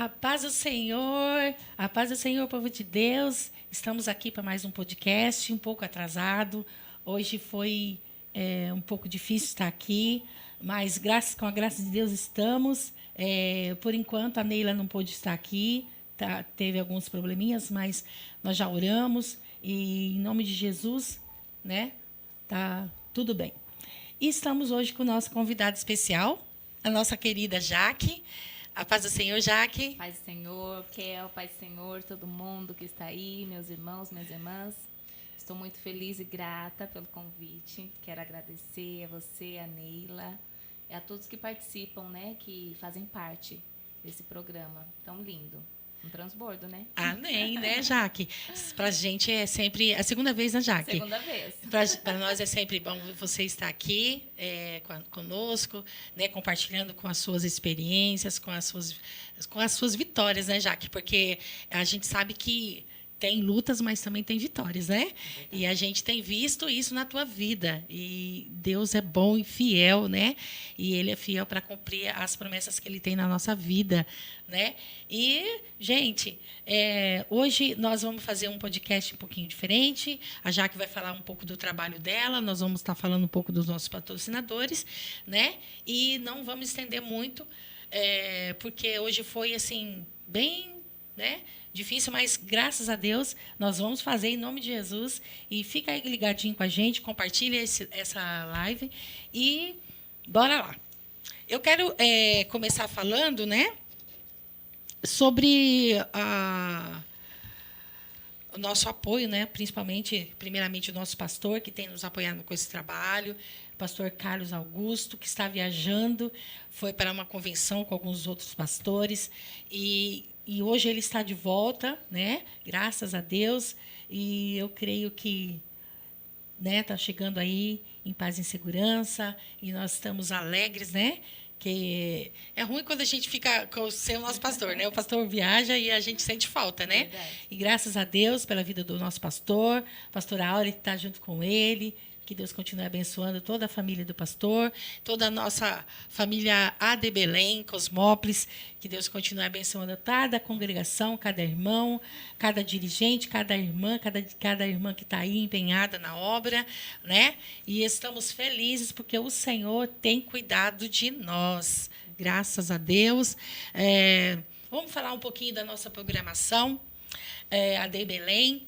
A paz do Senhor, povo de Deus. Estamos aqui para mais um podcast, um pouco atrasado. Hoje foi um pouco difícil estar aqui, mas com a graça de Deus estamos. Por enquanto, a Neila não pôde estar aqui, teve alguns probleminhas, mas nós já oramos e, em nome de Jesus, né, tá tudo bem. E estamos hoje com o nosso convidado especial, a nossa querida Jaque. A paz do Senhor, Jaque. Paz do Senhor, Kel, paz do Senhor, todo mundo que está aí, meus irmãos, minhas irmãs. Estou muito feliz e grata pelo convite. Quero agradecer a você, a Neila, e a todos que participam, né, que fazem parte desse programa tão lindo. Um transbordo, né? Amém, né, Jaque? Para a gente é sempre a segunda vez, né, Jaque? Segunda vez. Para nós é sempre bom você estar aqui conosco, né, compartilhando com as suas experiências, com as suas vitórias, né, Jaque? Porque a gente sabe que tem lutas, mas também tem vitórias, né? E a gente tem visto isso na tua vida. E Deus é bom e fiel, né? E Ele é fiel para cumprir as promessas que Ele tem na nossa vida, né? E, gente, hoje nós vamos fazer um podcast um pouquinho diferente. A Jaque vai falar um pouco do trabalho dela, nós vamos estar falando um pouco dos nossos patrocinadores, né? E não vamos estender muito, porque hoje foi, assim, bem, né, difícil, mas graças a Deus nós vamos fazer em nome de Jesus. E fica aí ligadinho com a gente, compartilha essa live e bora lá. Eu quero começar falando, né, sobre o nosso apoio, né, primeiramente o nosso pastor que tem nos apoiado com esse trabalho, o pastor Carlos Augusto, que está viajando, foi para uma convenção com alguns outros pastores e hoje ele está de volta, né? Graças a Deus. E eu creio que, né, está chegando aí em paz e em segurança. E nós estamos alegres, né? Que é ruim quando a gente fica sem o nosso pastor, né? O pastor viaja e a gente sente falta, né? Verdade. E graças a Deus pela vida do nosso pastor Áureo, que está junto com ele. Que Deus continue abençoando toda a família do pastor, toda a nossa família AD Belém, Cosmópolis. Que Deus continue abençoando cada congregação, cada irmão, cada dirigente, cada irmã que está aí empenhada na obra, né? E estamos felizes porque o Senhor tem cuidado de nós. Graças a Deus. Vamos falar um pouquinho da nossa programação, AD Belém.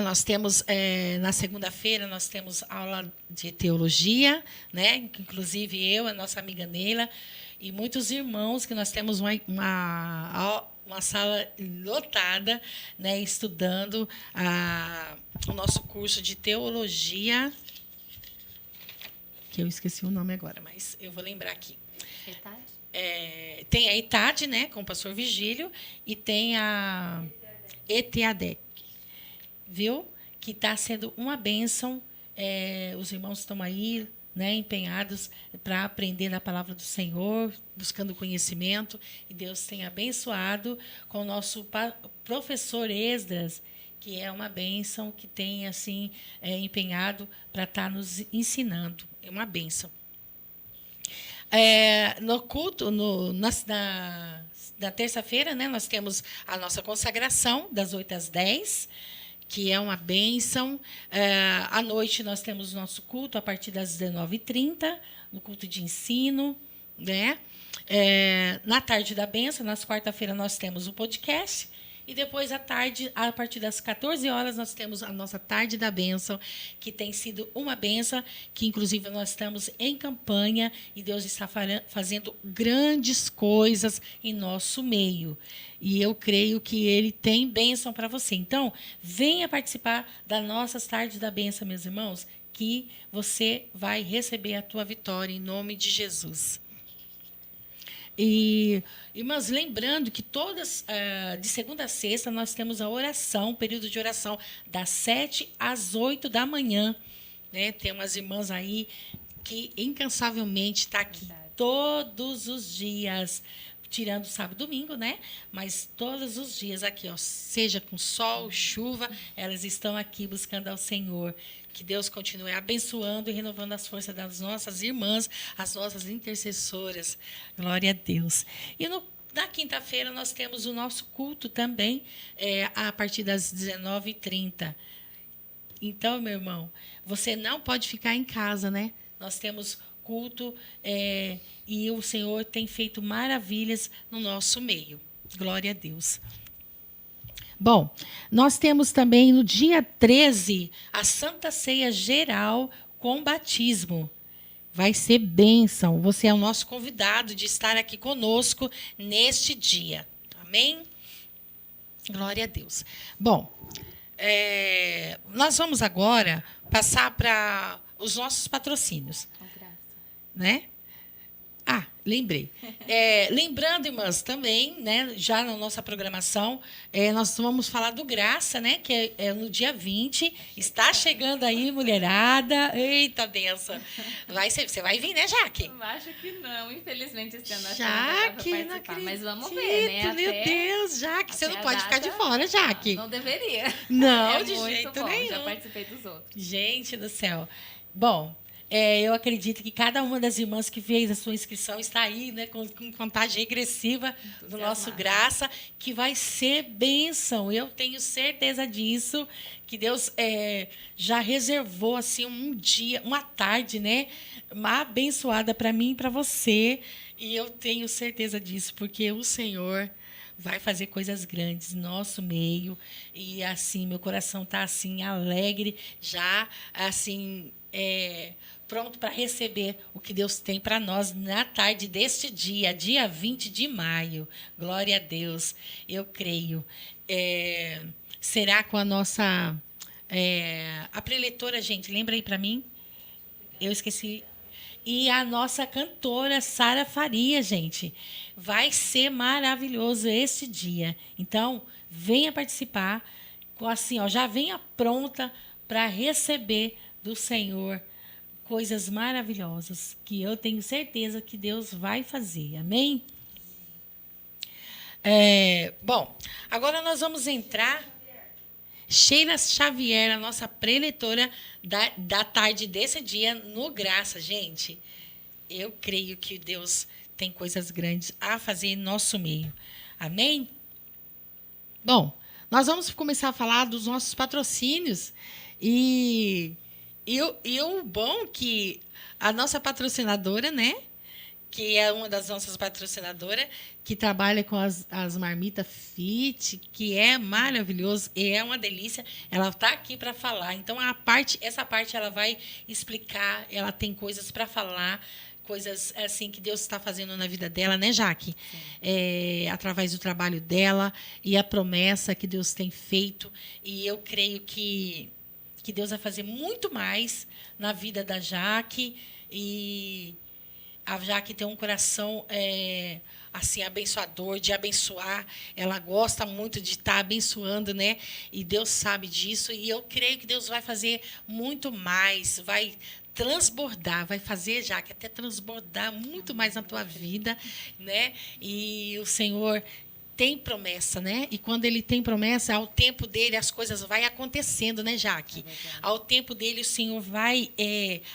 Nós temos, na segunda-feira, nós temos aula de teologia, né? Inclusive eu, a nossa amiga Neila, e muitos irmãos, que nós temos uma sala lotada, né? Estudando o nosso curso de teologia, que eu esqueci o nome agora, mas eu vou lembrar aqui. Tem a ETAD, né? Com o pastor Vigílio, e tem a ETADEC. Viu? Que está sendo uma bênção. Os irmãos estão aí, né, empenhados para aprender da palavra do Senhor, buscando conhecimento. E Deus tem abençoado com o nosso professor Esdras, que é uma bênção, que tem assim empenhado para estar nos ensinando. É uma bênção. No culto, na terça-feira, né, nós temos a nossa consagração, das 8 às 10, que é uma bênção. À noite, nós temos o nosso culto a partir das 19h30, no culto de ensino, né? Na tarde da bênção, nas quarta-feiras, nós temos o podcast. E depois, à tarde, a partir das 14 horas, nós temos a nossa tarde da bênção, que tem sido uma bênção, que, inclusive, nós estamos em campanha e Deus está fazendo grandes coisas em nosso meio. E eu creio que Ele tem bênção para você. Então, venha participar das nossas tardes da bênção, meus irmãos, que você vai receber a tua vitória em nome de Jesus. E, irmãos, lembrando que todas, de segunda a sexta, nós temos a oração, período de oração, das 7 às 8 da manhã. Né? Tem umas irmãs aí que incansavelmente estão aqui todos os dias, tirando sábado e domingo, né? Mas todos os dias aqui, ó, seja com sol, chuva, elas estão aqui buscando ao Senhor. Que Deus continue abençoando e renovando as forças das nossas irmãs, as nossas intercessoras. Glória a Deus. E no na quinta-feira nós temos o nosso culto também, a partir das 19h30. Então, meu irmão, você não pode ficar em casa, né? Nós temos culto e o Senhor tem feito maravilhas no nosso meio. Glória a Deus. Bom, nós temos também no dia 13 a Santa Ceia Geral com batismo. Vai ser bênção. Você é o nosso convidado de estar aqui conosco neste dia. Amém? Glória a Deus. Bom, nós vamos agora passar para os nossos patrocínios. Né? Lembrei. Lembrando, irmãs, também, né, já na nossa programação, nós vamos falar do Graça, né, que é no dia 20. Está chegando aí, mulherada. Eita, benção. Você vai vir, né, Jaque? Eu acho que não, infelizmente, esse ano Jaque, não acredito. Mas vamos ver, né? Meu Deus, Jaque, você não pode ficar de fora, Jaque. Não deveria. Não, de jeito nenhum. Já participei dos outros. Gente do céu. Bom, eu acredito que cada uma das irmãs que fez a sua inscrição está aí, né, com contagem regressiva do nosso Graça, que vai ser bênção. Eu tenho certeza disso, que Deus já reservou assim um dia, uma tarde, né, uma abençoada para mim e para você. E eu tenho certeza disso, porque o Senhor vai fazer coisas grandes no nosso meio. E assim, meu coração está assim alegre, já assim pronto para receber o que Deus tem para nós na tarde deste dia, dia 20 de maio. Glória a Deus, eu creio. Será com a nossa... a preletora, gente, lembra aí para mim? Eu esqueci. E a nossa cantora, Sara Faria, gente. Vai ser maravilhoso esse dia. Então, venha participar. Assim, já venha pronta para receber do Senhor coisas maravilhosas, que eu tenho certeza que Deus vai fazer. Amém? Bom, agora nós vamos entrar... Sheila Xavier, a nossa preletora da tarde desse dia no Graça. Gente, eu creio que Deus tem coisas grandes a fazer em nosso meio. Amém? Bom, nós vamos começar a falar dos nossos patrocínios. E o bom que a nossa patrocinadora, né, que é uma das nossas patrocinadoras, que trabalha com as marmitas fit, que é maravilhoso e é uma delícia. Ela está aqui para falar. Então, essa parte ela vai explicar, ela tem coisas para falar, coisas assim que Deus está fazendo na vida dela, né, Jaque? Através do trabalho dela e a promessa que Deus tem feito. E eu creio que Deus vai fazer muito mais na vida da Jaque. E a Jaque tem um coração assim abençoador, de abençoar. Ela gosta muito de estar abençoando, né? E Deus sabe disso. E eu creio que Deus vai fazer muito mais, vai transbordar, vai fazer, Jaque, até transbordar muito mais na tua vida, né? E o Senhor tem promessa, né? E quando ele tem promessa, ao tempo dele as coisas vão acontecendo, né, Jaque? Ao tempo dele o Senhor vai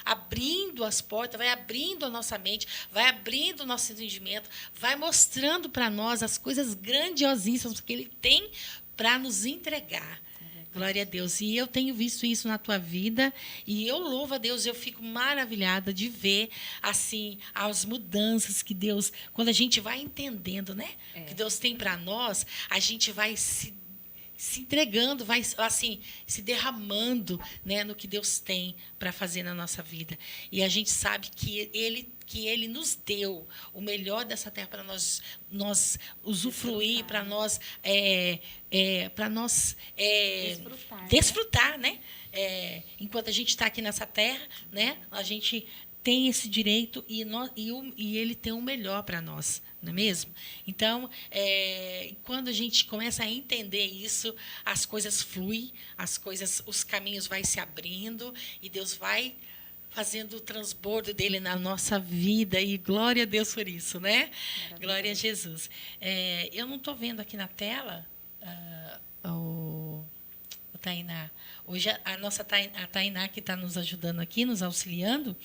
abrindo as portas, vai abrindo a nossa mente, vai abrindo o nosso entendimento, vai mostrando para nós as coisas grandiosíssimas que ele tem para nos entregar. Glória a Deus. E eu tenho visto isso na tua vida e eu louvo a Deus, eu fico maravilhada de ver assim as mudanças que Deus, quando a gente vai entendendo, né? Que Deus tem para nós, a gente vai se entregando, vai assim se derramando, né, no que Deus tem para fazer na nossa vida. E a gente sabe que Ele nos deu o melhor dessa terra para nós usufruir, para nós desfrutar, né? Enquanto a gente está aqui nessa terra, né? A gente tem esse direito e Ele tem o melhor para nós, não é mesmo? Então, quando a gente começa a entender isso, as coisas fluem, os caminhos vão se abrindo e Deus vai fazendo o transbordo dele na nossa vida, e glória a Deus por isso, né? Glória a Jesus. Eu não estou vendo aqui na tela o Tainá. Hoje a Tainá, que está nos ajudando aqui, nos auxiliando,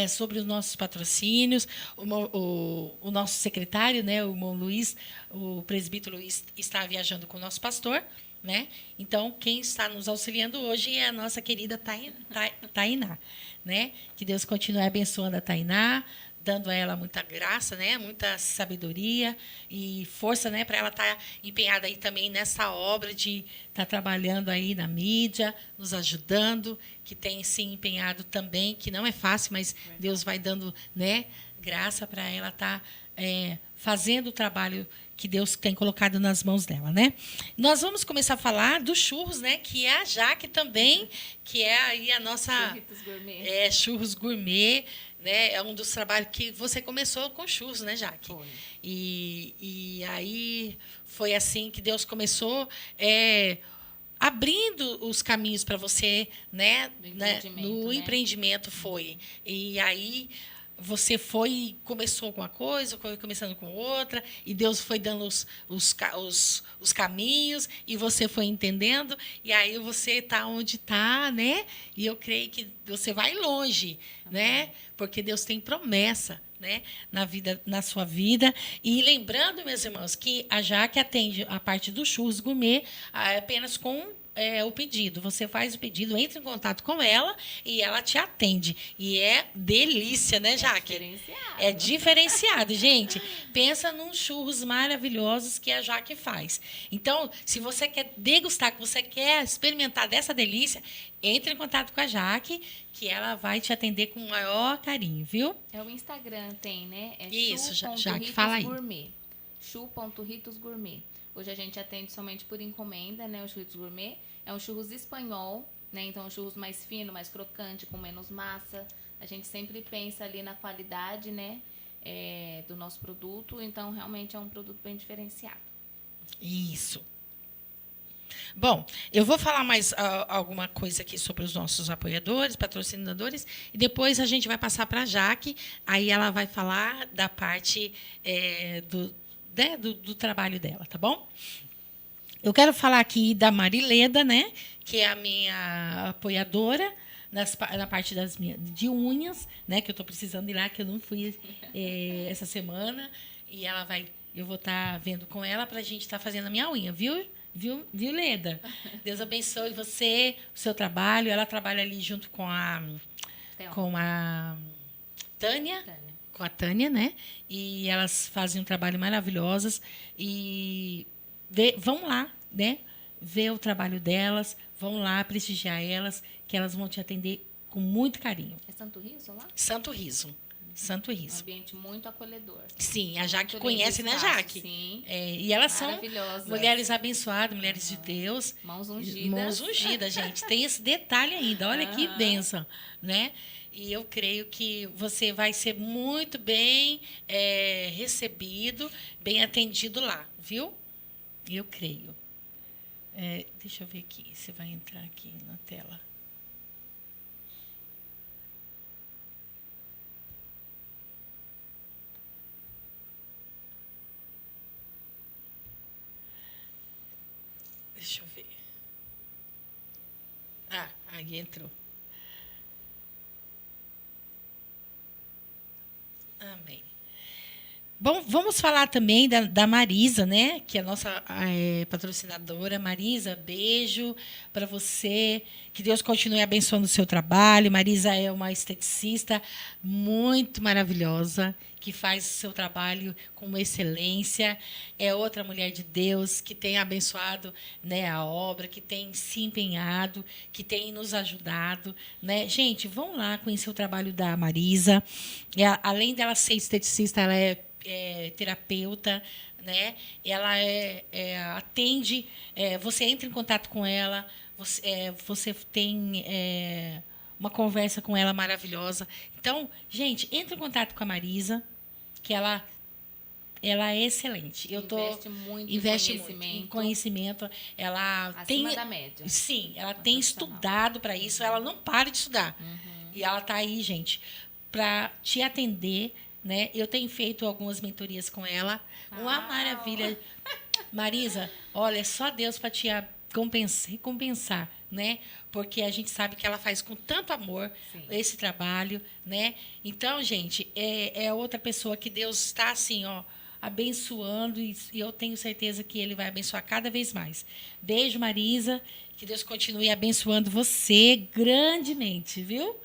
sobre os nossos patrocínios. O nosso secretário, né, o irmão Luiz, o presbítero Luiz, está viajando com o nosso pastor, né? Então, quem está nos auxiliando hoje é a nossa querida Tainá, né? Que Deus continue abençoando a Tainá, dando a ela muita graça, né? Muita sabedoria e força, né? Para ela estar empenhada aí também nessa obra de estar trabalhando aí na mídia, nos ajudando, que tem se empenhado também, que não é fácil, mas Deus vai dando, né, graça para ela estar fazendo o trabalho que Deus tem colocado nas mãos dela, né? Nós vamos começar a falar dos churros, né? Que é a Jaque também, que é aí a nossa Churritos gourmet. churros gourmet, né? É um dos trabalhos que você começou com churros, né, Jaque? Foi. E aí foi assim que Deus começou abrindo os caminhos para você, né? No né? empreendimento foi. E aí você começou com uma coisa, foi começando com outra, e Deus foi dando os caminhos, e você foi entendendo, e aí você está onde está, né? E eu creio que você vai longe, né? Porque Deus tem promessa, né, na sua vida. E lembrando, meus irmãos, que a Jaque atende a parte do churros gourmet apenas com o pedido. Você faz o pedido, entra em contato com ela e ela te atende. E é delícia, né, Jaque? É diferenciado, gente. Pensa num churros maravilhosos que a Jaque faz. Então, se você quer degustar, que você quer experimentar dessa delícia, entre em contato com a Jaque, que ela vai te atender com o maior carinho, viu? O Instagram tem, né? Isso, Jaque, fala aí. Chu.ritosgourmet. Hoje a gente atende somente por encomenda, né? O churros gourmet é um churros espanhol, né? Então, um churros mais fino, mais crocante, com menos massa. A gente sempre pensa ali na qualidade, né? Do nosso produto. Então, realmente é um produto bem diferenciado. Isso. Bom, eu vou falar mais alguma coisa aqui sobre os nossos apoiadores, patrocinadores, e depois a gente vai passar para a Jaque, aí ela vai falar da parte do trabalho dela, tá bom? Eu quero falar aqui da Marileda, né, que é a minha apoiadora na parte de unhas, né, que eu estou precisando ir lá, que eu não fui essa semana, e eu vou estar vendo com ela para a gente estar fazendo a minha unha, viu, Leda? Deus abençoe você, o seu trabalho. Ela trabalha ali junto com a Tânia. Com a Tânia, né? E elas fazem um trabalho maravilhoso. E vão lá, né? Ver o trabalho delas, vão lá prestigiar elas, que elas vão te atender com muito carinho. É Santo Riso lá? Santo Riso. Santo Riso. Um ambiente muito acolhedor. Sim, a Jaque conhece, né, Jaque? Sim. E elas são mulheres abençoadas, mulheres de Deus. Mãos ungidas. Mãos ungidas, gente. Tem esse detalhe ainda. Olha que bênção, né? E eu creio que você vai ser muito bem recebido, bem atendido lá, viu? Eu creio. Deixa eu ver aqui, se vai entrar aqui na tela. Deixa eu ver. Aí entrou. Amém. Bom, vamos falar também da Marisa, né? Que é a nossa patrocinadora. Marisa, beijo para você. Que Deus continue abençoando o seu trabalho. Marisa é uma esteticista muito maravilhosa, que faz o seu trabalho com excelência. É outra mulher de Deus que tem abençoado, né, a obra, que tem se empenhado, que tem nos ajudado, né? Gente, vão lá conhecer o trabalho da Marisa. Além dela ser esteticista, ela é terapeuta, né? Ela atende, você entra em contato com ela, você tem uma conversa com ela maravilhosa. Então, gente, entre em contato com a Marisa, que ela é excelente. Investe muito em conhecimento. Ela acima da média. Sim, ela tem estudado para isso, ela não para de estudar. E ela está aí, gente, para te atender, né? Eu tenho feito algumas mentorias com ela. Uma maravilha. Marisa, olha, é só Deus para te recompensar, né? Porque a gente sabe que ela faz com tanto amor esse trabalho, né? Então, gente, é outra pessoa que Deus está assim, ó, abençoando e eu tenho certeza que Ele vai abençoar cada vez mais. Beijo, Marisa. Que Deus continue abençoando você grandemente, viu?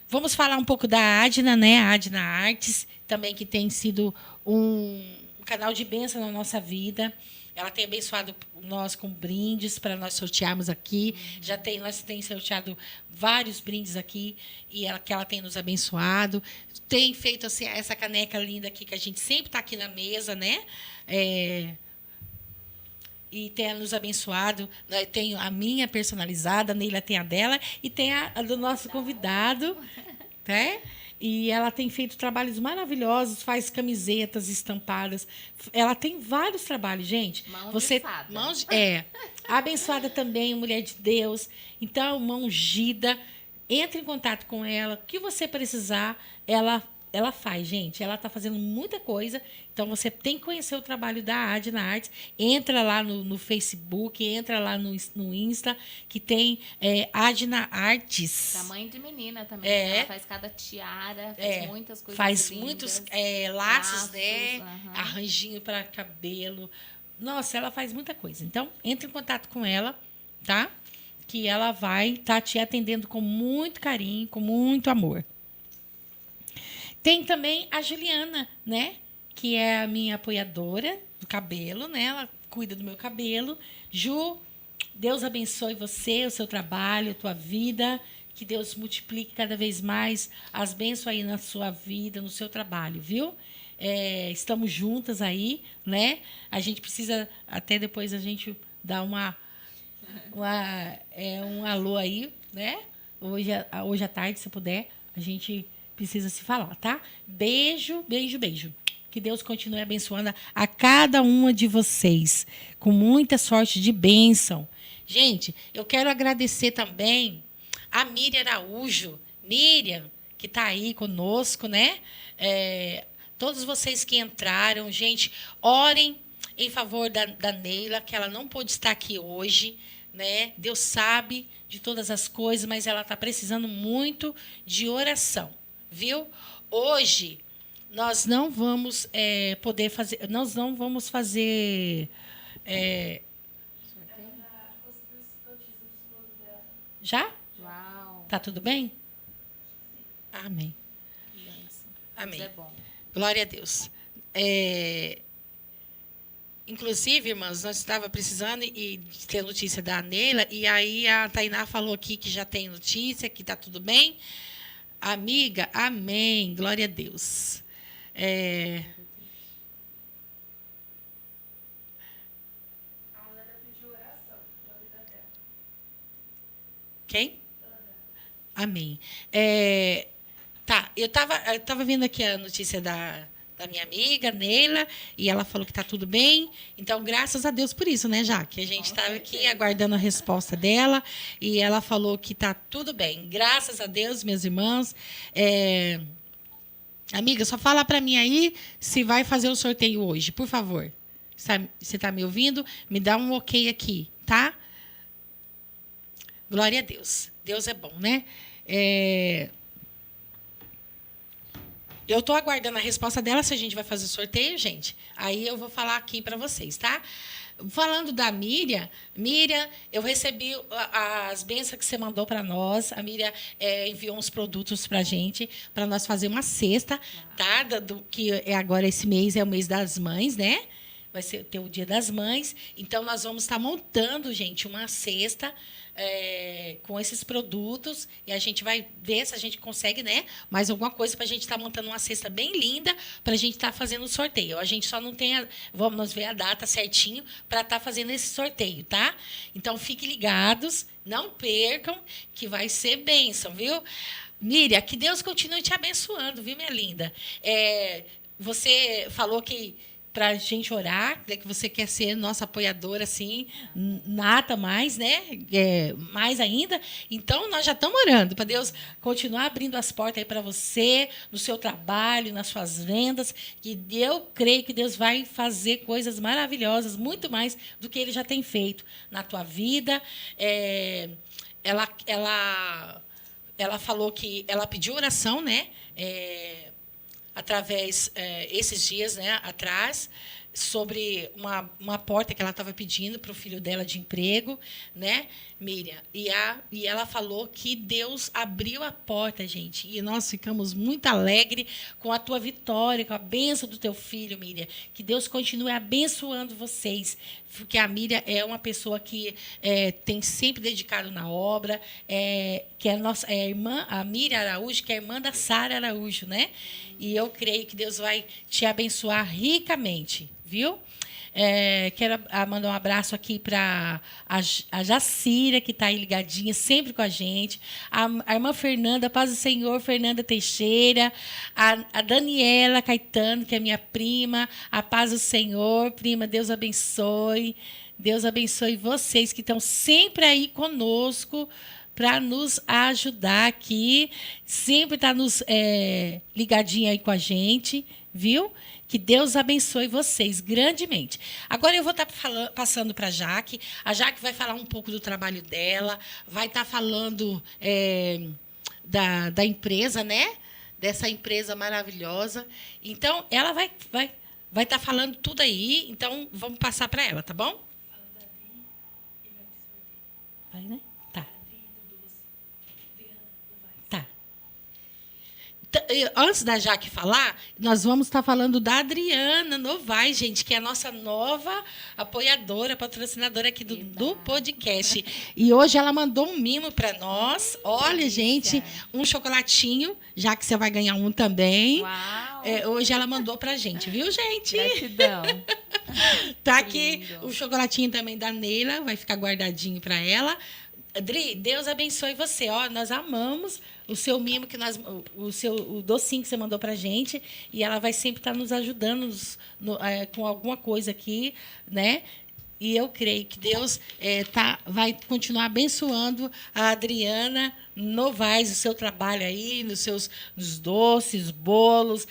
Vamos falar um pouco da Adna, né? A Adna Artes, também que tem sido um canal de bênção na nossa vida. Ela tem abençoado nós com brindes para nós sortearmos aqui. Nós temos sorteado vários brindes aqui que ela tem nos abençoado. Tem feito assim, essa caneca linda aqui que a gente sempre está aqui na mesa, né? E tem nos abençoado. Tem a minha personalizada, a Neila tem a dela e tem a do nosso convidado, né? E ela tem feito trabalhos maravilhosos, faz camisetas estampadas. Ela tem vários trabalhos, gente. Abençoada também, mulher de Deus. Então, mão ungida. Entre em contato com ela. O que você precisar, ela faz, gente. Ela está fazendo muita coisa. Então, você tem que conhecer o trabalho da Adna Artes. Entra lá no Facebook, entra lá no Insta, que tem Adna Artes. Tamanho de menina também. Ela faz cada tiara, faz muitas coisas faz lindas. Muitos laços, né? Arranjinho para cabelo. Nossa, ela faz muita coisa. Então, entre em contato com ela, tá? Que ela vai estar te atendendo com muito carinho, com muito amor. Tem também a Juliana, né? Que é a minha apoiadora do cabelo, né? Ela cuida do meu cabelo. Ju, Deus abençoe você, o seu trabalho, a tua vida. Que Deus multiplique cada vez mais as bênçãos aí na sua vida, no seu trabalho, viu? Estamos juntas aí, né? A gente precisa, até depois a gente dar um alô aí, né? Hoje à tarde, se puder, a gente precisa se falar, tá? Beijo, beijo, beijo. Que Deus continue abençoando a cada uma de vocês, com muita sorte de bênção. Gente, eu quero agradecer também a Miriam Araújo. Miriam, que está aí conosco, né? Todos vocês que entraram, gente, orem em favor da Neila, que ela não pôde estar aqui hoje, né? Deus sabe de todas as coisas, mas ela está precisando muito de oração, viu? Hoje nós não vamos poder fazer, nós não vamos fazer. Já? Uau. Tá tudo bem? Amém. Amém. Isso é bom. Glória a Deus. Inclusive, irmãs, nós estávamos precisando de ter notícia da Neila, e aí a Tainá falou aqui que já tem notícia, que está tudo bem. Amiga, amém. Glória a Deus. Quem? Amém. Tá, eu tava vendo aqui a notícia da minha amiga, Neila, e ela falou que está tudo bem. Então, graças a Deus por isso, né, Jaque? A gente estava aqui aguardando a resposta dela, e ela falou que está tudo bem. Graças a Deus, meus irmãos. Amiga, só fala para mim aí se vai fazer o sorteio hoje, por favor. Você está me ouvindo? Me dá um ok aqui, tá? Glória a Deus. Deus é bom, né? Eu estou aguardando a resposta dela, se a gente vai fazer sorteio, gente. Aí eu vou falar aqui para vocês, tá? Falando da Miriam, eu recebi as bênçãos que você mandou para nós. A Miriam enviou uns produtos para a gente, para nós fazer uma cesta, tá? Que agora esse mês é o mês das mães, né? Vai ter o Dia das Mães. Então, nós vamos estar montando, gente, uma cesta com esses produtos, e a gente vai ver se a gente consegue, né, mais alguma coisa para a gente estar montando uma cesta bem linda para a gente estar fazendo o sorteio. A gente só não tem vamos ver a data certinho para estar fazendo esse sorteio, tá? Então, fiquem ligados, não percam, que vai ser bênção, viu? Miriam, que Deus continue te abençoando, viu, minha linda? Você falou que para a gente orar, né, que você quer ser nossa apoiadora, assim, nata mais, né? Mais ainda. Então, nós já estamos orando para Deus continuar abrindo as portas aí para você, no seu trabalho, nas suas vendas, que eu creio que Deus vai fazer coisas maravilhosas, muito mais do que Ele já tem feito na tua vida. Ela falou que ela pediu oração, né? Através, esses dias, né, atrás, sobre uma porta que ela estava pedindo para o filho dela de emprego, né, Miriam? E ela falou que Deus abriu a porta, gente. E nós ficamos muito alegres com a tua vitória, com a bênção do teu filho, Miriam. Que Deus continue abençoando vocês. Porque a Miriam é uma pessoa que tem sempre dedicado na obra, que é a irmã, a Miriam Araújo, que é irmã da Sara Araújo, né? E eu creio que Deus vai te abençoar ricamente, viu? Quero mandar um abraço aqui para a Jacira, que está aí ligadinha, sempre com a gente. A irmã Fernanda, paz do Senhor, Fernanda Teixeira. A Daniela Caetano, que é minha prima. A paz do Senhor, prima, Deus abençoe. Deus abençoe vocês que estão sempre aí conosco para nos ajudar aqui. Sempre está ligadinha aí com a gente, viu? Que Deus abençoe vocês grandemente. Agora eu vou estar passando para a Jaque. A Jaque vai falar um pouco do trabalho dela, vai estar falando da empresa, né? Dessa empresa maravilhosa. Então, ela vai estar falando tudo aí. Então, vamos passar para ela, tá bom? Vai, né? Tá. Tá. Antes da Jaque falar, nós vamos estar falando da Adriana Novaes, gente, que é a nossa nova apoiadora, patrocinadora aqui do podcast. E hoje ela mandou um mimo para nós. Olha, gente, um chocolatinho, já que você vai ganhar um também. Uau! Hoje ela mandou para a gente, viu, gente? Gratidão. Tá aqui o chocolatinho também da Neila, vai ficar guardadinho para ela. Adri, Deus abençoe você. Ó, nós amamos o seu mimo, o docinho que você mandou para a gente. E ela vai sempre estar nos ajudando com alguma coisa aqui, né? E eu creio que Deus vai continuar abençoando a Adriana Novaes, o seu trabalho aí, nos doces, bolos,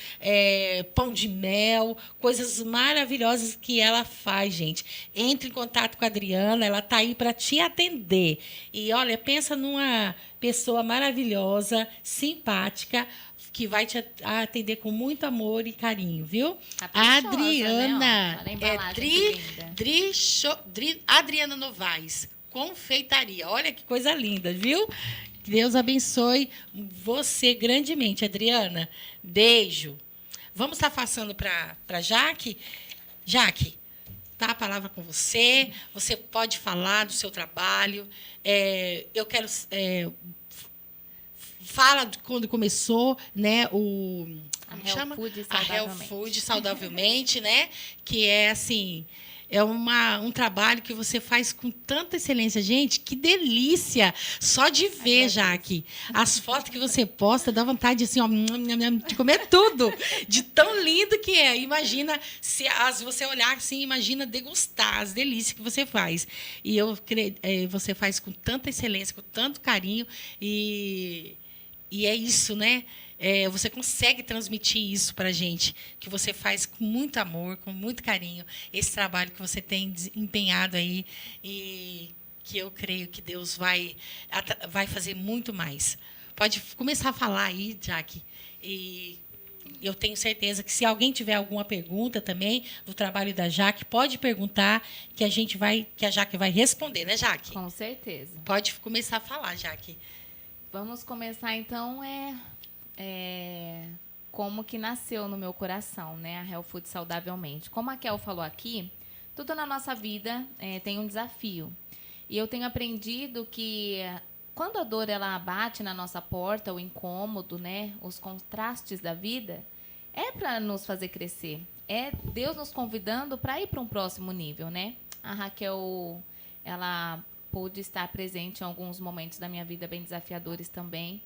pão de mel, coisas maravilhosas que ela faz, gente. Entre em contato com a Adriana, ela está aí para te atender. E, olha, pensa numa pessoa maravilhosa, simpática, que vai te atender com muito amor e carinho, viu? Adriana, né? Adriana Novaes, confeitaria. Olha que coisa linda, viu? Deus abençoe você grandemente, Adriana. Beijo. Vamos estar passando para Jaque. Jaque, tá a palavra com você. Você pode falar do seu trabalho. Eu quero... fala de quando começou, né, a Health Food Saudavelmente. A Health Food Saudavelmente, né? Que é assim, um trabalho que você faz com tanta excelência. Gente, que delícia! Só de ver, Jaque. As fotos que você posta, dá vontade assim, ó, de comer tudo. De tão lindo que é. Imagina, se você olhar assim, imagina degustar as delícias que você faz. E eu creio, você faz com tanta excelência, com tanto carinho. E é isso, né? Você consegue transmitir isso para a gente, que você faz com muito amor, com muito carinho, esse trabalho que você tem empenhado aí, e que eu creio que Deus vai fazer muito mais. Pode começar a falar aí, Jaque. E eu tenho certeza que se alguém tiver alguma pergunta também do trabalho da Jaque, pode perguntar que a Jaque vai responder, né, Jaque? Com certeza. Pode começar a falar, Jaque. Vamos começar, então, como que nasceu no meu coração, né, a Health Food Saudavelmente. Como a Kel falou aqui, tudo na nossa vida tem um desafio. E eu tenho aprendido que quando a dor ela bate na nossa porta, o incômodo, né, os contrastes da vida, é para nos fazer crescer. É Deus nos convidando para ir para um próximo nível, né? A Raquel, ela pôde estar presente em alguns momentos da minha vida bem desafiadores também.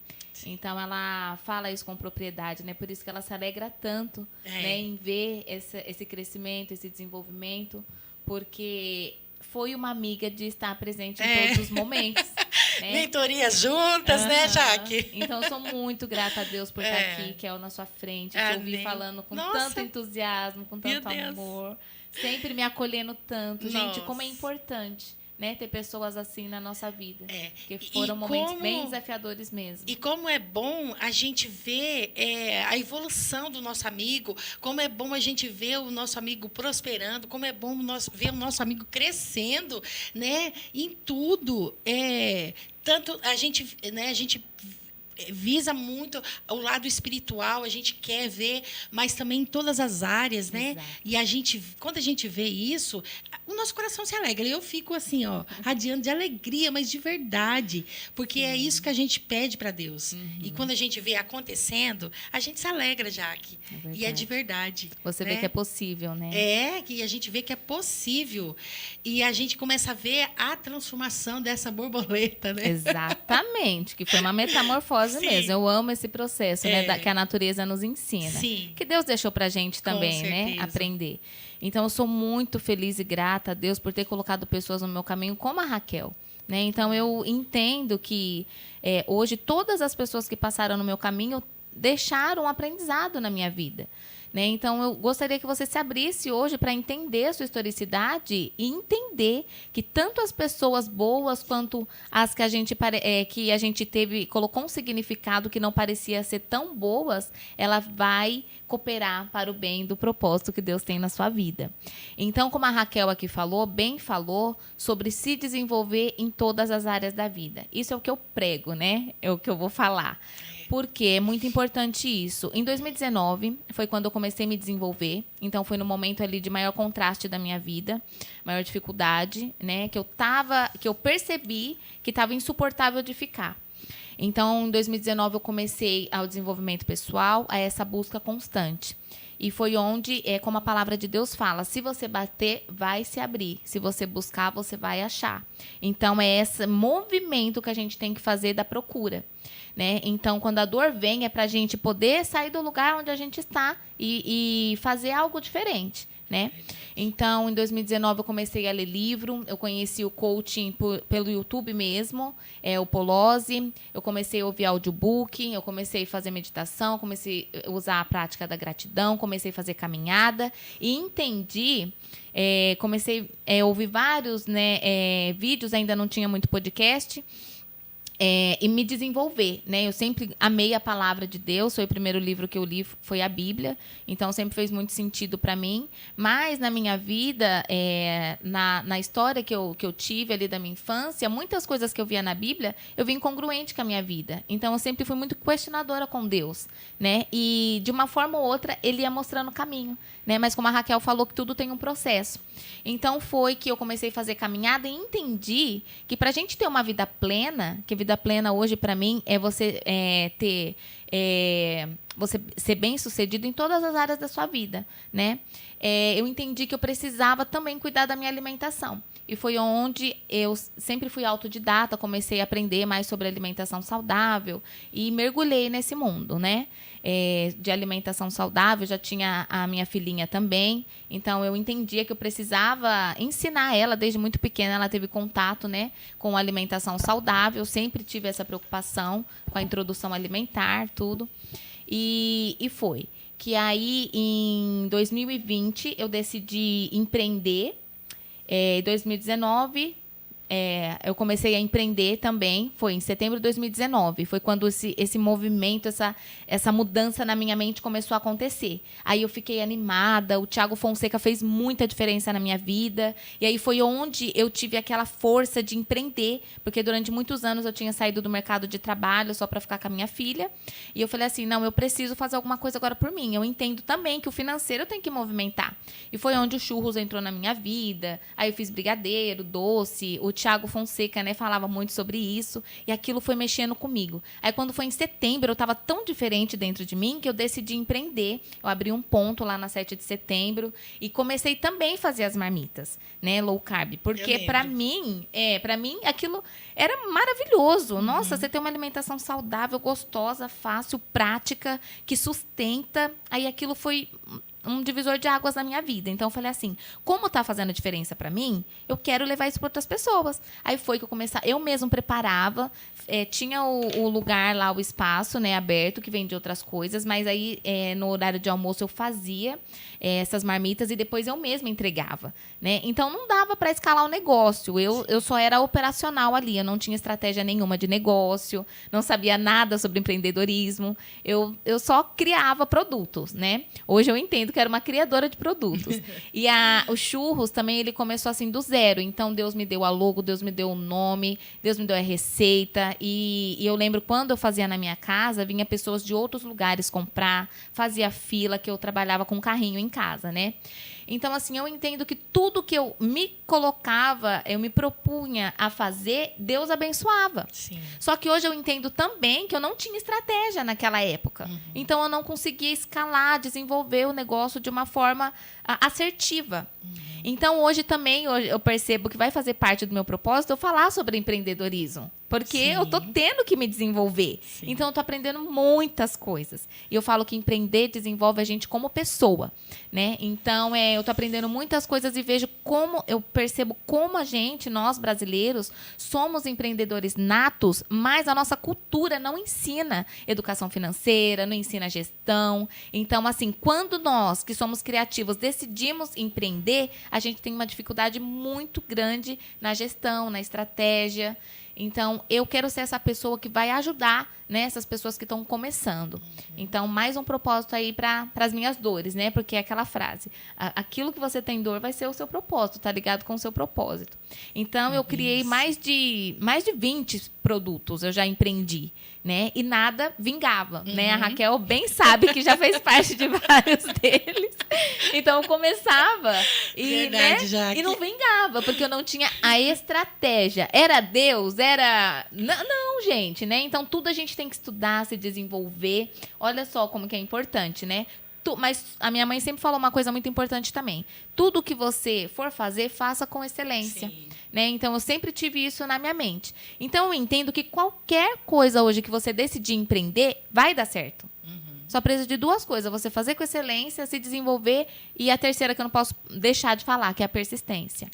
Então, ela fala isso com propriedade, né? Por isso que ela se alegra tanto, né, em ver esse crescimento, esse desenvolvimento, porque foi uma amiga de estar presente em todos os momentos. Né? Mentorias juntas, né, Jaque? Então, eu sou muito grata a Deus por estar aqui, que é na sua frente, te ouvir falando com tanto entusiasmo, com tanto amor, sempre me acolhendo tanto. Gente, como é importante, né, ter pessoas assim na nossa vida. Porque foram momentos bem desafiadores mesmo. E como é bom a gente ver a evolução do nosso amigo, como é bom a gente ver o nosso amigo prosperando, como é bom ver o nosso amigo crescendo, né, em tudo. Tanto a gente visa muito o lado espiritual, a gente quer ver, mas também em todas as áreas, né? Exato. E quando a gente vê isso, o nosso coração se alegra. Eu fico assim, radiando de alegria, mas de verdade, porque é isso que a gente pede para Deus. E quando a gente vê acontecendo, a gente se alegra, Jaque. E é de verdade. Você vê que é possível, né? Que a gente vê que é possível. E a gente começa a ver a transformação dessa borboleta, né? Exatamente, que foi uma metamorfose mesmo. Eu amo esse processo, né, que a natureza nos ensina. Sim. Que Deus deixou pra gente também, né, aprender. Então, eu sou muito feliz e grata a Deus por ter colocado pessoas no meu caminho como a Raquel. Né? Então, eu entendo que hoje todas as pessoas que passaram no meu caminho deixaram um aprendizado na minha vida. Né? Então, eu gostaria que você se abrisse hoje para entender a sua historicidade e entender que tanto as pessoas boas quanto as que a gente colocou um significado que não parecia ser tão boas, ela vai cooperar para o bem do propósito que Deus tem na sua vida. Então, como a Raquel aqui falou sobre se desenvolver em todas as áreas da vida. Isso é o que eu prego, né? É o que eu vou falar. Porque é muito importante isso. Em 2019, foi quando eu comecei a me desenvolver. Então, foi no momento ali de maior contraste da minha vida, maior dificuldade, né? Que eu percebi que estava insuportável de ficar. Então, em 2019, eu comecei ao desenvolvimento pessoal, a essa busca constante. E foi onde, como a palavra de Deus fala, se você bater, vai se abrir. Se você buscar, você vai achar. Então, é esse movimento que a gente tem que fazer da procura. Né? Então, quando a dor vem, é para a gente poder sair do lugar onde a gente está e fazer algo diferente. Né? Então, em 2019, eu comecei a ler livro, eu conheci o coaching pelo YouTube mesmo, o Polose, eu comecei a ouvir audiobook, eu comecei a fazer meditação, comecei a usar a prática da gratidão, comecei a fazer caminhada e entendi, comecei a ouvir vários, né, vídeos, ainda não tinha muito podcast, e me desenvolver, né? Eu sempre amei a palavra de Deus, foi o primeiro livro que eu li, foi a Bíblia, então sempre fez muito sentido para mim, mas na minha vida, na história que eu tive ali da minha infância, muitas coisas que eu via na Bíblia, eu vi incongruente com a minha vida, então eu sempre fui muito questionadora com Deus, né? E de uma forma ou outra, ele ia mostrando o caminho, né? Mas como a Raquel falou, que tudo tem um processo. Então foi que eu comecei a fazer caminhada e entendi que para a gente ter uma vida plena, que vida plena hoje para mim é você você ser bem-sucedido em todas as áreas da sua vida, né? Eu entendi que eu precisava também cuidar da minha alimentação. E foi onde eu sempre fui autodidata, comecei a aprender mais sobre alimentação saudável e mergulhei nesse mundo, né? De alimentação saudável, já tinha a minha filhinha também, então eu entendia que eu precisava ensinar ela, desde muito pequena ela teve contato, né, com alimentação saudável, eu sempre tive essa preocupação com a introdução alimentar, tudo, e foi que aí em 2020 eu decidi empreender. Em 2019, eu comecei a empreender também, foi em setembro de 2019. Foi quando esse movimento, essa mudança na minha mente começou a acontecer. Aí eu fiquei animada, o Thiago Fonseca fez muita diferença na minha vida. E aí foi onde eu tive aquela força de empreender, porque durante muitos anos eu tinha saído do mercado de trabalho só para ficar com a minha filha. E eu falei assim, não, eu preciso fazer alguma coisa agora por mim. Eu entendo também que o financeiro tem que movimentar. E foi onde o churros entrou na minha vida. Aí eu fiz brigadeiro, doce, o Tiago Fonseca, né, falava muito sobre isso, e aquilo foi mexendo comigo. Aí, quando foi em setembro, eu estava tão diferente dentro de mim que eu decidi empreender. Eu abri um ponto lá na 7 de setembro e comecei também a fazer as marmitas, né, low carb, porque para mim, aquilo era maravilhoso. Nossa, você tem uma alimentação saudável, gostosa, fácil, prática, que sustenta. Aí aquilo foi um divisor de águas na minha vida. Então, eu falei assim, como está fazendo diferença para mim, eu quero levar isso para outras pessoas. Aí foi que eu mesmo preparava, tinha o lugar lá, o espaço, né, aberto, que vendia outras coisas, mas aí no horário de almoço eu fazia essas marmitas e depois eu mesma entregava, né? Então, não dava para escalar o negócio. Eu só era operacional ali, eu não tinha estratégia nenhuma de negócio, não sabia nada sobre empreendedorismo, eu só criava produtos, né? Hoje eu entendo que era uma criadora de produtos. E o Churros também, ele começou assim do zero. Então, Deus me deu a logo, Deus me deu o nome, Deus me deu a receita. E eu lembro quando eu fazia na minha casa, vinha pessoas de outros lugares comprar, fazia fila, que eu trabalhava com carrinho em casa, né? Então, assim, eu entendo que tudo que eu me colocava, eu me propunha a fazer, Deus abençoava. Sim. Só que hoje eu entendo também que eu não tinha estratégia naquela época. Então, eu não conseguia escalar, desenvolver o negócio de uma forma assertiva. Então, hoje também eu percebo que vai fazer parte do meu propósito eu falar sobre empreendedorismo. Porque eu estou tendo que me desenvolver. Sim. Então, eu estou aprendendo muitas coisas. E eu falo que empreender desenvolve a gente como pessoa, né? Então, eu estou aprendendo muitas coisas e eu percebo como a gente, nós brasileiros, somos empreendedores natos, mas a nossa cultura não ensina educação financeira, não ensina gestão. Então, assim, quando nós, que somos criativos, decidimos empreender, a gente tem uma dificuldade muito grande na gestão, na estratégia. Então, eu quero ser essa pessoa que vai ajudar, né, essas pessoas que estão começando. Então, mais um propósito aí para as minhas dores, né? Porque é aquela frase, aquilo que você tem dor vai ser o seu propósito, tá ligado com o seu propósito. Então, eu criei mais de 20 produtos, eu já empreendi, né? E nada vingava, né? A Raquel bem sabe que já fez parte de vários deles. Então, eu começava e, verdade, né? E não vingava, porque eu não tinha a estratégia. Era Deus? Era... Não, gente, né? Então, tudo a gente tem que estudar, se desenvolver. Olha só como que é importante, né? Mas a minha mãe sempre falou uma coisa muito importante também. Tudo que você for fazer, faça com excelência. Né? Então, eu sempre tive isso na minha mente. Então, eu entendo que qualquer coisa hoje que você decidir empreender, vai dar certo. Só precisa de duas coisas. Você fazer com excelência, se desenvolver. E a terceira que eu não posso deixar de falar, que é a persistência.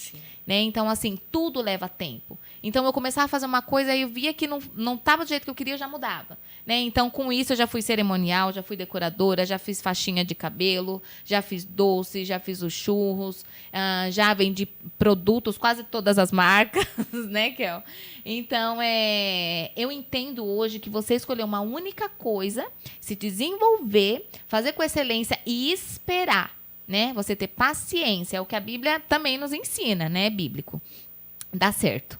Né? Então, assim, tudo leva tempo. Então, eu começava a fazer uma coisa e eu via que não estava do jeito que eu queria, eu já mudava. Né? Então, com isso, eu já fui cerimonial, já fui decoradora, já fiz faixinha de cabelo, já fiz doce, já fiz os churros, já vendi produtos, quase todas as marcas, né, Kel? Então, eu entendo hoje que você escolher uma única coisa, se desenvolver, fazer com excelência e esperar, né? Você ter paciência, é o que a Bíblia também nos ensina, né, bíblico. Dá certo.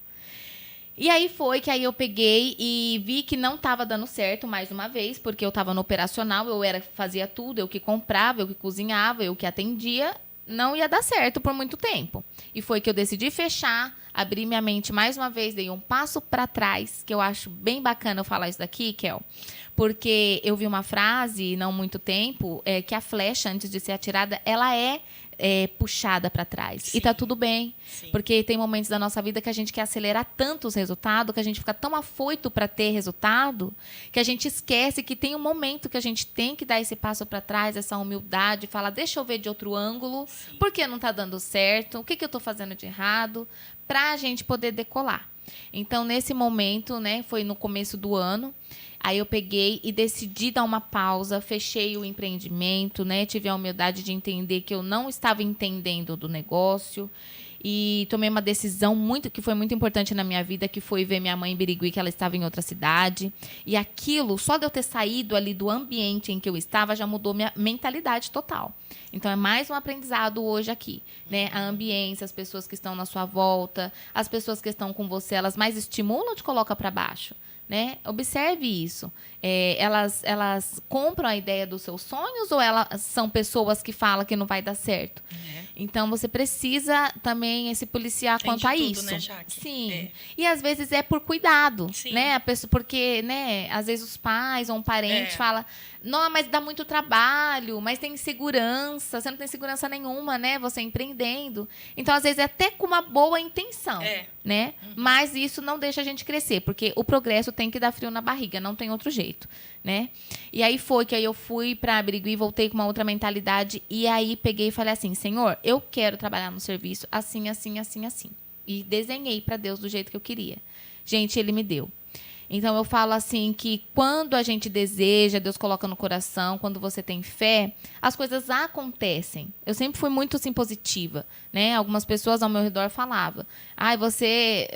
E aí foi que aí eu peguei e vi que não estava dando certo mais uma vez, porque eu estava no operacional, fazia tudo, eu que comprava, eu que cozinhava, eu que atendia, não ia dar certo por muito tempo. E foi que eu decidi fechar, abri minha mente mais uma vez, dei um passo para trás, que eu acho bem bacana eu falar isso daqui, Kel, porque eu vi uma frase, não muito tempo, que a flecha, antes de ser atirada, ela é puxada para trás. Sim. E tá tudo bem. Sim. Porque tem momentos da nossa vida que a gente quer acelerar tanto os resultados, que a gente fica tão afoito para ter resultado, que a gente esquece que tem um momento que a gente tem que dar esse passo para trás, essa humildade, falar, deixa eu ver de outro ângulo, sim, por que não está dando certo, o que eu estou fazendo de errado, para a gente poder decolar. Então, nesse momento, né, foi no começo do ano, aí eu peguei e decidi dar uma pausa, fechei o empreendimento, né? Tive a humildade de entender que eu não estava entendendo do negócio e tomei uma decisão que foi muito importante na minha vida, que foi ver minha mãe em Birigui, que ela estava em outra cidade. E aquilo, só de eu ter saído ali do ambiente em que eu estava, já mudou minha mentalidade total. Então, é mais um aprendizado hoje aqui, né? A ambiência, as pessoas que estão na sua volta, as pessoas que estão com você, elas mais estimulam ou te colocam para baixo? né? Observe isso. Elas compram a ideia dos seus sonhos ou elas são pessoas que falam que não vai dar certo? Então, você precisa também se policiar Tem quanto de a tudo, isso. né, Jaque? Sim. E, às vezes, é por cuidado, Sim. né? A pessoa, porque, né, às vezes, os pais ou um parente fala, não, mas dá muito trabalho, mas tem insegurança, você não tem segurança nenhuma, né? Você empreendendo. Então, às vezes, é até com uma boa intenção, né? Mas isso não deixa a gente crescer, porque o progresso tem que dar frio na barriga, não tem outro jeito, né? E aí foi que aí eu fui para Birigui, voltei com uma outra mentalidade, e aí peguei e falei assim, Senhor, eu quero trabalhar no serviço assim, assim, assim, assim. E desenhei para Deus do jeito que eu queria. Gente, Ele me deu. Então, eu falo assim que quando a gente deseja, Deus coloca no coração, quando você tem fé, as coisas acontecem. Eu sempre fui muito assim, positiva, né? Algumas pessoas ao meu redor falavam, você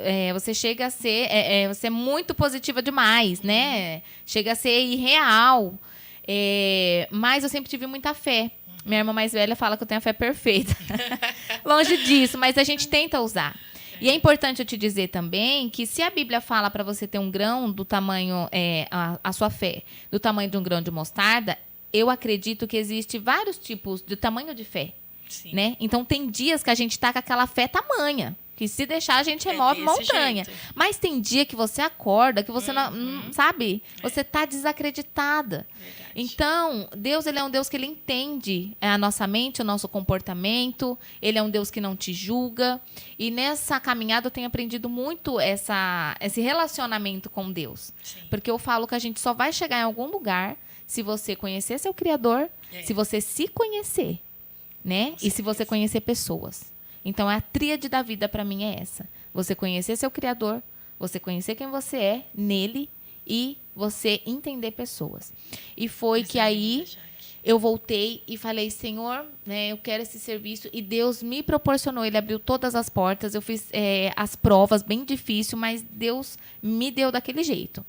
chega a ser, você é muito positiva demais, né? Chega a ser irreal. Mas eu sempre tive muita fé. Minha irmã mais velha fala que eu tenho a fé perfeita. Longe disso, mas a gente tenta usar. E é importante eu te dizer também que se a Bíblia fala para você ter um grão do tamanho, a sua fé, do tamanho de um grão de mostarda, eu acredito que existe vários tipos de tamanho de fé. Sim. Né? Então, tem dias que a gente está com aquela fé tamanha, que se deixar a gente remove montanha. Jeito. Mas tem dia que você acorda, que você não sabe, você está desacreditada. Verdade. Então, Deus, Ele é um Deus que Ele entende a nossa mente, o nosso comportamento. Ele é um Deus que não te julga. E nessa caminhada eu tenho aprendido muito esse relacionamento com Deus. Sim. Porque eu falo que a gente só vai chegar em algum lugar se você conhecer seu Criador, se você se conhecer, né? E se você conhecer pessoas. Então, a tríade da vida para mim é essa. Você conhecer seu Criador, você conhecer quem você é nele e você entender pessoas. E foi que aí eu voltei e falei, Senhor, né, eu quero esse serviço. E Deus me proporcionou, Ele abriu todas as portas. Eu fiz as provas bem difícil, mas Deus me deu daquele jeito.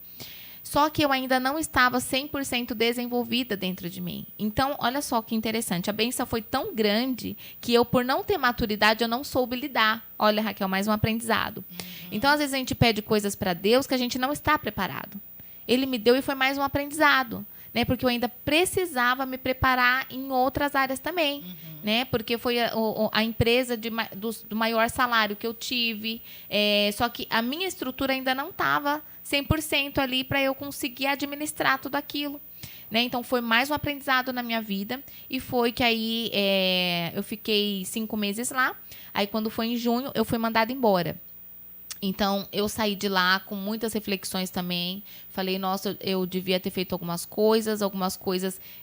Só que eu ainda não estava 100% desenvolvida dentro de mim. Então, olha só que interessante. A bênção foi tão grande que eu, por não ter maturidade, eu não soube lidar. Olha, Raquel, mais um aprendizado. Então, às vezes, a gente pede coisas para Deus que a gente não está preparado. Ele me deu e foi mais um aprendizado. Né? Porque eu ainda precisava me preparar em outras áreas também. Né? Porque foi a empresa do maior salário que eu tive. Só que a minha estrutura ainda não estava 100% ali para eu conseguir administrar tudo aquilo. Né? Então, foi mais um aprendizado na minha vida. E foi que aí eu fiquei 5 meses lá. Aí, quando foi em junho, eu fui mandada embora. Então, eu saí de lá com muitas reflexões também. Falei, nossa, eu devia ter feito algumas coisas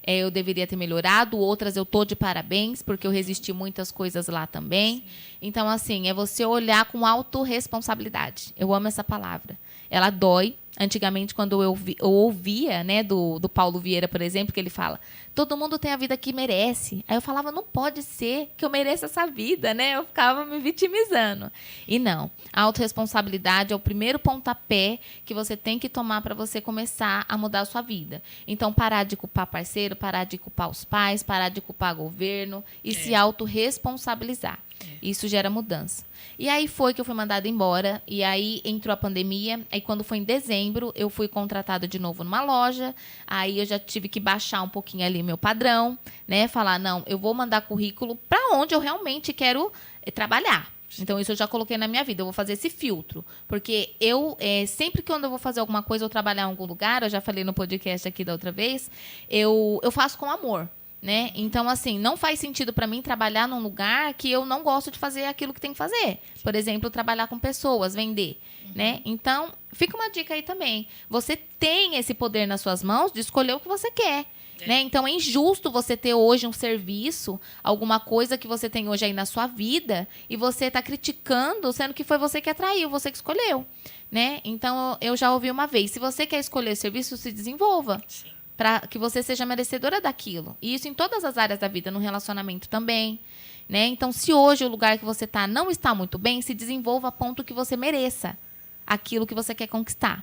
eu deveria ter melhorado, outras eu tô de parabéns, porque eu resisti muitas coisas lá também. Então, assim, é você olhar com autorresponsabilidade. Eu amo essa palavra. Ela dói. Antigamente, quando eu ouvia, né, do Paulo Vieira, por exemplo, que ele fala, todo mundo tem a vida que merece. Aí eu falava, não pode ser que eu mereça essa vida, né? Eu ficava me vitimizando. E não, a autorresponsabilidade é o primeiro pontapé que você tem que tomar para você começar a mudar a sua vida. Então, parar de culpar parceiro, parar de culpar os pais, parar de culpar governo e se autorresponsabilizar. Isso gera mudança. E aí foi que eu fui mandada embora. E aí entrou a pandemia. Aí quando foi em dezembro, eu fui contratada de novo numa loja. Aí eu já tive que baixar um pouquinho ali meu padrão, né? Falar, não, eu vou mandar currículo para onde eu realmente quero trabalhar. Então, isso eu já coloquei na minha vida. Eu vou fazer esse filtro. Porque eu, sempre que eu vou fazer alguma coisa ou trabalhar em algum lugar, eu já falei no podcast aqui da outra vez, eu faço com amor. Né? Então, assim, não faz sentido para mim trabalhar num lugar que eu não gosto de fazer aquilo que tem que fazer. Por exemplo, trabalhar com pessoas, vender. Né? Então, fica uma dica aí também. Você tem esse poder nas suas mãos de escolher o que você quer. Né? Então, é injusto você ter hoje um serviço, alguma coisa que você tem hoje aí na sua vida, e você está criticando, sendo que foi você que atraiu, você que escolheu. Né? Então, eu já ouvi uma vez, se você quer escolher serviço, se desenvolva. Sim. Para que você seja merecedora daquilo. E isso em todas as áreas da vida, no relacionamento também. Né? Então, se hoje o lugar que você está não está muito bem, se desenvolva a ponto que você mereça aquilo que você quer conquistar.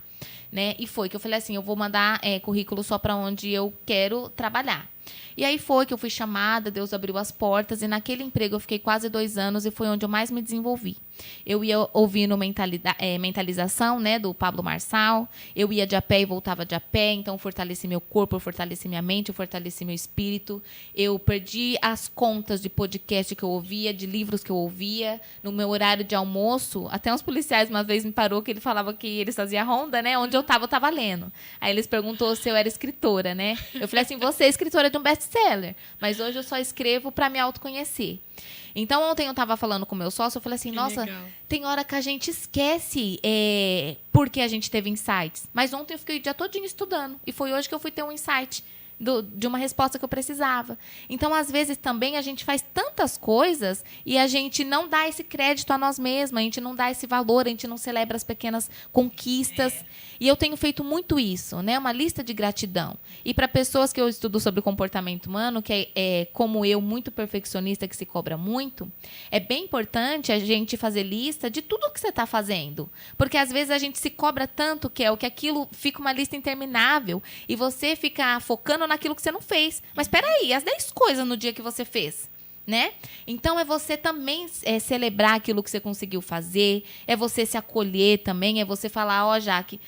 Né? E foi que eu falei assim, eu vou mandar currículo só para onde eu quero trabalhar. E aí foi que eu fui chamada, Deus abriu as portas, e naquele emprego eu fiquei quase 2 anos e foi onde eu mais me desenvolvi. Eu ia ouvindo mentalização, né, do Pablo Marçal. Eu ia de a pé e voltava de a pé. Então, eu fortaleci meu corpo, eu fortaleci minha mente, eu fortaleci meu espírito. Eu perdi as contas de podcast que eu ouvia, de livros que eu ouvia. No meu horário de almoço, até uns policiais uma vez me parou que ele falava que eles faziam ronda, né? Onde eu estava lendo. Aí eles perguntou se eu era escritora, né? Eu falei assim, você é escritora de um best-seller, mas hoje eu só escrevo para me autoconhecer. Então, ontem eu estava falando com o meu sócio, eu falei assim, nossa, legal. Tem hora que a gente esquece porque a gente teve insights. Mas ontem eu fiquei o dia todinho estudando. E foi hoje que eu fui ter um insight de uma resposta que eu precisava. Então, às vezes, também a gente faz tantas coisas e a gente não dá esse crédito a nós mesmos, a gente não dá esse valor, a gente não celebra as pequenas conquistas. E eu tenho feito muito isso, né? Uma lista de gratidão. E para pessoas que eu estudo sobre comportamento humano, que é como eu, muito perfeccionista, que se cobra muito, é bem importante a gente fazer lista de tudo que você está fazendo. Porque, às vezes, a gente se cobra tanto, que aquilo fica uma lista interminável e você fica focando naquilo que você não fez. Mas espera aí, as 10 coisas no dia que você fez, né? Então, é você também celebrar aquilo que você conseguiu fazer, é você se acolher também, é você falar, ó, Jaque,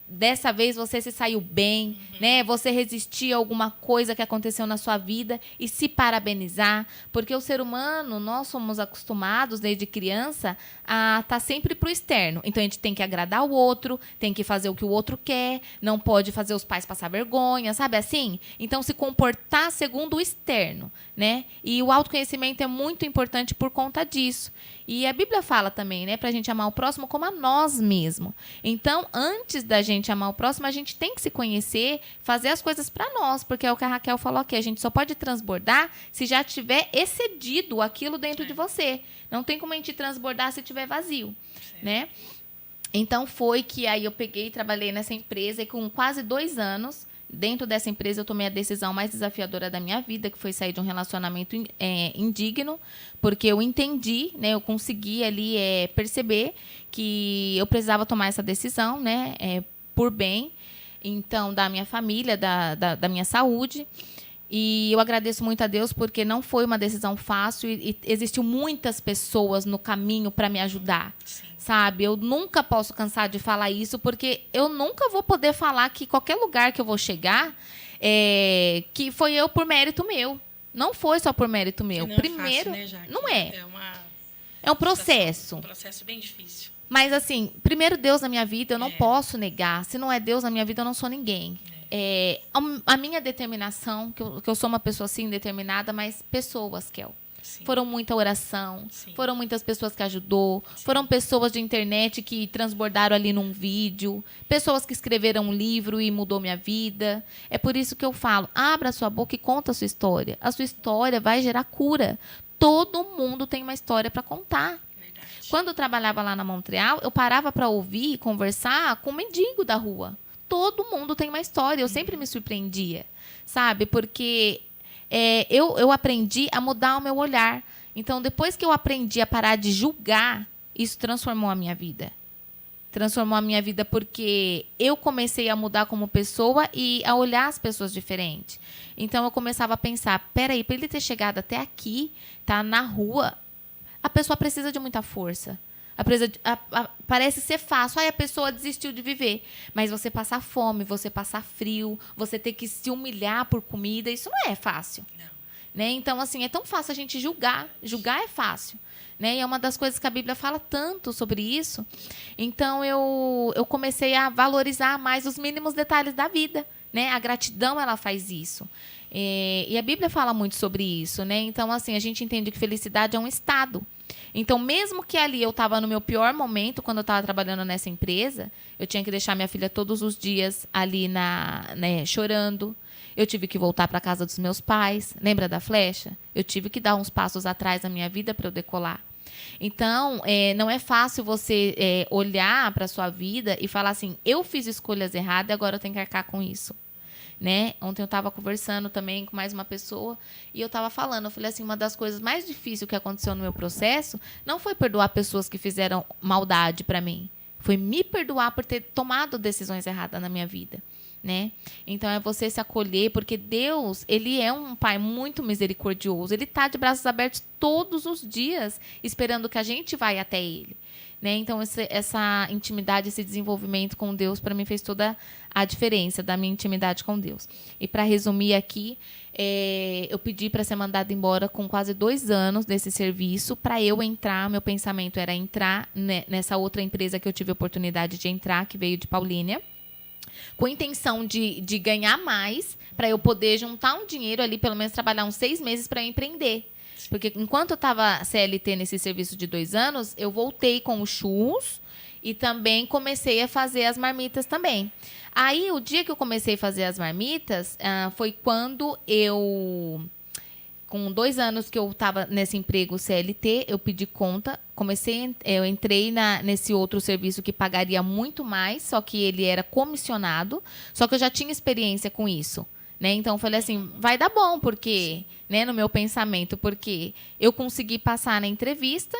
dessa vez você se saiu bem, né? Você resistiu a alguma coisa que aconteceu na sua vida e se parabenizar, porque o ser humano, nós somos acostumados desde criança a estar sempre pro externo. Então a gente tem que agradar o outro, tem que fazer o que o outro quer, não pode fazer os pais passar vergonha, sabe assim? Então se comportar segundo o externo, né? E o autoconhecimento é muito importante por conta disso. E a Bíblia fala também, né, para a gente amar o próximo como a nós mesmos. Então, antes da gente amar o próximo, a gente tem que se conhecer, fazer as coisas para nós, porque é o que a Raquel falou aqui, a gente só pode transbordar se já tiver excedido aquilo dentro de você. Não tem como a gente transbordar se tiver vazio, né? Então, foi que aí eu peguei e trabalhei nessa empresa e com quase 2 anos, dentro dessa empresa, eu tomei a decisão mais desafiadora da minha vida, que foi sair de um relacionamento indigno, porque eu entendi, né, eu consegui ali perceber que eu precisava tomar essa decisão, né, por bem, então, da minha família, da minha saúde. E eu agradeço muito a Deus, porque não foi uma decisão fácil e existiu muitas pessoas no caminho para me ajudar. Sim. Sabe? Eu nunca posso cansar de falar isso, porque eu nunca vou poder falar que qualquer lugar que eu vou chegar, que foi eu por mérito meu. Não foi só por mérito meu. Não Primeiro, é fácil, né, não é. É um processo. Um processo bem difícil. Mas, assim, primeiro Deus na minha vida, eu não posso negar. Se não é Deus na minha vida, eu não sou ninguém. A minha determinação, que eu sou uma pessoa assim, determinada, mas pessoas, Kel. Sim. Foram muita oração, sim. Foram muitas pessoas que ajudou, sim. Foram pessoas de internet que transbordaram ali num vídeo, pessoas que escreveram um livro e mudou minha vida. É por isso que eu falo, abra a sua boca e conta a sua história. A sua história vai gerar cura. Todo mundo tem uma história para contar. Verdade. Quando eu trabalhava lá na Montreal, eu parava para ouvir e conversar com um mendigo da rua. Todo mundo tem uma história. Eu sempre me surpreendia, sabe? Porque eu aprendi a mudar o meu olhar. Então, depois que eu aprendi a parar de julgar, isso transformou a minha vida. Transformou a minha vida porque eu comecei a mudar como pessoa e a olhar as pessoas diferentes. Então, eu começava a pensar, peraí, para ele ter chegado até aqui, tá na rua, a pessoa precisa de muita força. Parece ser fácil. A pessoa desistiu de viver. Mas você passar fome, você passar frio, você ter que se humilhar por comida, isso não é fácil. Não. Né? Então, assim, é tão fácil a gente julgar. Julgar é fácil. Né? E é uma das coisas que a Bíblia fala tanto sobre isso. Então, eu comecei a valorizar mais os mínimos detalhes da vida. Né? A gratidão, ela faz isso. E a Bíblia fala muito sobre isso. Né? Então, assim, a gente entende que felicidade é um estado. Então, mesmo que ali eu estava no meu pior momento, quando eu estava trabalhando nessa empresa, eu tinha que deixar minha filha todos os dias ali chorando. Eu tive que voltar para a casa dos meus pais. Lembra da flecha? Eu tive que dar uns passos atrás na minha vida para eu decolar. Então, não é fácil você olhar para a sua vida e falar assim, eu fiz escolhas erradas e agora eu tenho que arcar com isso. Né? Ontem eu estava conversando também com mais uma pessoa e eu estava falando, eu falei assim, uma das coisas mais difíceis que aconteceu no meu processo não foi perdoar pessoas que fizeram maldade para mim, foi me perdoar por ter tomado decisões erradas na minha vida. né? Então é você se acolher, porque Deus, ele é um pai muito misericordioso. Ele está de braços abertos todos os dias, esperando que a gente vá até ele, né? Então essa intimidade, esse desenvolvimento com Deus, para mim fez toda a diferença da minha intimidade com Deus. E para resumir aqui, eu pedi para ser mandada embora com quase 2 anos desse serviço. Para eu entrar, meu pensamento era entrar nessa outra empresa que eu tive a oportunidade de entrar, que veio de Paulínia, com a intenção de ganhar mais, para eu poder juntar um dinheiro ali, pelo menos trabalhar uns 6 meses para eu empreender. Porque enquanto eu estava CLT nesse serviço de 2 anos, eu voltei com os churros e também comecei a fazer as marmitas também. Aí, o dia que eu comecei a fazer as marmitas, foi quando com 2 anos que eu estava nesse emprego CLT, eu pedi conta, eu entrei nesse outro serviço que pagaria muito mais, só que ele era comissionado, só que eu já tinha experiência com isso, né? Então, eu falei assim, vai dar bom, porque, né, no meu pensamento, porque eu consegui passar na entrevista,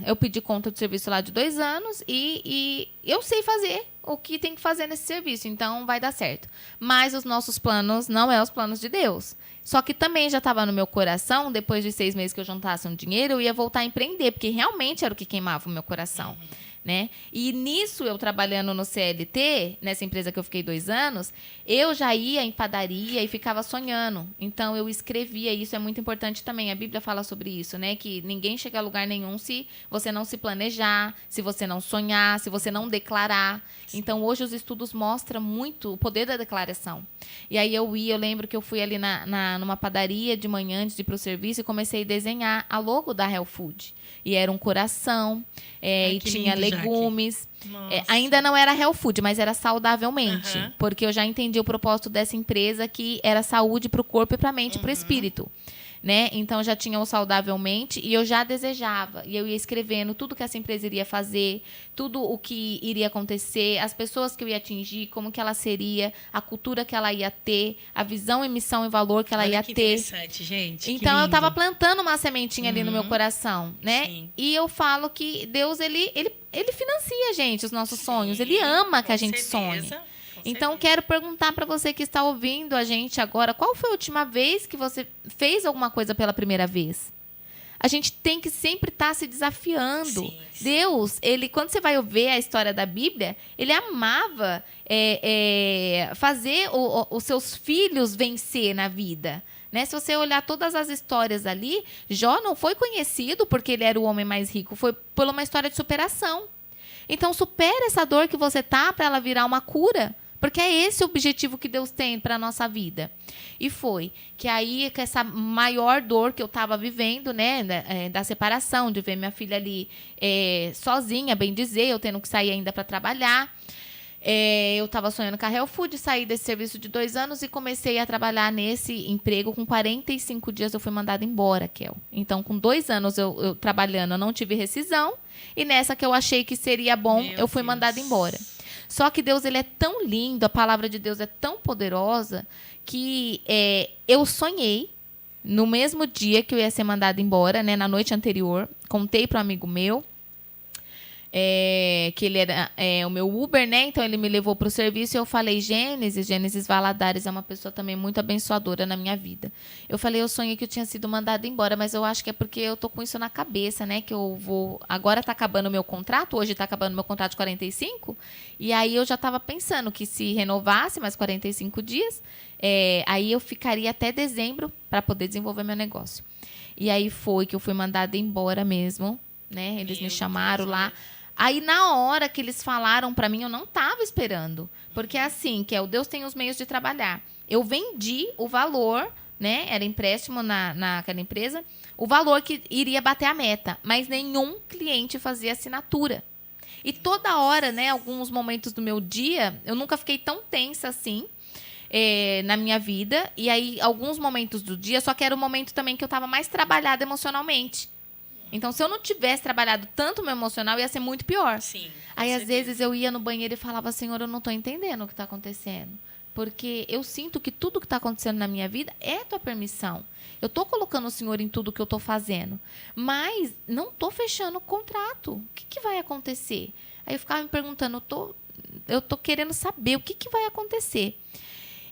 eu pedi conta do serviço lá de 2 anos e eu sei fazer o que tem que fazer nesse serviço, então vai dar certo. Mas os nossos planos não é os planos de Deus. Só que também já estava no meu coração, depois de 6 meses que eu juntasse um dinheiro, eu ia voltar a empreender, porque realmente era o que queimava o meu coração. Né? E nisso, eu trabalhando no CLT, nessa empresa que eu fiquei 2 anos, eu já ia em padaria e ficava sonhando. Então, eu escrevia, isso é muito importante também. A Bíblia fala sobre isso, né? Que ninguém chega a lugar nenhum se você não se planejar, se você não sonhar, se você não declarar. Sim. Então, hoje os estudos mostram muito o poder da declaração. E aí eu lembro que eu fui ali numa padaria de manhã, antes de ir para o serviço, e comecei a desenhar a logo da Health Food. E era um coração, e tinha legumes. Ainda não era Health Food, mas era saudavelmente. Porque eu já entendi o propósito dessa empresa, que era saúde para o corpo e para a mente e para o espírito. Né? Então, já tinha o saudavelmente e eu já desejava. E eu ia escrevendo tudo que essa empresa iria fazer, tudo o que iria acontecer, as pessoas que eu ia atingir, como que ela seria, a cultura que ela ia ter, a visão e missão e valor que ela ia ter. Interessante, gente. Então, eu estava plantando uma sementinha ali no meu coração, né? Sim. E eu falo que Deus, ele financia, gente, os nossos sonhos. Ele ama que a gente sonhe. Então, quero perguntar para você que está ouvindo a gente agora, qual foi a última vez que você fez alguma coisa pela primeira vez? A gente tem que sempre estar se desafiando. Sim. Deus, quando você vai ver a história da Bíblia, ele amava fazer os seus filhos vencer na vida. Né? Se você olhar todas as histórias ali, Jó não foi conhecido porque ele era o homem mais rico, foi por uma história de superação. Então, supera essa dor que você tá para ela virar uma cura. Porque é esse o objetivo que Deus tem para a nossa vida. E foi que aí, com essa maior dor que eu estava vivendo, né, da separação, de ver minha filha ali sozinha, bem dizer, eu tendo que sair ainda para trabalhar. Eu estava sonhando com a Health Food, saí desse serviço de 2 anos e comecei a trabalhar nesse emprego. Com 45 dias eu fui mandada embora, Kel. Então, com 2 anos eu trabalhando, eu não tive rescisão. E nessa que eu achei que seria bom, eu fui mandada embora. Só que Deus, ele é tão lindo, a palavra de Deus é tão poderosa, que eu sonhei, no mesmo dia que eu ia ser mandada embora, né, na noite anterior, contei para um amigo meu, que ele era o meu Uber, né? Então ele me levou para o serviço e eu falei, Gênesis Valadares é uma pessoa também muito abençoadora na minha vida. Eu falei, eu sonhei que eu tinha sido mandada embora, mas eu acho que é porque eu tô com isso na cabeça, né? Que eu vou... Agora tá acabando o meu contrato, hoje tá acabando o meu contrato de 45, e aí eu já estava pensando que se renovasse mais 45 dias, aí eu ficaria até dezembro para poder desenvolver meu negócio. E aí foi que eu fui mandada embora mesmo, né? Eles me chamaram lá. Aí, na hora que eles falaram para mim, eu não estava esperando. Porque é assim, que Deus tem os meios de trabalhar. Eu vendi o valor, né? Era empréstimo naquela empresa, o valor que iria bater a meta. Mas nenhum cliente fazia assinatura. E toda hora, né? Alguns momentos do meu dia, eu nunca fiquei tão tensa assim na minha vida. E aí, alguns momentos do dia, só que era o momento também que eu estava mais trabalhada emocionalmente. Então, se eu não tivesse trabalhado tanto o meu emocional, ia ser muito pior. Sim, aí, às vezes, eu ia no banheiro e falava, Senhor, eu não estou entendendo o que está acontecendo. Porque eu sinto que tudo que está acontecendo na minha vida é tua permissão. Eu estou colocando o Senhor em tudo que eu estou fazendo. Mas não estou fechando o contrato. O que vai acontecer? Aí eu ficava me perguntando, eu tô querendo saber o que vai acontecer.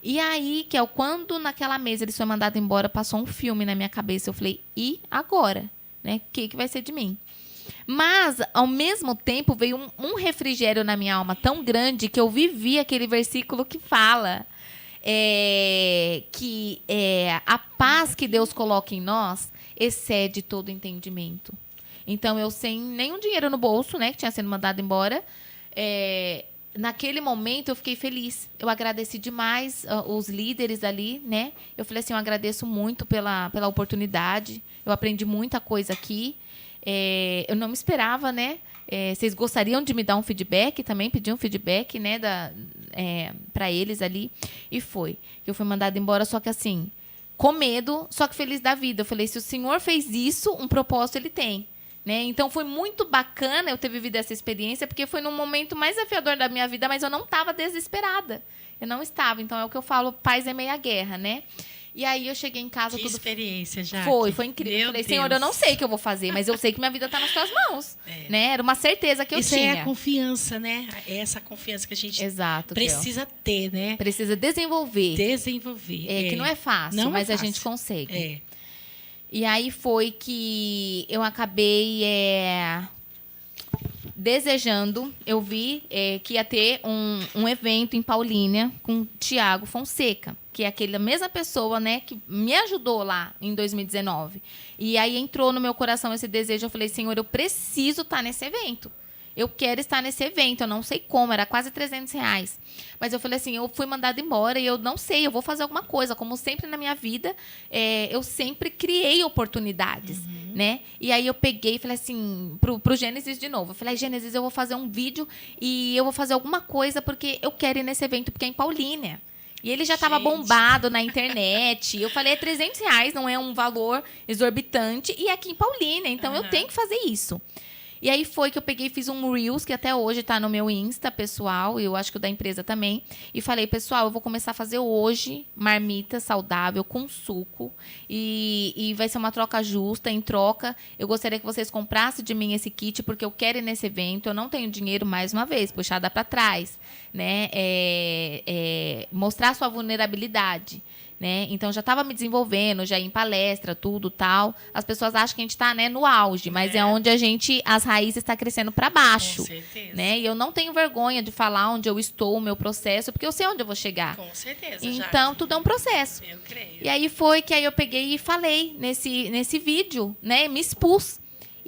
E aí, Kel, quando naquela mesa eles foram mandados embora, passou um filme na minha cabeça. Eu falei, e agora? Né? O que vai ser de mim? Mas, ao mesmo tempo, veio um refrigério na minha alma tão grande que eu vivi aquele versículo que fala que a paz que Deus coloca em nós excede todo entendimento. Então, eu sem nenhum dinheiro no bolso, né, que tinha sido mandado embora, naquele momento eu fiquei feliz. Eu agradeci demais os líderes ali, né? Eu falei assim, eu agradeço muito pela oportunidade. Eu aprendi muita coisa aqui. Eu não me esperava, né? Vocês gostariam de me dar um feedback também? Pedir um feedback, né? Para eles ali. E foi. Eu fui mandada embora, só que assim, com medo, só que feliz da vida. Eu falei, se o Senhor fez isso, um propósito Ele tem. Né? Então, foi muito bacana eu ter vivido essa experiência, porque foi num momento mais desafiador da minha vida, mas eu não estava desesperada. Eu não estava. Então, é o que eu falo, paz é meia guerra, né? E aí, eu cheguei em casa... Que experiência, já. Foi incrível. Eu falei, Deus. Senhor, eu não sei o que eu vou fazer, mas eu sei que minha vida está nas tuas mãos. Né? Era uma certeza que eu Isso tinha. Isso é a confiança, né? É essa confiança que a gente precisa ter, né? Precisa desenvolver. Que não é fácil, não mas é fácil. A gente consegue. E aí foi que eu acabei desejando. Eu vi que ia ter um evento em Paulínia com Tiago Fonseca, que é aquela mesma pessoa, né, que me ajudou lá em 2019. E aí entrou no meu coração esse desejo. Eu falei, Senhor, eu preciso estar nesse evento. Eu quero estar nesse evento, eu não sei como, era quase R$300. Mas eu falei assim, eu fui mandada embora e eu não sei, eu vou fazer alguma coisa. Como sempre na minha vida, eu sempre criei oportunidades, né? E aí eu peguei e falei assim, pro Gênesis de novo. Eu falei, Gênesis, eu vou fazer um vídeo e eu vou fazer alguma coisa porque eu quero ir nesse evento, porque é em Paulínia. E ele já estava bombado na internet. Eu falei, R$300, não é um valor exorbitante. E é aqui em Paulínia, então eu tenho que fazer isso. E aí foi que eu peguei e fiz um Reels, que até hoje está no meu Insta pessoal, e eu acho que o da empresa também. E falei, pessoal, eu vou começar a fazer hoje marmita saudável com suco. E vai ser uma troca justa. Em troca, eu gostaria que vocês comprassem de mim esse kit, porque eu quero ir nesse evento. Eu não tenho dinheiro, mais uma vez, puxada para trás. Né? Mostrar sua vulnerabilidade. Né? Então, já estava me desenvolvendo, já ia em palestra, tudo, tal. As pessoas acham que a gente está, né, no auge, mas é onde as raízes estão crescendo para baixo. Com certeza. Né? E eu não tenho vergonha de falar onde eu estou, o meu processo, porque eu sei onde eu vou chegar. Com certeza, então, tudo é um processo. Eu creio. E aí foi que aí eu peguei e falei nesse vídeo, né? Me expus.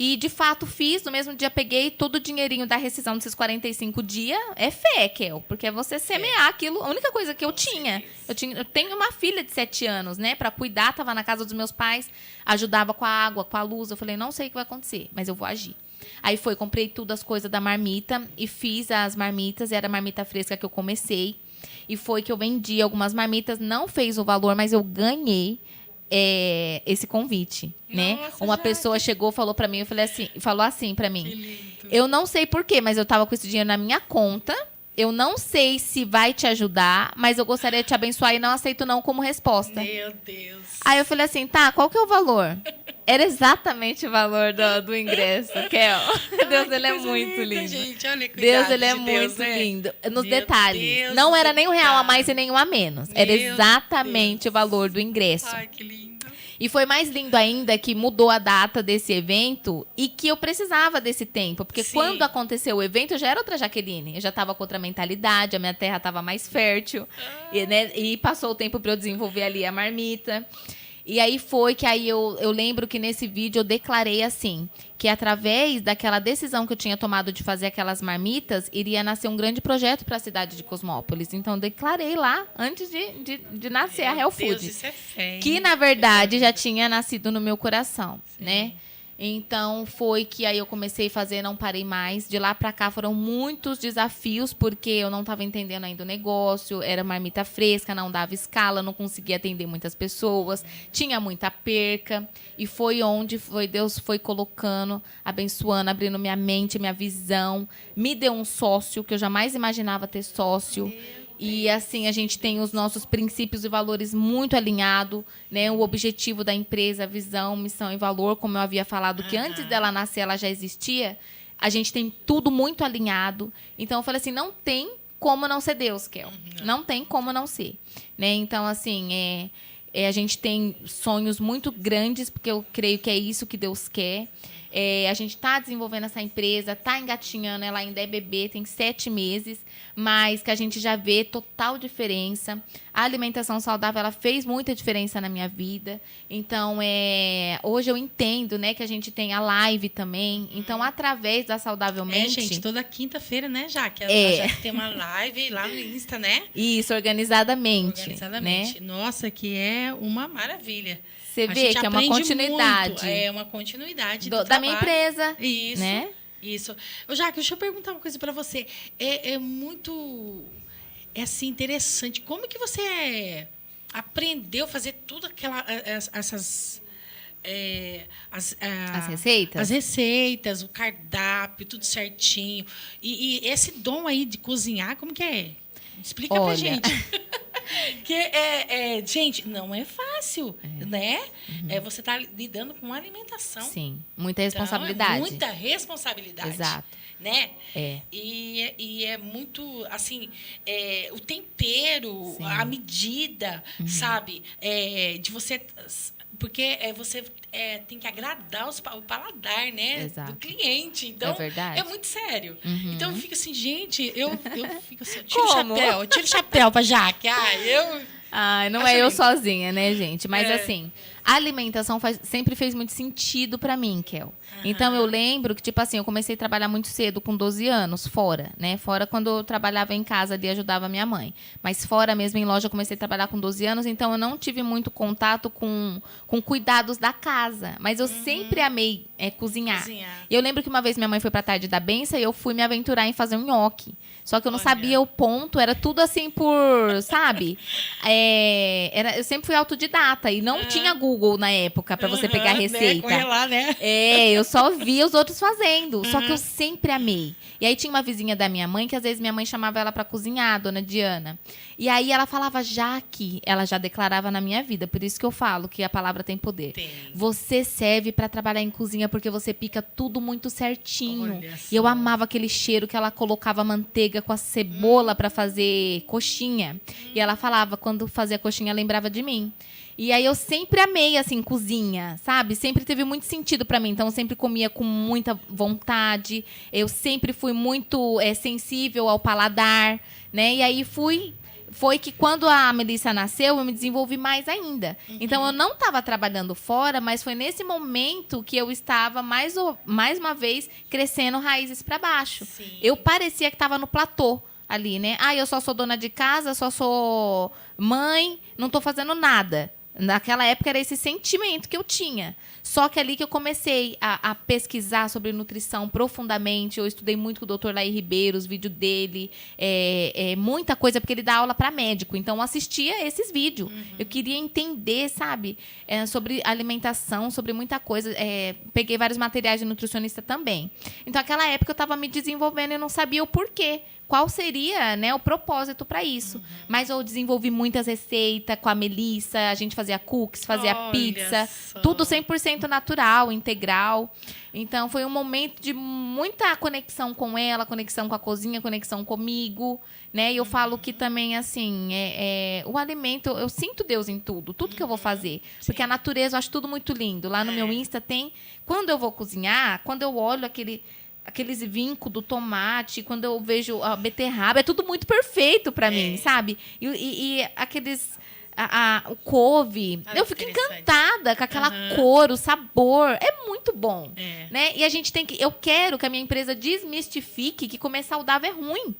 E, de fato, fiz. No mesmo dia, peguei todo o dinheirinho da rescisão desses 45 dias. É fé, Kel. Porque é você semear aquilo. A única coisa que eu tinha. Eu tenho uma filha de 7 anos, né? Para cuidar, estava na casa dos meus pais. Ajudava com a água, com a luz. Eu falei, não sei o que vai acontecer, mas eu vou agir. Aí comprei tudo as coisas da marmita. E fiz as marmitas. Era a marmita fresca que eu comecei. E foi que eu vendi algumas marmitas. Não fez o valor, mas eu ganhei esse convite, né? Nossa, uma pessoa chegou, falou para mim, falou assim para mim, que lindo. Eu não sei por quê, mas eu tava com esse dinheiro na minha conta, eu não sei se vai te ajudar, mas eu gostaria de te abençoar e não aceito não como resposta. Meu Deus. Aí eu falei assim, tá, qual que é o valor? Era exatamente o valor do ingresso, Kel. Deus, ele é muito lindo. Gente, olha, Deus, ele é de muito Deus, né? lindo. Nos Meu detalhes. Deus, não era nos nem R$1 a detalhes. mais e nem um a menos. Era Meu exatamente Deus. o valor do ingresso. Ai, que lindo. E foi mais lindo ainda que mudou a data desse evento e que eu precisava desse tempo. Porque Sim. quando aconteceu o evento, eu já era outra Jaqueline. Eu já estava com outra mentalidade, a minha terra estava mais fértil. E passou o tempo para eu desenvolver ali a marmita. E aí foi que eu lembro que nesse vídeo eu declarei assim, que através daquela decisão que eu tinha tomado de fazer aquelas marmitas, iria nascer um grande projeto para a cidade de Cosmópolis. Então, eu declarei lá, antes de nascer a Real Deus, Food. isso é fé, hein? Que, na verdade, já tinha nascido no meu coração, né? Então, foi que aí eu comecei a fazer, não parei mais. De lá para cá foram muitos desafios, porque eu não estava entendendo ainda o negócio, era marmita fresca, não dava escala, não conseguia atender muitas pessoas, tinha muita perca. E foi onde Deus foi colocando, abençoando, abrindo minha mente, minha visão. Me deu um sócio, que eu jamais imaginava ter sócio. E, assim, a gente tem os nossos princípios e valores muito alinhados, né? O objetivo da empresa, a visão, missão e valor, como eu havia falado, que antes dela nascer, ela já existia. A gente tem tudo muito alinhado. Então, eu falei assim, não tem como não ser Deus, Kel. Não tem como não ser. Né? Então, assim, a gente tem sonhos muito grandes, porque eu creio que é isso que Deus quer. A gente está desenvolvendo essa empresa, está engatinhando, ela ainda é bebê, tem 7 meses, mas que a gente já vê total diferença. A alimentação saudável, ela fez muita diferença na minha vida. Então, hoje eu entendo, né, que a gente tem a live também. Então, através da Saudavelmente... gente, toda quinta-feira, né, Jaque? Já tem uma live lá no Insta, né? Isso, organizadamente. Organizadamente. Né? Nossa, que é uma maravilha. Você vê que é uma continuidade. Muito. É uma continuidade da minha empresa. Isso. Né? Isso. Jaque, deixa eu perguntar uma coisa para você. É muito assim, interessante. Como que você aprendeu a fazer tudo essas... as receitas? As receitas, o cardápio, tudo certinho. E esse dom aí de cozinhar, como que é? Explica pra gente. Que gente, não é fácil, né? Você está lidando com alimentação. Sim, muita responsabilidade. Então, muita responsabilidade. Exato. Né? E é muito, assim, o tempero, sim, a medida, sabe? De você... Porque você tem que agradar o paladar, né? Exato. Do cliente. Então, é muito sério. Então, eu fico assim, gente, eu fico assim, eu tiro o chapéu pra Jaque. Não é eu sozinha, né, gente? Mas, assim, a alimentação sempre fez muito sentido pra mim, Kel. Então, eu lembro que, tipo assim, eu comecei a trabalhar muito cedo, com 12 anos, fora, né? Fora quando eu trabalhava em casa ali, ajudava a minha mãe. Mas fora mesmo, em loja, eu comecei a trabalhar com 12 anos, então eu não tive muito contato com cuidados da casa. Mas eu sempre amei cozinhar. E eu lembro que uma vez minha mãe foi pra tarde da benção e eu fui me aventurar em fazer um nhoque. Só que eu não sabia o ponto, era tudo assim por, sabe? Eu sempre fui autodidata e não tinha Google na época pra você pegar a receita. Corre lá, né? Eu só via os outros fazendo. Só que eu sempre amei. E aí tinha uma vizinha da minha mãe, que às vezes minha mãe chamava ela pra cozinhar, a dona Diana. E aí ela falava, Jaque, ela já declarava na minha vida, por isso que eu falo que a palavra tem poder. Você serve pra trabalhar em cozinha porque você pica tudo muito certinho. E eu amava aquele cheiro que ela colocava manteiga com a cebola pra fazer coxinha. E ela falava, quando fazia coxinha, lembrava de mim. E aí eu sempre amei, assim, cozinha, sabe? Sempre teve muito sentido pra mim. Então, eu sempre comia com muita vontade. Eu sempre fui muito sensível ao paladar, né? E aí foi que quando a Melissa nasceu, eu me desenvolvi mais ainda. Então, eu não estava trabalhando fora, mas foi nesse momento que eu estava, mais uma vez, crescendo raízes para baixo. Sim. Eu parecia que estava no platô ali, né? Eu só sou dona de casa, só sou mãe, não estou fazendo nada. Naquela época era esse sentimento que eu tinha. Só que ali que eu comecei a pesquisar sobre nutrição profundamente. Eu estudei muito com o Dr. Laí Ribeiro, os vídeos dele, muita coisa, porque ele dá aula para médico. Então, eu assistia esses vídeos. Eu queria entender, sabe, sobre alimentação, sobre muita coisa. Peguei vários materiais de nutricionista também. Então, naquela época, eu estava me desenvolvendo e não sabia o porquê. Qual seria, né, o propósito para isso. Mas eu desenvolvi muitas receitas com a Melissa, a gente fazia cookies, fazia pizza, tudo 100% natural, integral. Então, foi um momento de muita conexão com ela, conexão com a cozinha, conexão comigo, né? E eu falo que também, assim, o alimento, eu sinto Deus em tudo que eu vou fazer. Porque a natureza, eu acho tudo muito lindo. Lá no meu Insta tem, quando eu vou cozinhar, quando eu olho aqueles vincos do tomate, quando eu vejo a beterraba, é tudo muito perfeito para mim, sabe? E aqueles... o couve, eu fico encantada com aquela cor, o sabor, é muito bom, né? E a gente eu quero que a minha empresa desmistifique que comer saudável é ruim.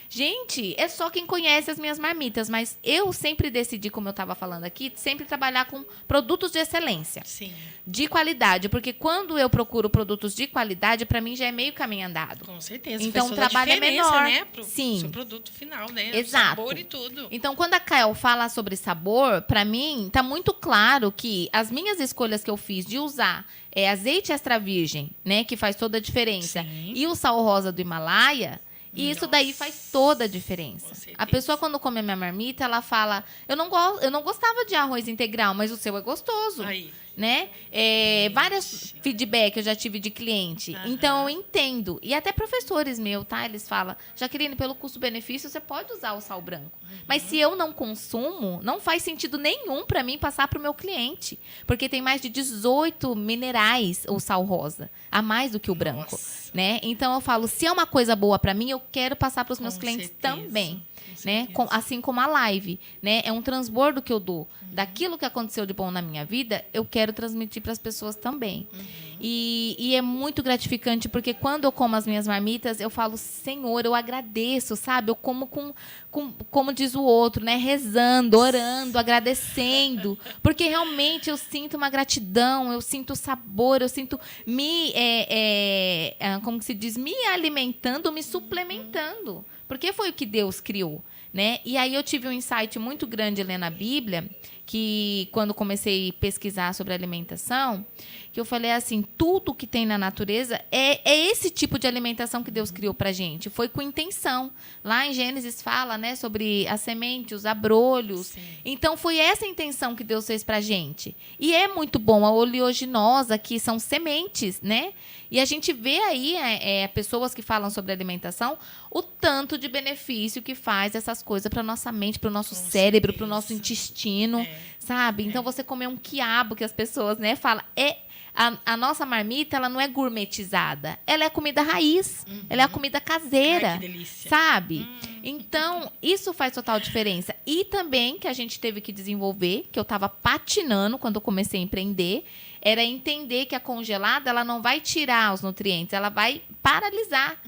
Gente, é só quem conhece as minhas marmitas, mas eu sempre decidi, como eu estava falando aqui, sempre trabalhar com produtos de excelência. Sim. De qualidade, porque quando eu procuro produtos de qualidade, para mim já é meio caminho andado. Com certeza. Então, o trabalho é menor. Né? Sim. Seu produto final, né? Exato. O sabor e tudo. Então, quando a Kael fala sobre sabor, para mim, tá muito claro que as minhas escolhas que eu fiz de usar azeite extra virgem, né, que faz toda a diferença, e o sal rosa do Himalaia, e isso daí faz toda a diferença. A pessoa, quando come a minha marmita, ela fala, eu não gostava de arroz integral, mas o seu é gostoso. Aí. né? Vários feedback eu já tive de cliente. Então, eu entendo. E até professores meus, tá? Eles falam, Jaqueline, pelo custo-benefício, você pode usar o sal branco. Mas se eu não consumo, não faz sentido nenhum para mim passar para o meu cliente. Porque tem mais de 18 minerais o sal rosa, a mais do que o branco. Né? Então, eu falo, se é uma coisa boa para mim, eu quero passar para os meus clientes também. Né? Assim como a live, né? É um transbordo que eu dou. Daquilo que aconteceu de bom na minha vida, eu quero transmitir para as pessoas também. E é muito gratificante, porque quando eu como as minhas marmitas, eu falo, Senhor, eu agradeço, sabe? Eu como como diz o outro, né? Rezando, orando, agradecendo. Porque realmente eu sinto uma gratidão, eu sinto sabor, eu sinto como que se diz? Me alimentando, me suplementando. Porque foi o que Deus criou. Né? E aí eu tive um insight muito grande lendo a Bíblia, que quando comecei a pesquisar sobre alimentação, que eu falei assim, tudo que tem na natureza é esse tipo de alimentação que Deus criou para a gente. Foi com intenção. Lá em Gênesis fala, né, sobre a semente, os abrolhos. Sim. Então, foi essa intenção que Deus fez para a gente. E é muito bom a oleaginosa, que são sementes, né? E a gente vê aí pessoas que falam sobre alimentação, o tanto de benefício que faz essas coisas para a nossa mente, para o nosso cérebro, para o nosso intestino, sabe? Então, você comer um quiabo, que as pessoas, né, falam, a nossa marmita, ela não é gourmetizada. Ela é comida raiz. Ela é a comida caseira. Ai, que delícia. Sabe? Então, isso faz total diferença. E também, que a gente teve que desenvolver, que eu estava patinando quando eu comecei a empreender, era entender que a congelada, ela não vai tirar os nutrientes, ela vai paralisar.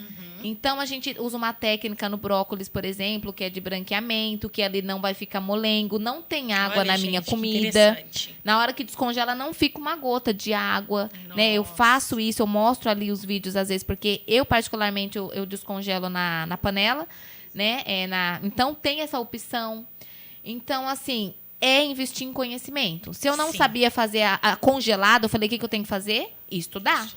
Então, a gente usa uma técnica no brócolis, por exemplo, que é de branqueamento, que ali não vai ficar molengo, não tem água na minha comida. Na hora que descongela, não fica uma gota de água. Né? Eu faço isso, eu mostro ali os vídeos, às vezes, porque eu, particularmente, eu descongelo na panela. Né? Então, tem essa opção. Então, assim, investir em conhecimento. Se eu não sabia fazer a congelada, eu falei, o que eu tenho que fazer? Estudar.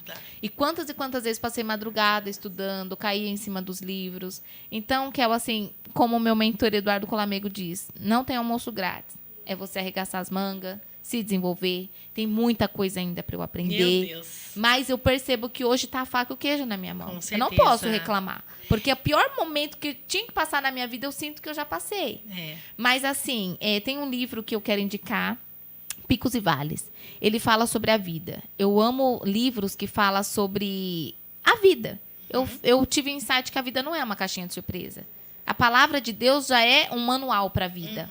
E quantas vezes passei madrugada estudando, caía em cima dos livros. Então, Kel, assim, como o meu mentor Eduardo Colamego diz, não tem almoço grátis. É você arregaçar as mangas, se desenvolver. Tem muita coisa ainda para eu aprender. Meu Deus. Mas eu percebo que hoje está a faca e o queijo na minha mão. Eu não posso reclamar. Porque o pior momento que eu tinha que passar na minha vida, eu sinto que eu já passei. Mas, assim, tem um livro que eu quero indicar, Picos e Vales. Ele fala sobre a vida. Eu amo livros que falam sobre a vida. Eu tive insight que a vida não é uma caixinha de surpresa. A palavra de Deus já é um manual para a vida.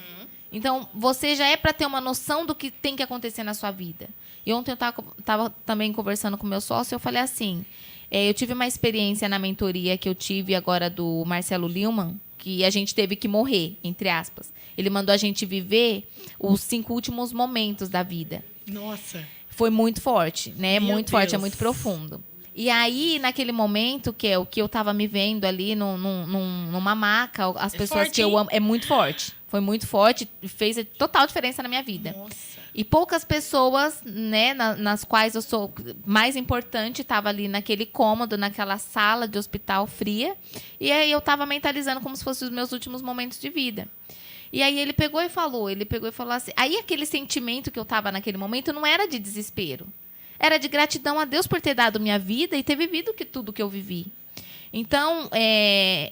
Então, você já é para ter uma noção do que tem que acontecer na sua vida. E ontem eu estava também conversando com o meu sócio, eu falei assim, eu tive uma experiência na mentoria que eu tive agora do Marcelo Lillmann, que a gente teve que morrer, entre aspas. Ele mandou a gente viver os 5 últimos momentos da vida. Nossa! Foi muito forte, né? Muito forte, é muito profundo. E aí, naquele momento, que é o que eu estava me vendo ali numa maca, as pessoas forte, que eu amo, é muito forte. Foi muito forte, fez total diferença na minha vida. Nossa. E poucas pessoas, né, nas quais eu sou mais importante, estava ali naquele cômodo, naquela sala de hospital fria. E aí eu estava mentalizando como se fossem os meus últimos momentos de vida. E aí ele pegou e falou assim. Aí aquele sentimento que eu estava naquele momento não era de desespero. Era de gratidão a Deus por ter dado minha vida e ter vivido tudo que eu vivi. Então,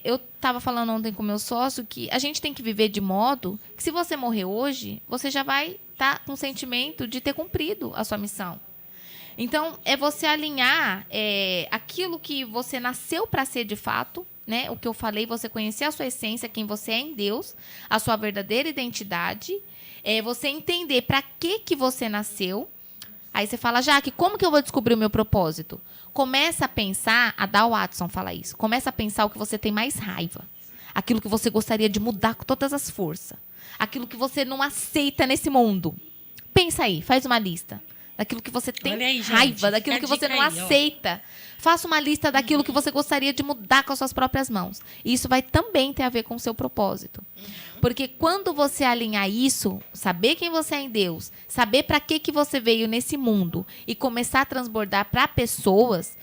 eu estava falando ontem com o meu sócio que a gente tem que viver de modo que, se você morrer hoje, você já vai estar com o sentimento de ter cumprido a sua missão. Então, é você alinhar aquilo que você nasceu para ser de fato, né? O que eu falei, você conhecer a sua essência, quem você é em Deus, a sua verdadeira identidade, você entender para que você nasceu. Aí você fala, Jaque, como que eu vou descobrir o meu propósito? Começa a pensar, a Dal Watson fala isso, começa a pensar o que você tem mais raiva. Aquilo que você gostaria de mudar com todas as forças. Aquilo que você não aceita nesse mundo. Pensa aí, faz uma lista. Daquilo que você tem aí, raiva, daquilo que você não aceita. Faça uma lista daquilo que você gostaria de mudar com as suas próprias mãos. E isso vai também ter a ver com o seu propósito. Porque quando você alinhar isso, saber quem você é em Deus, saber para que você veio nesse mundo e começar a transbordar para pessoas,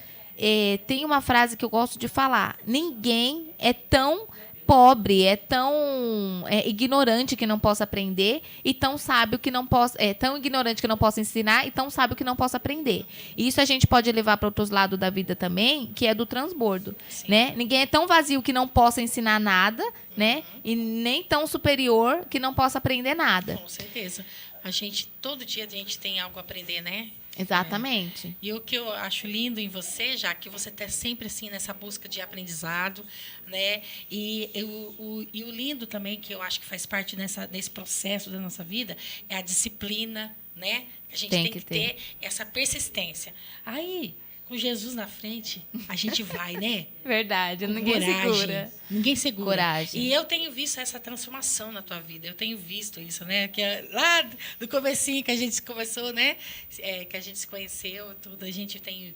tem uma frase que eu gosto de falar. Ninguém é tão pobre, é tão ignorante que não possa aprender e tão sábio que não possa, tão ignorante que não possa ensinar e tão sábio que não possa aprender. E isso a gente pode levar para outros lados da vida também, que é do transbordo, né? Ninguém é tão vazio que não possa ensinar nada, né? E nem tão superior que não possa aprender nada. Com certeza. Todo dia a gente tem algo a aprender, né? Exatamente. E o que eu acho lindo em você, já que você está sempre assim nessa busca de aprendizado, né? E o lindo também, que eu acho que faz parte desse processo da nossa vida, é a disciplina, né? A gente tem que ter essa persistência. Aí, com Jesus na frente, a gente vai, né? Verdade, ninguém segura. Ninguém segura. Coragem. E eu tenho visto essa transformação na tua vida. Eu tenho visto isso, né? Que lá do comecinho que a gente começou, né? Que a gente se conheceu, tudo, a gente tem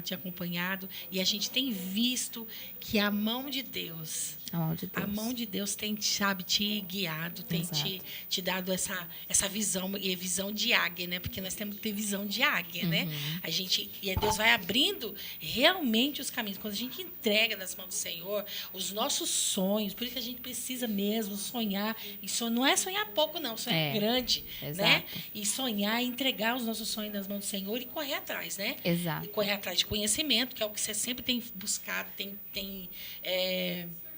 te acompanhado e a gente tem visto que a mão de Deus, tem, sabe, te guiado, tem te dado essa visão, e visão de águia, né? Porque nós temos que ter visão de águia, né? E Deus vai abrindo realmente os caminhos. Quando a gente entrega nas mãos do Senhor os nossos sonhos, por isso que a gente precisa mesmo sonhar. E não é sonhar pouco, não, sonhar grande, né? E sonhar, entregar os nossos sonhos nas mãos do Senhor e correr atrás, né? Exato. E correr atrás de conhecimento, que é o que você sempre tem buscado,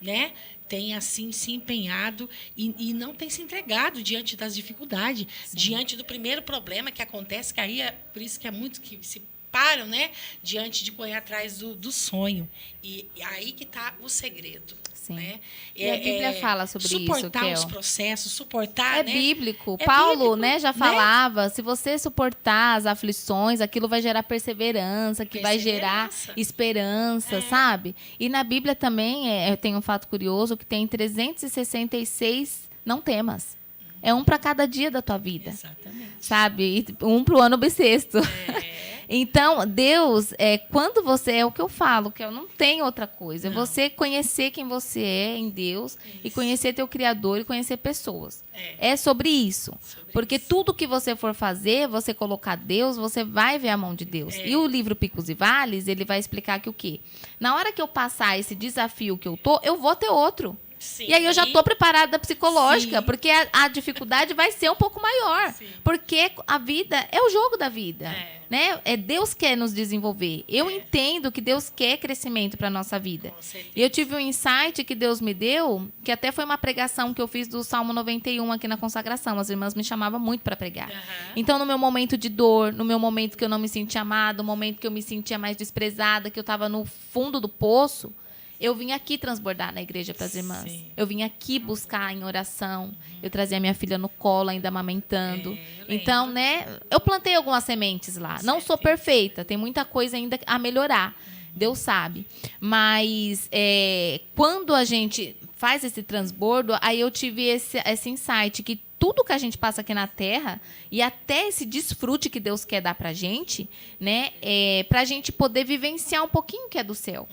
né? Tem assim se empenhado e não tem se entregado diante das dificuldades, diante do primeiro problema que acontece, que aí por isso que é muitos que se param, né, diante de correr atrás do sonho. E aí que está o segredo. Né? E a Bíblia fala sobre suportar isso, os processos, suportar, né? Bíblico. Paulo, né, já falava, se você suportar as aflições, aquilo vai gerar perseverança, que vai gerar esperança, sabe? E na Bíblia também, eu tenho um fato curioso, que tem 366 não temas. É um para cada dia da tua vida. Exatamente. Sabe? E um para o ano bissexto. Então, Deus, quando você... É o que eu falo, que eu não tenho outra coisa. É você conhecer quem você é em Deus e conhecer teu Criador e conhecer pessoas. É sobre isso. Porque tudo que você for fazer, você colocar Deus, você vai ver a mão de Deus. E o livro Picos e Vales, ele vai explicar que o quê? Na hora que eu passar esse desafio que eu vou ter outro. Sim. E aí eu já estou preparada psicológica, porque a dificuldade vai ser um pouco maior. Sim. Porque a vida é o jogo da vida. Né? Deus quer nos desenvolver. Eu entendo que Deus quer crescimento para a nossa vida. E eu tive um insight que Deus me deu, que até foi uma pregação que eu fiz do Salmo 91 aqui na consagração. As irmãs me chamavam muito para pregar. Então, no meu momento de dor, no meu momento que eu não me sentia amada, no momento que eu me sentia mais desprezada, que eu estava no fundo do poço, eu vim aqui transbordar na igreja para as irmãs. Sim. Eu vim aqui buscar em oração. Eu trazia minha filha no colo, ainda amamentando. Então, né, eu plantei algumas sementes lá. Sim. Não sou perfeita, tem muita coisa ainda a melhorar. Deus sabe. Mas quando a gente faz esse transbordo, aí eu tive esse insight que tudo que a gente passa aqui na Terra e até esse desfrute que Deus quer dar para a gente, né, para a gente poder vivenciar um pouquinho que é do céu.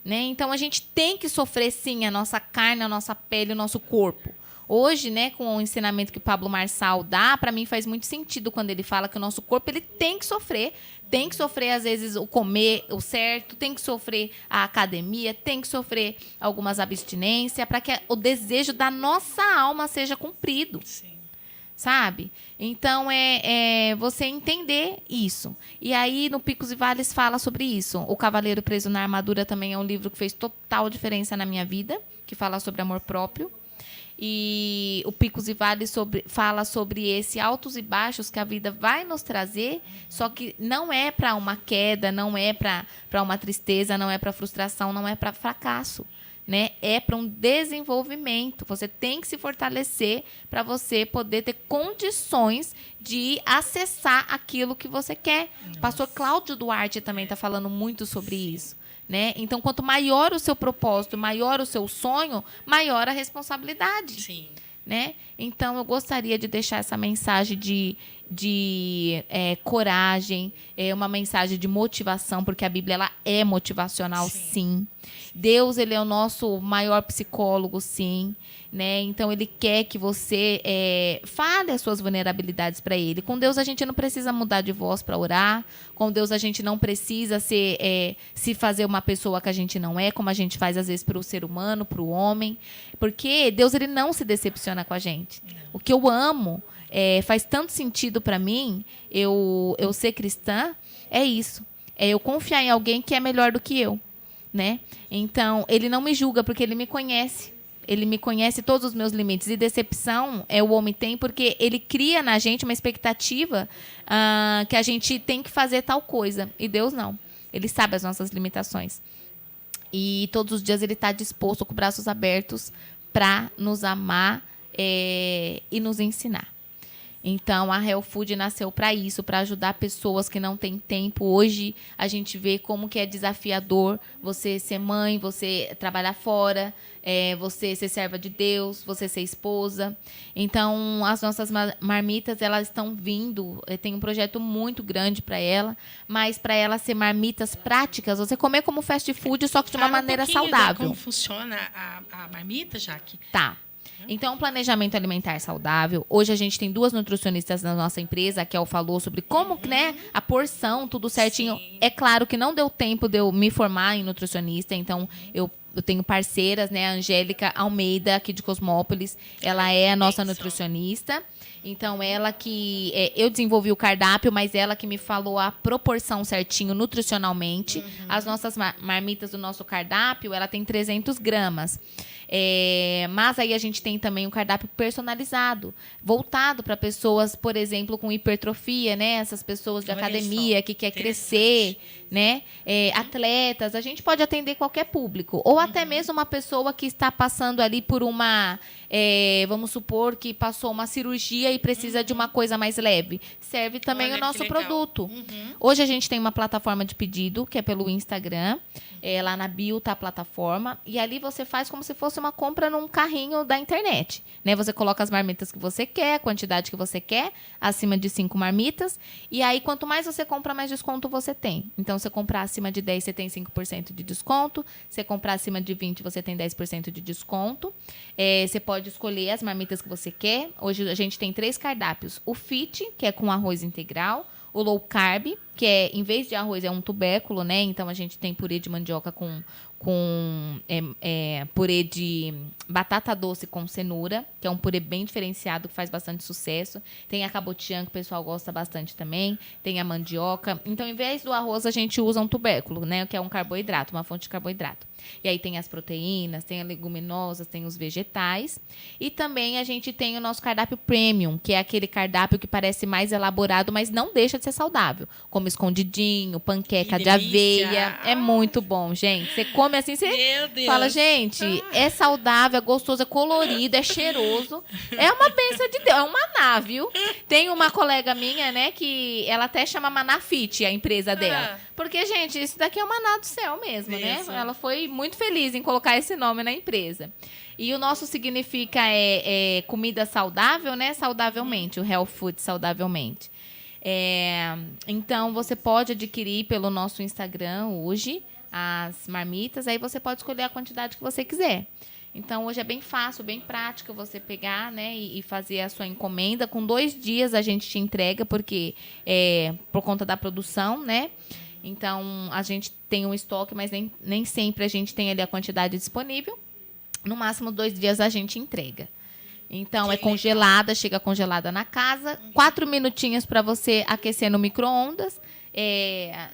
Né? Então, a gente tem que sofrer, sim, a nossa carne, a nossa pele, o nosso corpo. Hoje, né, com o ensinamento que Pablo Marçal dá, para mim faz muito sentido quando ele fala que o nosso corpo ele tem que sofrer. Tem que sofrer, às vezes, o comer o certo, tem que sofrer a academia, tem que sofrer algumas abstinências para que o desejo da nossa alma seja cumprido. Sim. Sabe? Então, você entender isso. E aí, no Picos e Vales, fala sobre isso. O Cavaleiro Preso na Armadura também é um livro que fez total diferença na minha vida, que fala sobre amor próprio. E o Picos e Vales fala sobre esse altos e baixos que a vida vai nos trazer, só que não é para uma queda, não é para uma tristeza, não é para frustração, não é para fracasso. Né? É para um desenvolvimento. Você tem que se fortalecer para você poder ter condições de acessar aquilo que você quer. O pastor Cláudio Duarte também está falando muito sobre isso. Né? Então, quanto maior o seu propósito, maior o seu sonho, maior a responsabilidade. Sim. Né? Então, eu gostaria de deixar essa mensagem de coragem, uma mensagem de motivação, porque a Bíblia ela é motivacional, sim. Deus, ele é o nosso maior psicólogo, sim. Né? Então, ele quer que você fale as suas vulnerabilidades para ele. Com Deus, a gente não precisa mudar de voz para orar. Com Deus, a gente não precisa se fazer uma pessoa que a gente não é, como a gente faz, às vezes, para o ser humano, para o homem. Porque Deus, ele não se decepciona com a gente. O que eu amo, faz tanto sentido para mim, eu ser cristã, é isso. É eu confiar em alguém que é melhor do que eu. Né? Então, ele não me julga, porque ele me conhece. Ele me conhece todos os meus limites. E decepção o homem tem porque ele cria na gente uma expectativa que a gente tem que fazer tal coisa. E Deus não. Ele sabe as nossas limitações. E todos os dias ele está disposto, com braços abertos, para nos amar e nos ensinar. Então, a Real Food nasceu para isso, para ajudar pessoas que não têm tempo. Hoje, a gente vê como que é desafiador você ser mãe, você trabalhar fora, você ser serva de Deus, você ser esposa. Então, as nossas marmitas, elas estão vindo. Tem um projeto muito grande para ela, mas para ela ser marmitas práticas, você comer como fast food, só que de uma maneira saudável. Como funciona a marmita, Jaque? Tá. Então, planejamento alimentar saudável. Hoje a gente tem 2 nutricionistas na nossa empresa. A Kel falou sobre como, né, a porção, tudo certinho. Sim. É claro que não deu tempo de eu me formar em nutricionista, então eu tenho parceiras, né, a Angélica Almeida, aqui de Cosmópolis. Ela é a nossa nutricionista. Então, ela que... eu desenvolvi o cardápio, mas ela que me falou a proporção certinho nutricionalmente. As nossas marmitas do nosso cardápio, ela tem 300 gramas. Mas aí a gente tem também um cardápio personalizado, voltado para pessoas, por exemplo, com hipertrofia, né? Essas pessoas de academia que quer crescer, né? Atletas, a gente pode atender qualquer público. Ou até mesmo uma pessoa que está passando ali por uma... vamos supor que passou uma cirurgia e precisa de uma coisa mais leve. Serve também o nosso produto. Hoje a gente tem uma plataforma de pedido, que é pelo Instagram. Lá na bio tá a plataforma. E ali você faz como se fosse uma compra num carrinho da internet. Né? Você coloca as marmitas que você quer, a quantidade que você quer, acima de 5 marmitas. E aí, quanto mais você compra, mais desconto você tem. Então, você comprar acima de 10, você tem 5% de desconto. Você comprar acima de 20, você tem 10% de desconto. Você pode escolher as marmitas que você quer. Hoje a gente tem 3 cardápios. O Fit, que é com arroz integral. O Low Carb, que em vez de arroz, é um tubérculo, né? Então, a gente tem purê de mandioca com purê de batata doce com cenoura, que é um purê bem diferenciado, que faz bastante sucesso. Tem a cabotiã, que o pessoal gosta bastante também. Tem a mandioca. Então, em vez do arroz, a gente usa um tubérculo, né? Que é um carboidrato, uma fonte de carboidrato. E aí tem as proteínas, tem as leguminosas, tem os vegetais. E também a gente tem o nosso cardápio premium, que é aquele cardápio que parece mais elaborado, mas não deixa de ser saudável. Como escondidinho, panqueca de aveia. É muito bom, gente. Você come assim, você fala, gente, é saudável, é gostoso, é colorido, é cheiroso. É uma bênção de Deus, é um maná, viu? Tem uma colega minha, né, que ela até chama Maná Fit, a empresa dela. Porque, gente, isso daqui é um maná do céu mesmo, né? Ela foi muito feliz em colocar esse nome na empresa. E o nosso significa comida saudável, né? Saudavelmente, o Health Food saudavelmente. Então, você pode adquirir pelo nosso Instagram hoje as marmitas, aí você pode escolher a quantidade que você quiser. Então, hoje é bem fácil, bem prático você pegar, né, e fazer a sua encomenda. Com 2 dias a gente te entrega, porque por conta da produção, né? Então, a gente tem um estoque, mas nem sempre a gente tem ali a quantidade disponível. No máximo, 2 dias a gente entrega. Então, é congelada, chega congelada na casa. 4 minutinhos para você aquecer no micro-ondas.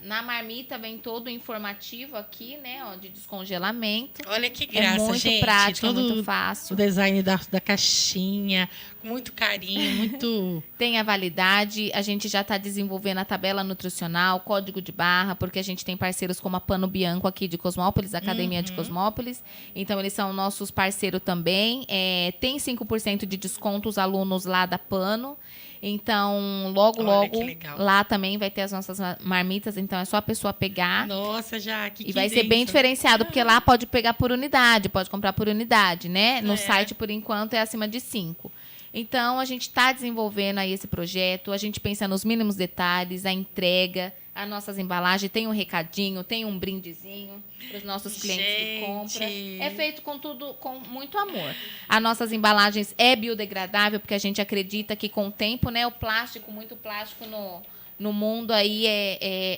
Na marmita vem todo o informativo aqui, né, ó, de descongelamento. Olha que graça, muito gente. Prático, todo muito fácil. O design da caixinha, com muito carinho, muito... Tem a validade, a gente já está desenvolvendo a tabela nutricional, código de barra, porque a gente tem parceiros como a Pano Bianco aqui de Cosmópolis, Academia de Cosmópolis. Então, eles são nossos parceiros também. Tem 5% de desconto os alunos lá da Pano. Então, logo, lá também vai ter as nossas marmitas. Então, é só a pessoa pegar. Nossa, Jaque, e vai ser bem diferenciado, porque lá pode pegar por unidade, pode comprar por unidade, né? No site, por enquanto, é acima de 5. Então, a gente está desenvolvendo aí esse projeto, a gente pensa nos mínimos detalhes, a entrega, as nossas embalagens, tem um recadinho, tem um brindezinho para os nossos clientes que compram. É feito com tudo, com muito amor. As nossas embalagens é biodegradável, porque a gente acredita que com o tempo, né, o plástico, muito plástico no mundo aí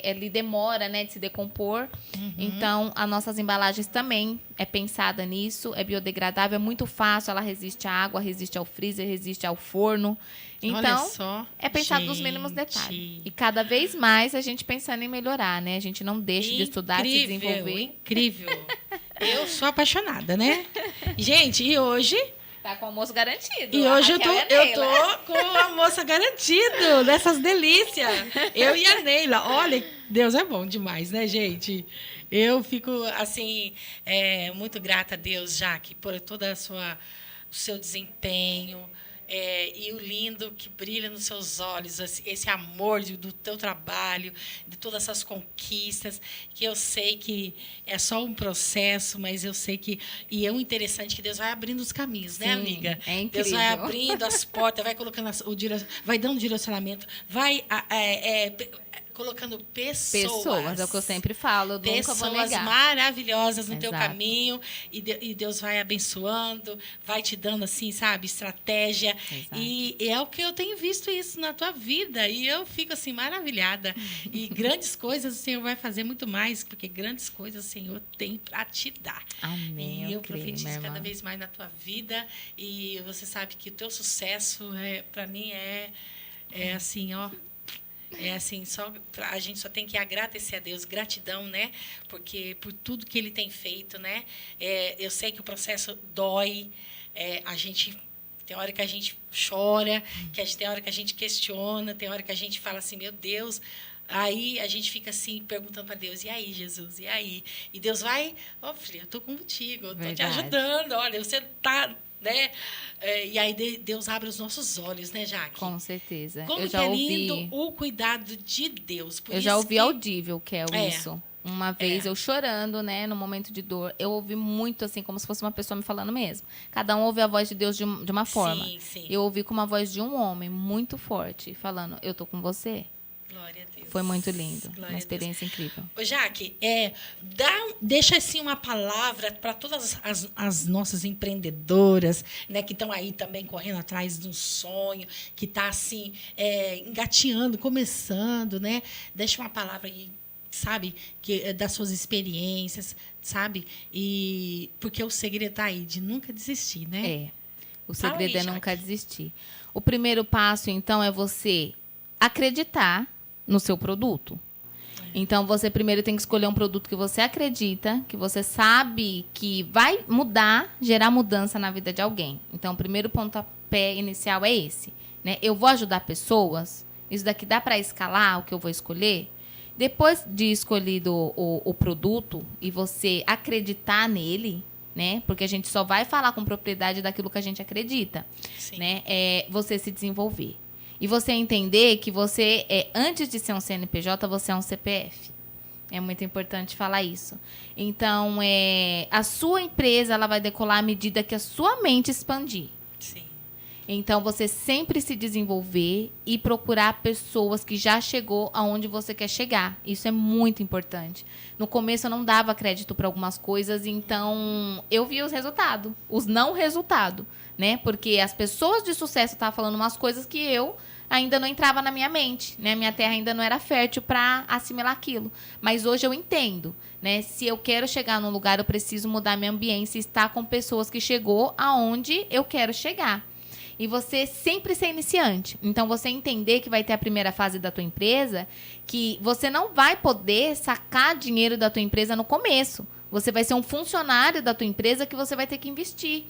ele demora, né, de se decompor. Então, as nossas embalagens também é pensada nisso, é biodegradável, é muito fácil, ela resiste à água, resiste ao freezer, resiste ao forno. Então, só, é pensado nos mínimos detalhes. E cada vez mais a gente pensando em melhorar, né? A gente não deixa de estudar, de se desenvolver. Incrível. Eu sou apaixonada, né? Gente, e hoje... Tá com o almoço garantido. E hoje eu tô com o almoço garantido, dessas delícias. Eu e a Neila. Olha, Deus é bom demais, né, gente? Eu fico, assim, muito grata a Deus, Jaque, por todo o seu desempenho. E o lindo que brilha nos seus olhos, esse amor do teu trabalho, de todas essas conquistas, que eu sei que é só um processo, mas eu sei que... E é um interessante que Deus vai abrindo os caminhos, né, amiga? É incrível. Deus vai abrindo as portas, vai colocando vai dando direcionamento, vai colocando pessoas. É o que eu sempre falo, eu nunca vou negar. Pessoas maravilhosas no teu Exato. caminho, e Deus vai abençoando, vai te dando, assim, sabe, estratégia. Exato. E é o que eu tenho visto isso na tua vida, e eu fico, assim, maravilhada. E grandes coisas o Senhor vai fazer muito mais, porque grandes coisas o Senhor tem para te dar. Amém. E eu creio, profetizo cada vez mais na tua vida, e você sabe que o teu sucesso, para mim, é assim, ó... É assim, a gente só tem que agradecer a Deus, gratidão, né? Porque por tudo que Ele tem feito, né? Eu sei que o processo dói, tem hora que a gente chora, tem hora que a gente questiona, tem hora que a gente fala assim, meu Deus. Aí a gente fica assim, perguntando para Deus, e aí, Jesus, e aí? E Deus vai, filha, eu estou contigo, eu estou te ajudando, olha, você está... Né? E aí Deus abre os nossos olhos, né, Jaque? Com certeza. Como eu já é lindo ouvi... o cuidado de Deus. Eu já ouvi audível, Kel, isso. Uma vez eu chorando, né, no momento de dor, eu ouvi muito assim, como se fosse uma pessoa me falando mesmo. Cada um ouve a voz de Deus de uma forma. Sim. Eu ouvi com uma voz de um homem muito forte, falando, eu tô com você. Glória a Deus. Foi muito lindo. Glória uma experiência incrível. Ô, Jaque, deixa assim uma palavra para todas as nossas empreendedoras, né, que estão aí também correndo atrás de um sonho, que está assim, engateando, começando, né? Deixa uma palavra aí, sabe, das suas experiências, sabe? E porque o segredo está aí de nunca desistir, né? O segredo é nunca desistir. O primeiro passo, então, é você acreditar no seu produto. Então, você primeiro tem que escolher um produto que você acredita, que você sabe que vai mudar, gerar mudança na vida de alguém. Então, o primeiro pontapé inicial é esse, né? Eu vou ajudar pessoas? Isso daqui dá para escalar o que eu vou escolher? Depois de escolhido o produto e você acreditar nele, né? Porque a gente só vai falar com propriedade daquilo que a gente acredita, né? Você se desenvolver. E você entender que você, antes de ser um CNPJ, você é um CPF. É muito importante falar isso. Então, a sua empresa ela vai decolar à medida que a sua mente expandir. Sim. Então, você sempre se desenvolver e procurar pessoas que já chegou aonde você quer chegar. Isso é muito importante. No começo, eu não dava crédito para algumas coisas, então eu via os resultados, os não resultados, né? Porque as pessoas de sucesso estavam falando umas coisas que eu ainda não entrava na minha mente, né? Minha terra ainda não era fértil para assimilar aquilo. Mas hoje eu entendo, né? Se eu quero chegar num lugar, eu preciso mudar minha ambiência e estar com pessoas que chegou aonde eu quero chegar. E você sempre ser iniciante. Então, você entender que vai ter a primeira fase da tua empresa, que você não vai poder sacar dinheiro da tua empresa no começo. Você vai ser um funcionário da tua empresa que você vai ter que investir.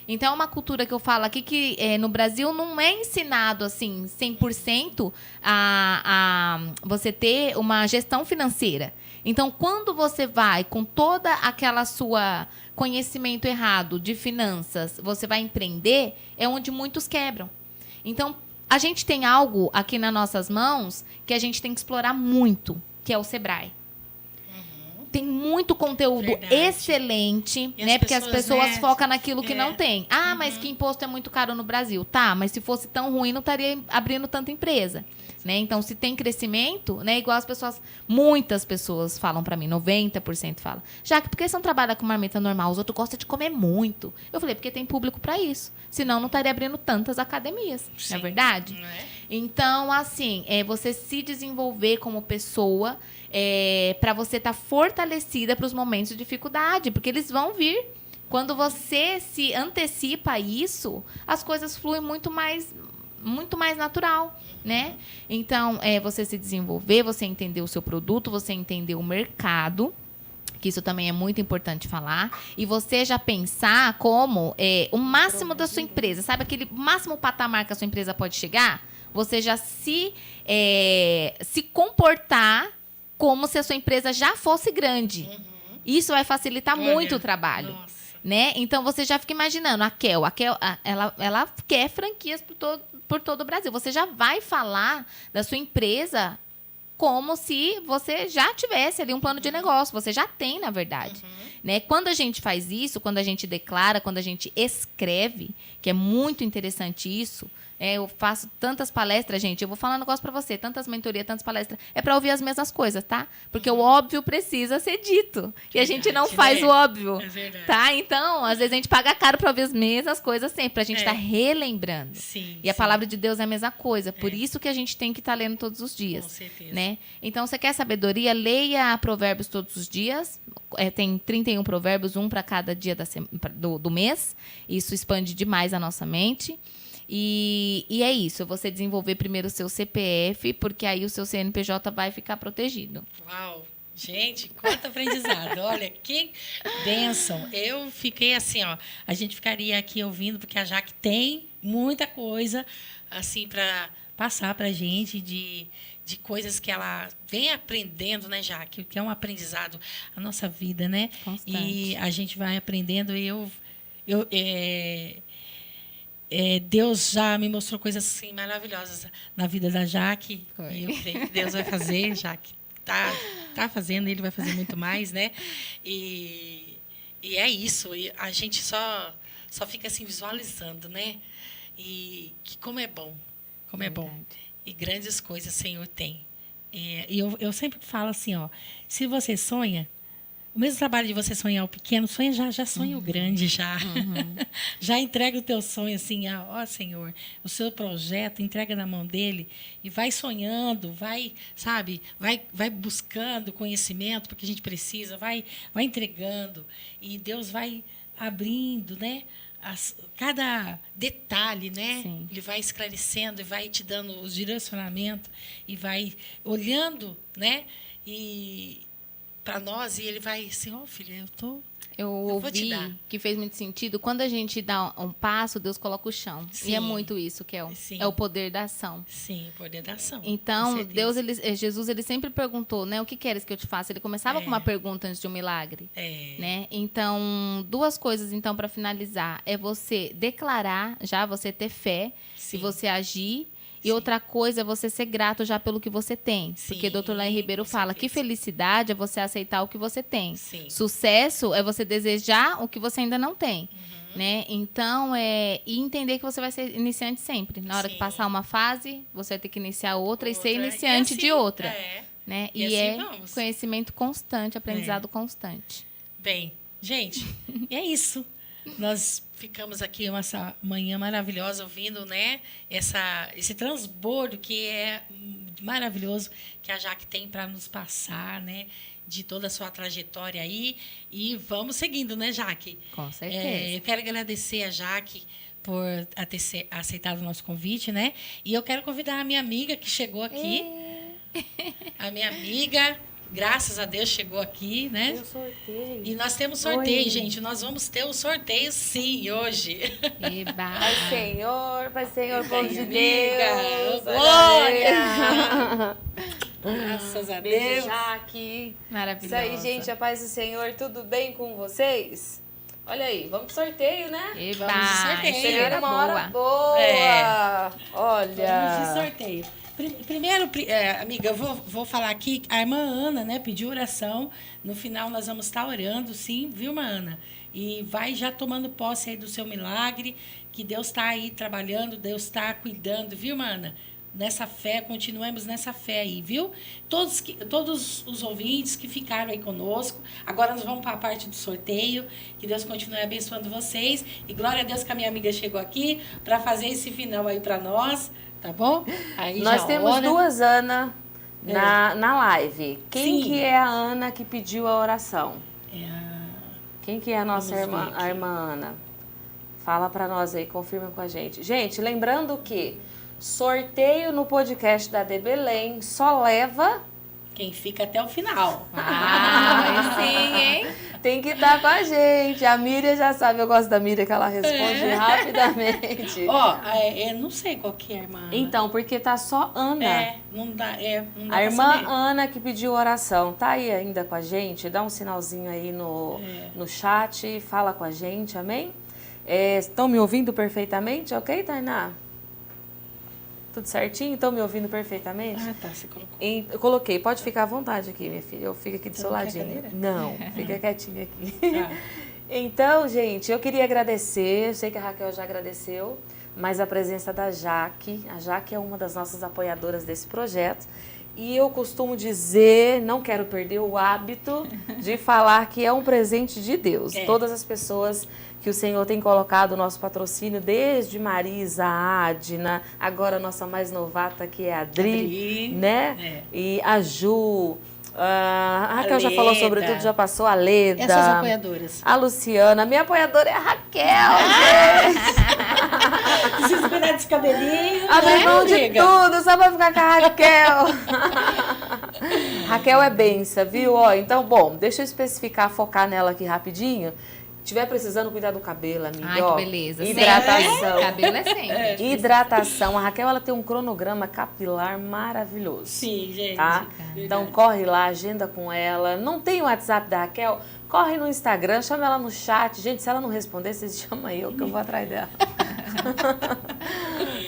Então, é uma cultura que eu falo aqui que no Brasil não é ensinado assim 100% a você ter uma gestão financeira. Então, quando você vai com toda aquela sua conhecimento errado de finanças, você vai empreender, é onde muitos quebram. Então, a gente tem algo aqui nas nossas mãos que a gente tem que explorar muito, que é o Sebrae. tem muito conteúdo Verdade. excelente, E né? as Porque as pessoas, pessoas né, focam naquilo que é. não tem. Ah, mas que imposto é muito caro no Brasil. Tá, mas se fosse tão ruim, não estaria abrindo tanta empresa. Né? Então, se tem crescimento, né? Igual as pessoas, muitas pessoas falam pra mim, 90% falam. Jaque, por que você não trabalha com marmita normal? Os outros gostam de comer muito. Eu falei, porque tem público pra isso. Senão, não estaria abrindo tantas academias. Não é verdade? Não é? Então, assim, você se desenvolver como pessoa para você estar fortalecida para os momentos de dificuldade, porque eles vão vir. Quando você se antecipa a isso, as coisas fluem muito mais natural, né? Então, você se desenvolver, você entender o seu produto, você entender o mercado, que isso também é muito importante falar, e você já pensar como o máximo da sua empresa, sabe aquele máximo patamar que a sua empresa pode chegar? Você já se comportar como se a sua empresa já fosse grande. Isso vai facilitar muito o trabalho. Nossa. Né? Então, você já fica imaginando, a Kel, ela quer franquias por todo o Brasil. Você já vai falar da sua empresa como se você já tivesse ali um plano de negócio. Você já tem, na verdade. Né? Quando a gente faz isso, quando a gente declara, quando a gente escreve, que é muito interessante isso, eu faço tantas palestras, gente, eu vou falar um negócio pra você, tantas mentorias, tantas palestras, é pra ouvir as mesmas coisas, tá? Porque o óbvio precisa ser dito. E a gente não faz o óbvio, tá? Então, às vezes a gente paga caro pra ouvir as mesmas coisas sempre, pra gente estar relembrando. Sim, e a palavra de Deus é a mesma coisa, por isso que a gente tem que estar lendo todos os dias. Com certeza. Né? Então, você quer sabedoria? Leia Provérbios todos os dias. Tem 31 provérbios, um para cada dia do mês. Isso expande demais a nossa mente. E é isso, você desenvolver primeiro o seu CPF, porque aí o seu CNPJ vai ficar protegido. Uau! Gente, quanto aprendizado. Olha, que bênção. Eu fiquei assim, ó. A gente ficaria aqui ouvindo, porque a Jaque tem muita coisa assim para passar para a gente de coisas que ela vem aprendendo, né, Jaque? Que é um aprendizado a nossa vida, né? Constante. E a gente vai aprendendo. Deus já me mostrou coisas assim maravilhosas na vida da Jaque. Foi. E eu creio que Deus vai fazer, Jaque. Tá fazendo, ele vai fazer muito mais, né? E é isso. E a gente só fica assim visualizando, né? E que como é bom. Como é bom. E grandes coisas o Senhor tem. E eu sempre falo assim, ó, se você sonha, o mesmo trabalho de você sonhar o pequeno, já sonha o grande, já. Já entrega o teu sonho, assim, ó Senhor, o seu projeto, entrega na mão dele e vai sonhando, vai, sabe, vai buscando conhecimento, porque a gente precisa, vai entregando e Deus vai abrindo, né? Cada detalhe, né? Sim. Ele vai esclarecendo e vai te dando os direcionamentos e vai olhando, né? E para nós, e ele vai assim, ó, filha, eu ouvi que fez muito sentido. Quando a gente dá um passo, Deus coloca o chão. Sim. E é muito isso, Kel. É o poder da ação. Sim, o poder da ação. Então, Jesus, ele sempre perguntou, né? O que queres que eu te faça? Ele começava com uma pergunta antes de um milagre. Né? Então, duas coisas, então, para finalizar. É você declarar, já você ter fé, e você agir. E outra coisa é você ser grato já pelo que você tem. Sim, porque o Dr. Lain Ribeiro fala que felicidade é você aceitar o que você tem. Sim. Sucesso é você desejar o que você ainda não tem. Né? Então, e entender que você vai ser iniciante sempre. Na hora que passar uma fase, você vai ter que iniciar outra e ser iniciante de outra. Né? E assim conhecimento constante, aprendizado constante. Bem, gente, é isso. Nós ficamos aqui essa manhã maravilhosa ouvindo, né, esse transbordo que é maravilhoso que a Jaque tem para nos passar, né, de toda a sua trajetória aí. E vamos seguindo, né, Jaque? Com certeza. Eu quero agradecer a Jaque por ter aceitado o nosso convite, né? E eu quero convidar a minha amiga que chegou aqui. A minha amiga... Graças a Deus chegou aqui, né? Eu sorteio. E nós temos sorteio, gente. Nós vamos ter o sorteio, sim, hoje. Pai Senhor, povo de Deus. Deus. Glória! Graças a Deus. Jaque. Maravilhoso. Isso aí, gente. A paz do Senhor. Tudo bem com vocês? Olha aí, vamos pro sorteio, né? Vamos de sorteio. Chegaram uma hora boa. Olha. Vamos de sorteio. Primeiro, amiga, eu vou falar aqui, a irmã Ana, né, pediu oração. No final nós vamos estar orando, sim, viu, irmã Ana? E vai já tomando posse aí do seu milagre, que Deus está aí trabalhando, Deus está cuidando, viu, irmã Ana? Nessa fé, continuemos nessa fé aí, viu? Todos os ouvintes que ficaram aí conosco. Agora nós vamos para a parte do sorteio. Que Deus continue abençoando vocês. E glória a Deus que a minha amiga chegou aqui para fazer esse final aí para nós, tá bom? Aí Nós já temos ora. duas Ana na live. Quem Sim. que é a Ana que pediu a oração? É a- Quem que é a nossa Vamos ver irmã, aqui. a irmã Ana? Fala pra nós aí, confirma com a gente. Gente, lembrando que sorteio no podcast da De Belém só leva... Quem fica até o final. Ah, sim, hein? Tem que estar com a gente. A Miriam já sabe, eu gosto da Miriam, que ela responde rapidamente. Ó, não sei qual que é a irmã Ana. Então, porque tá só Ana. Não dá A pra saber. irmã Ana que pediu oração, tá aí ainda com a gente? Dá um sinalzinho aí no chat, fala com a gente, amém? Estão me ouvindo perfeitamente, ok, Tainá? Tudo certinho? Estão me ouvindo perfeitamente? Ah, tá, você colocou. Eu coloquei, pode ficar à vontade aqui, minha filha. Eu fico aqui do Você seu não quer ladinho. cadeira? Não, fica quietinha aqui. Tá. Então, gente, eu queria agradecer, eu sei que a Raquel já agradeceu, mas a presença da Jaque. A Jaque é uma das nossas apoiadoras desse projeto. E eu costumo dizer, não quero perder o hábito de falar que é um presente de Deus. É. Todas as pessoas que o Senhor tem colocado o nosso patrocínio, desde Marisa, a Adna, agora a nossa mais novata, que é a Adri, né? É. E a Ju, a Raquel já Leda. falou sobre tudo, já passou, a Leda. Essas apoiadoras. A Luciana, minha apoiadora é a Raquel, gente. Desesperar desse cabelinho. Abrir mão de amiga? tudo, só pra ficar com a Raquel. Raquel é benção, viu? Ó, então, bom, deixa eu especificar, focar nela aqui rapidinho. Tiver precisando cuidar do cabelo, amiga, Ai, ó, que beleza. hidratação. Sempre. Cabelo é sempre. Hidratação. A Raquel, ela tem um cronograma capilar maravilhoso. Sim, gente. Tá? Então corre lá, agenda com ela. Não tem o WhatsApp da Raquel? Corre no Instagram, chama ela no chat. Gente, se ela não responder, vocês chamam eu que eu vou atrás dela.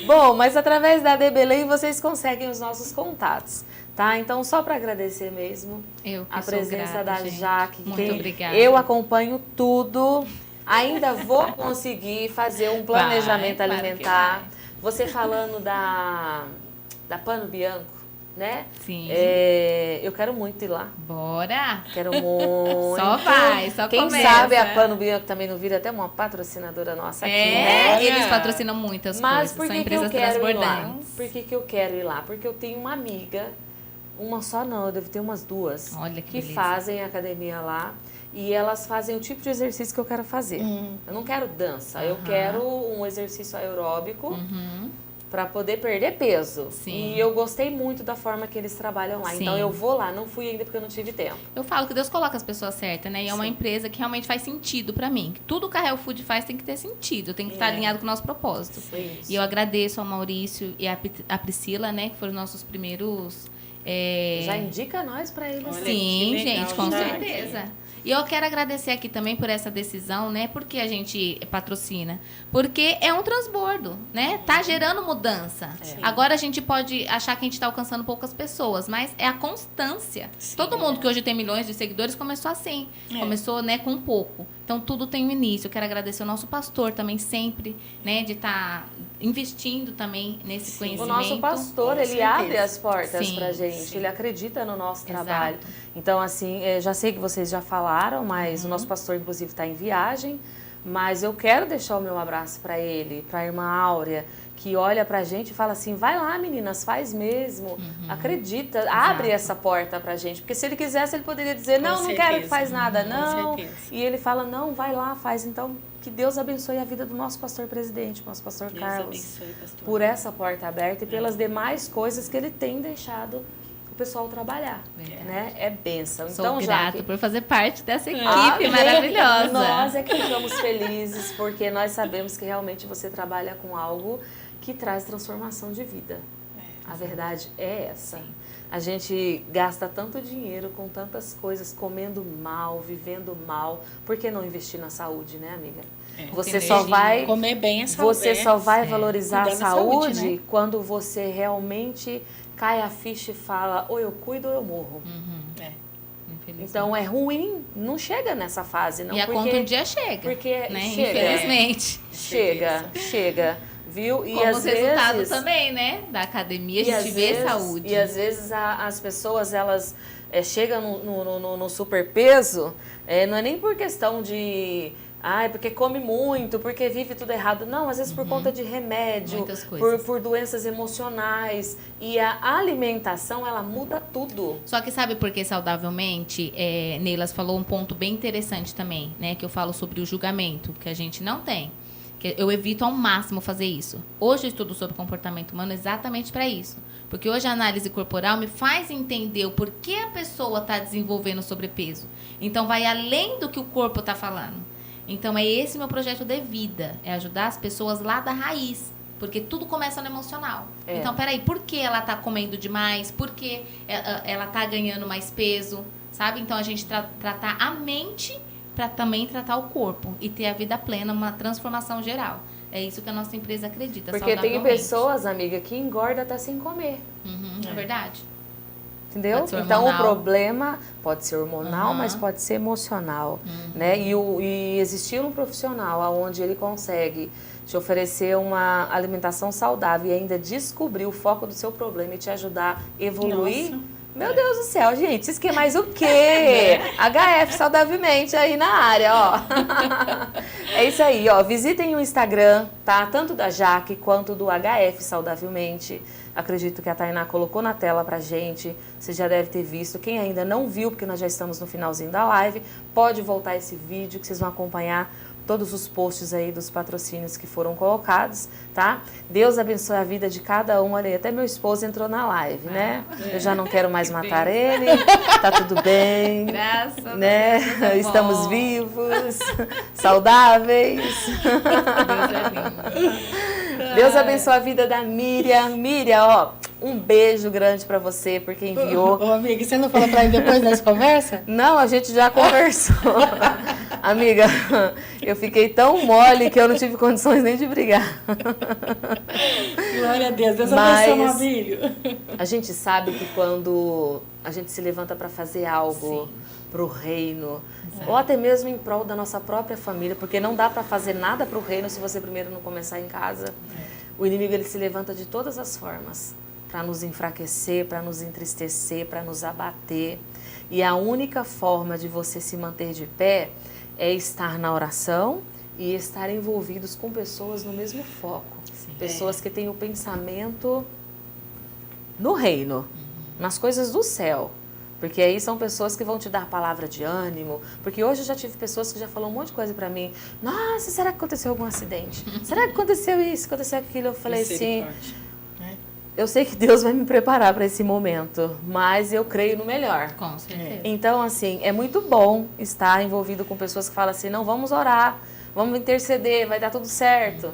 Bom, mas através da De Belém vocês conseguem os nossos contatos, tá? Então, só para agradecer mesmo Eu que a sou presença grata, da gente. Jaque. Muito obrigada. Eu acompanho tudo. Ainda vou conseguir fazer um planejamento Vai, claro que alimentar. vai. Você falando da Pano Bianco, né? Sim. Eu quero muito ir lá. Bora. Quero muito. Só vai, só Quem começa. sabe a Pano Bianco também não vira até uma patrocinadora nossa aqui, né? É, eles patrocinam muitas Mas coisas. por São que que eu empresas quero ir lá? transbordantes. Por que que eu quero ir lá? Porque eu tenho uma amiga, uma só não, eu devo ter umas duas, Olha que que beleza. fazem academia lá e elas fazem o tipo de exercício que eu quero fazer. Eu não quero dança, eu quero um exercício aeróbico para poder perder peso. Sim. E eu gostei muito da forma que eles trabalham lá. Sim. Então eu vou lá, não fui ainda porque eu não tive tempo. Eu falo que Deus coloca as pessoas certas, né? E é uma Sim. empresa que realmente faz sentido pra mim. Tudo que a Real Food faz tem que ter sentido, tem que estar alinhado com o nosso propósito. Isso. E eu agradeço ao Maurício e a Priscila, né? Que foram os nossos primeiros... Já indica nós para eles. Olha, Sim, que legal, gente, com já. certeza. E eu quero agradecer aqui também por essa decisão, né? Porque a gente patrocina. Porque é um transbordo, né? Tá gerando mudança. Agora a gente pode achar que a gente está alcançando poucas pessoas, mas é a constância. Sim, Todo mundo que hoje tem milhões de seguidores começou assim. É. Começou, né, com pouco. Então tudo tem um início. Eu quero agradecer ao nosso pastor também sempre, né? De estar investindo também nesse O conhecimento. nosso pastor, Com ele certeza. abre as portas Sim, pra gente, sim. ele acredita no nosso Exato. trabalho. Então, assim, já sei que vocês já falaram, mas Uhum. o nosso pastor, inclusive, está em viagem. Mas eu quero deixar o meu abraço para ele, para a irmã Áurea, que olha pra gente e fala assim, vai lá, meninas, faz mesmo, Uhum. acredita, abre essa porta pra gente. Porque se ele quisesse, ele poderia dizer, Com não, não quero que certeza. faz nada, Com não. certeza. E ele fala, não, vai lá, faz. Então, que Deus abençoe a vida do nosso pastor presidente, nosso pastor Deus Carlos, abençoe, pastor. por essa porta aberta e pelas demais coisas que ele tem deixado o pessoal trabalhar, Verdade. né? É bênção. Sou Então, grata Jaque, por fazer parte dessa equipe amém. maravilhosa. Nós é que ficamos felizes porque nós sabemos que realmente você trabalha com algo que traz transformação de vida. A verdade é essa. Sim. A gente gasta tanto dinheiro com tantas coisas, comendo mal, vivendo mal. Por que não investir na saúde, né, amiga? Você só vai comer bem a saúde. Você só vai valorizar a Cuidar da saúde, saúde, né? quando você realmente cai a ficha e fala, ou eu cuido ou eu morro. Infelizmente. Então é ruim, não chega nessa fase, não. E a conta um dia chega. Porque né? chega. Infelizmente. Chega, viu? E Como às os resultados vezes também, né? Da academia, a e às gente vê vezes- saúde. E às vezes as pessoas, elas chegam no superpeso, não é nem por questão de... Ai, porque come muito, porque vive tudo errado. Não, às vezes por conta de remédio, Muitas coisas. por doenças emocionais. E a alimentação, ela muda tudo. Só que sabe por que saudavelmente? Neilas falou um ponto bem interessante também, né? Que eu falo sobre o julgamento, que a gente não tem. Que eu evito ao máximo fazer isso. Hoje eu estudo sobre comportamento humano exatamente para isso. Porque hoje a análise corporal me faz entender o porquê a pessoa está desenvolvendo sobrepeso. Então vai além do que o corpo está falando. Então é esse meu projeto de vida, é ajudar as pessoas lá da raiz, porque tudo começa no emocional. Então, peraí, por que ela tá comendo demais? Por que ela tá ganhando mais peso? Sabe? Então, a gente tratar a mente para também tratar o corpo e ter a vida plena, uma transformação geral. É isso que a nossa empresa acredita, Porque tem saudavelmente. pessoas, amiga, que engorda até sem comer. É verdade. Entendeu? Pode ser Então o hormonal. problema pode ser hormonal, Uhum. mas pode ser emocional, né? E existir um profissional onde ele consegue te oferecer uma alimentação saudável e ainda descobrir o foco do seu problema e te ajudar a evoluir. Nossa. Meu Deus do céu, gente, isso que é mais o quê? HF saudavelmente aí na área, ó. É isso aí, ó. Visitem o Instagram, tá? Tanto da Jaque quanto do HF saudavelmente. Acredito que a Tainá colocou na tela pra gente. Você já deve ter visto. Quem ainda não viu, porque nós já estamos no finalzinho da live, pode voltar esse vídeo que vocês vão acompanhar todos os posts aí dos patrocínios que foram colocados, tá? Deus abençoe a vida de cada um. Olha aí, até meu esposo entrou na live, né? Eu já não quero mais matar ele. Tá tudo bem. Graças a Né? Deus, tá bom. Estamos vivos, saudáveis. Deus é lindo. Deus abençoe a vida da Miriam. Miriam, ó, um beijo grande pra você, porque enviou. Ô, amiga, você não falou pra mim depois dessa conversa? Não, a gente já conversou. Amiga, eu fiquei tão mole que eu não tive condições nem de brigar. Glória a Deus. Deus Mas- abençoe, Mabílio. A gente sabe que quando a gente se levanta para fazer algo pro reino, ou até mesmo em prol da nossa própria família, porque não dá para fazer nada pro reino se você primeiro não começar em casa. O inimigo, ele se levanta de todas as formas para nos enfraquecer, para nos entristecer, para nos abater. E a única forma de você se manter de pé é estar na oração e estar envolvidos com pessoas no mesmo foco. Pessoas que têm o pensamento no reino, nas coisas do céu. Porque aí são pessoas que vão te dar palavra de ânimo. Porque hoje eu já tive pessoas que já falaram um monte de coisa pra mim. Nossa, será que aconteceu algum acidente? Será que aconteceu isso, aconteceu aquilo? Eu falei assim, Misericórdia. eu sei que Deus vai me preparar para esse momento, mas eu creio no melhor. Com certeza. Então, assim, é muito bom estar envolvido com pessoas que falam assim, não, vamos orar, vamos interceder, vai dar tudo certo,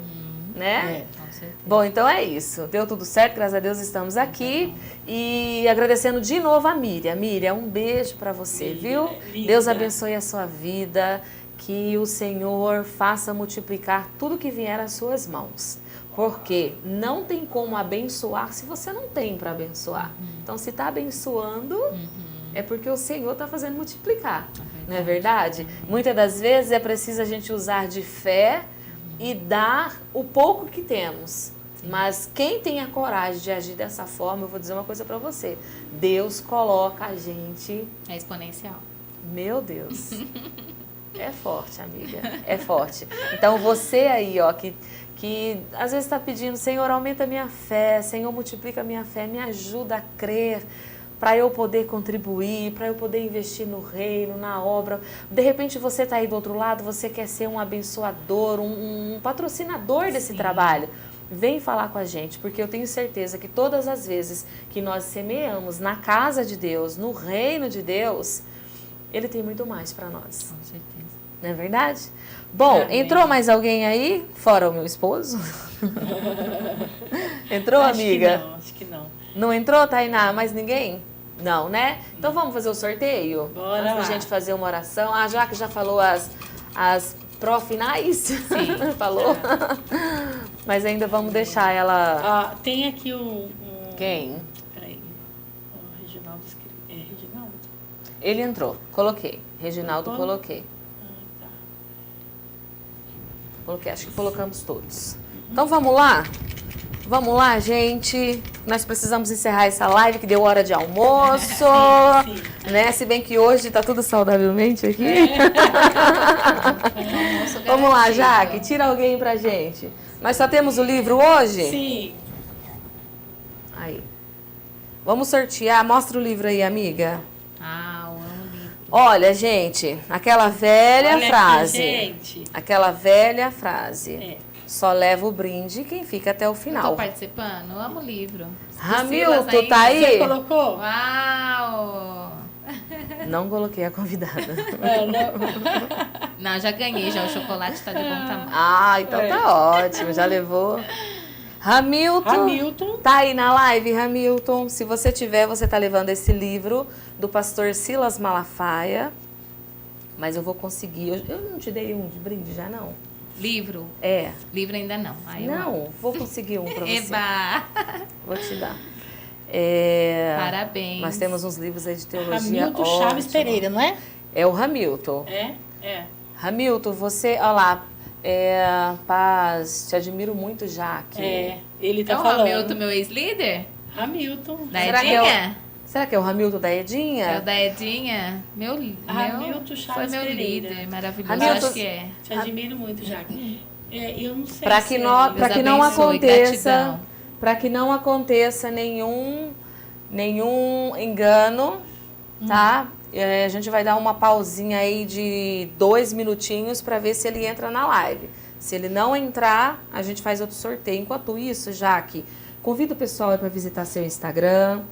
né? Com certeza. Bom, então é isso. Deu tudo certo, graças a Deus estamos aqui. E agradecendo de novo a Miriam. Miriam, um beijo para você, Miriam, viu? linda. Deus abençoe a sua vida, que o Senhor faça multiplicar tudo que vier às suas mãos. Porque não tem como abençoar se você não tem para abençoar. Então, se está abençoando, é porque o Senhor está fazendo multiplicar. Não é verdade? Muitas das vezes é preciso a gente usar de fé e dar o pouco que temos. Mas quem tem a coragem de agir dessa forma, eu vou dizer uma coisa para você. Deus coloca a gente... É exponencial. Meu Deus. É forte, amiga. É forte. Então, você aí, ó, que às vezes está pedindo, Senhor, aumenta a minha fé, Senhor, multiplica a minha fé, me ajuda a crer, para eu poder contribuir, para eu poder investir no reino, na obra. De repente você está aí do outro lado, você quer ser um abençoador, um patrocinador desse trabalho. Vem falar com a gente, porque eu tenho certeza que todas as vezes que nós semeamos na casa de Deus, no reino de Deus, Ele tem muito mais para nós. Com certeza. Não é verdade? Bom, Amém. entrou mais alguém aí, fora o meu esposo? Entrou, Acho amiga? Que não, acho que não. Não entrou, Tainá? Mais ninguém? Não, né? Então vamos fazer o sorteio? Bora Antes da lá. gente fazer uma oração. A Jaque já falou as pró-finais? Sim. Falou? Mas ainda vamos deixar ela... Tem aqui um... Quem? Peraí. O Reginaldo escreveu. É Reginaldo? Ele entrou. Coloquei. Reginaldo, Colocou? coloquei. Tá. Coloquei. Acho que colocamos todos. Então vamos lá? Vamos lá, gente. Nós precisamos encerrar essa live que deu hora de almoço. Sim. Né? Se bem que hoje tá tudo saudavelmente aqui. Almoço Vamos lá, garantido. Jaque, tira alguém pra gente. Nós só temos o livro hoje? Sim. Aí. Vamos sortear. Mostra o livro aí, amiga. Ah, eu amo livro. Olha, gente, aquela velha Olha frase. aqui, gente. Aquela velha frase. É. Só leva o brinde quem fica até o Eu tô final. participando, eu amo livro. Hamilton, Silas tá ainda. Você aí? colocou? Uau! Não coloquei a convidada. Não, já ganhei, já o chocolate tá de bom tamanho. Ah, então tá ótimo, já levou. Hamilton. Hamilton. Tá aí na live, Hamilton. Se você tiver, você tá levando esse livro do pastor Silas Malafaia. Mas eu vou conseguir. Eu não te dei um de brinde já, não? Livro? É. Livro ainda não. Ai, eu amo. Não, vou conseguir um pra você. Eba! Vou te dar. É, Parabéns. nós temos uns livros aí de teologia. Hamilton Chaves ótimo. Pereira, não é? É o Hamilton. É. Hamilton, você, olha lá, Paz, te admiro muito, Jaque. Ele tá É o falando. Hamilton, meu ex-líder? Hamilton. Da Será que é o- Edinha? Será que é o Hamilton da Edinha? É o da Edinha? Hamilton Foi Chaves meu Pereira. líder, maravilhoso. Hamilton- Acho que é. Te admiro muito, Jaque. Eu não sei Para se que, é não, ele. pra Deus que não abençoe, aconteça, gratidão. para que não aconteça nenhum engano, tá? A gente vai dar uma pausinha aí de 2 minutinhos para ver se ele entra na live. Se ele não entrar, a gente faz outro sorteio. Enquanto isso, Jaque, convida o pessoal para visitar seu Instagram.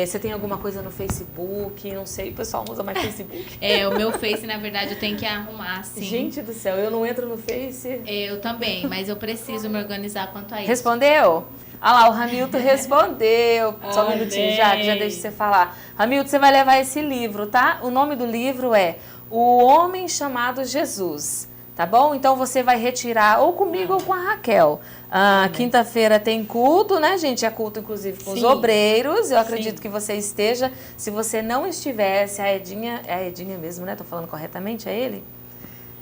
Você tem alguma coisa no Facebook? Não sei, o pessoal não usa mais Facebook. O meu Face, na verdade, eu tenho que arrumar, sim. Gente do céu, eu não entro no Face. Eu também, mas eu preciso me organizar quanto a isso. Respondeu? Ah lá, o Hamilton respondeu. Só um Olha minutinho, já deixa você falar. Hamilton, você vai levar esse livro, tá? O nome do livro é O Homem Chamado Jesus, tá bom? Então você vai retirar ou comigo ou com a Raquel. Quinta-feira tem culto, né, gente? É culto, inclusive, com os Sim. obreiros. Eu acredito Sim. que você esteja. Se você não estivesse, a Edinha... É a Edinha mesmo, né? Tô falando corretamente, é ele?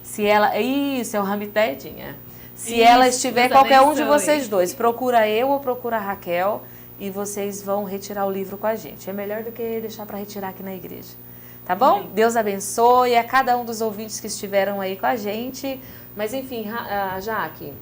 Se ela... Isso, é o Hamilton da Edinha. Se Isso, ela estiver, Deus qualquer um de abençoe. vocês dois, procura eu ou procura a Raquel e vocês vão retirar o livro com a gente. É melhor do que deixar para retirar aqui na igreja. Tá bom? Amém. Deus abençoe a cada um dos ouvintes que estiveram aí com a gente. Mas enfim, Jaque,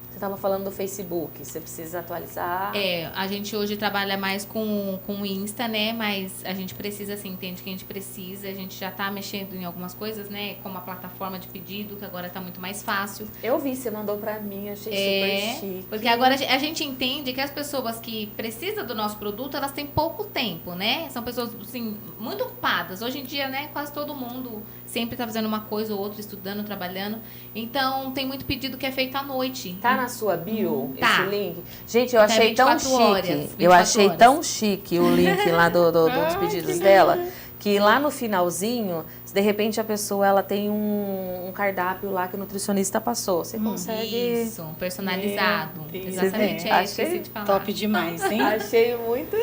você estava falando do Facebook, você precisa atualizar. A gente hoje trabalha mais com o Insta, né? Mas a gente precisa, assim, entende que a gente precisa. A gente já tá mexendo em algumas coisas, né? Como a plataforma de pedido, que agora tá muito mais fácil. Eu vi, você mandou para mim, achei super chique. Porque agora a gente entende que as pessoas que precisam do nosso produto, elas têm pouco tempo, né? São pessoas, assim, muito ocupadas. Hoje em dia, né, quase todo mundo sempre tá fazendo uma coisa ou outra, estudando, trabalhando. Então, tem muito pedido que é feito à noite. Tá na sua bio Tá. esse link? Gente, eu Até achei tão 24 horas, chique. 24 Eu achei horas. tão chique o link lá dos pedidos dela, que lá no finalzinho, se de repente a pessoa ela tem um cardápio lá que o nutricionista passou, você consegue... Isso, personalizado. Meu Deus. Exatamente, Você vê? esqueci de falar. Top demais, hein? Achei muito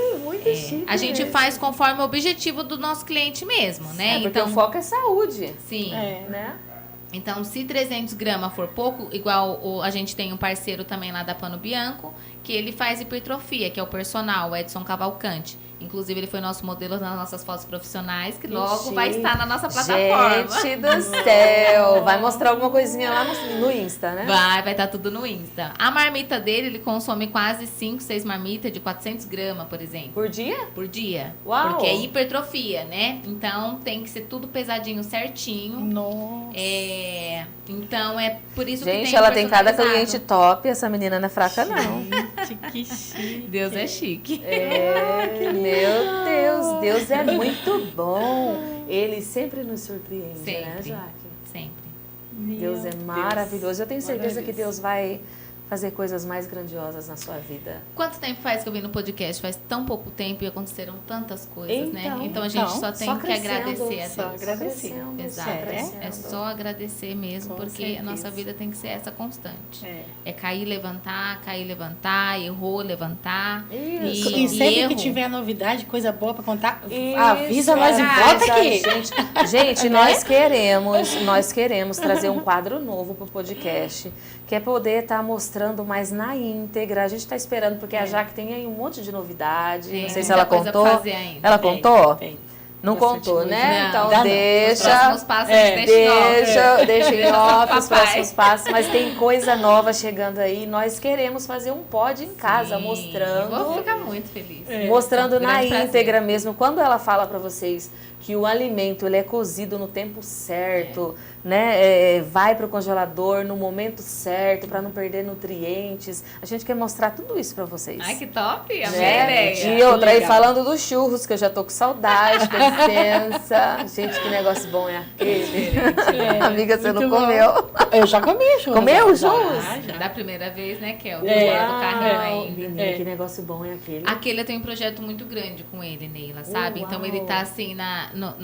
chique. A gente mesmo. faz conforme o objetivo do nosso cliente mesmo, né? Porque Então, o foco é saúde, sim. né? Então, se 300 gramas for pouco, igual a gente tem um parceiro também lá da Pano Bianco, que ele faz hipertrofia, que é o personal, o Edson Cavalcante. Inclusive, ele foi nosso modelo nas nossas fotos profissionais, que logo vai estar na nossa plataforma. Gente do céu! Vai mostrar alguma coisinha lá no Insta, né? Vai estar tudo no Insta. A marmita dele, ele consome quase 5, 6 marmitas de 400 gramas, por exemplo. Por dia? Por dia. Uau! Porque é hipertrofia, né? Então, tem que ser tudo pesadinho, certinho. Nossa. Então, é por isso que tem Gente, o ela tem cada personalizado. cliente top, essa menina não é fraca, não. Gente, que chique. Deus é chique. Meu Deus, Deus é muito bom. Ele sempre nos surpreende, né, Sempre. Jaque? Sempre. Deus é maravilhoso. Eu tenho certeza que Deus vai fazer coisas mais grandiosas na sua vida. Quanto tempo faz que eu vim no podcast? Faz tão pouco tempo e aconteceram tantas coisas, né? Então a gente só tem que agradecer a Deus. Só agradecer. Exato. É só agradecer mesmo, porque a nossa vida tem que ser essa constante. É cair, levantar, errou, levantar. Isso. E sempre que tiver novidade, coisa boa para contar, Isso, avisa nós e volta aqui. Gente, nós queremos trazer um quadro novo pro podcast, que é poder estar mostrando mais na íntegra. A gente está esperando, porque a Jaque tem aí um monte de novidade. Não sei se ela contou. Ela contou? Tem. Não contou, né? Não, então deixa. Os próximos passos deixa em off os próximos passos. Mas tem coisa nova chegando aí. Nós queremos fazer um pod em casa, mostrando. Eu vou ficar muito feliz. Mostrando na íntegra mesmo. Quando ela fala para vocês que o alimento ele é cozido no tempo certo, né? Vai para o congelador no momento certo para não perder nutrientes. A gente quer mostrar tudo isso para vocês. Ai, que top! Amei a ideia. E outra aí falando dos churros, que eu já tô com saudade, com licença. Gente, que negócio bom é aquele. Amiga, você não comeu? Eu já comi churros. Comeu os churros? Já. Da primeira vez, né, Kel? Do carrinho ainda. Que negócio bom é aquele. Aquele eu tenho um projeto muito grande com ele, Neila, sabe? Então ele tá assim,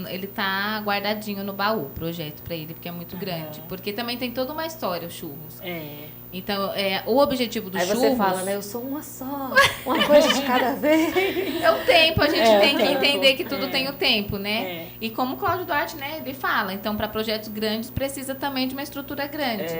ele tá guardadinho no baú, o projeto pra ele, porque é muito grande. Porque também tem toda uma história, os churros. Então, o objetivo do churros... Aí você fala, né? Eu sou uma só, uma coisa de cada vez. É o tempo, a gente tem que entender que tudo tem o tempo, né? E como o Cláudio Duarte, né, ele fala, então, para projetos grandes, precisa também de uma estrutura grande.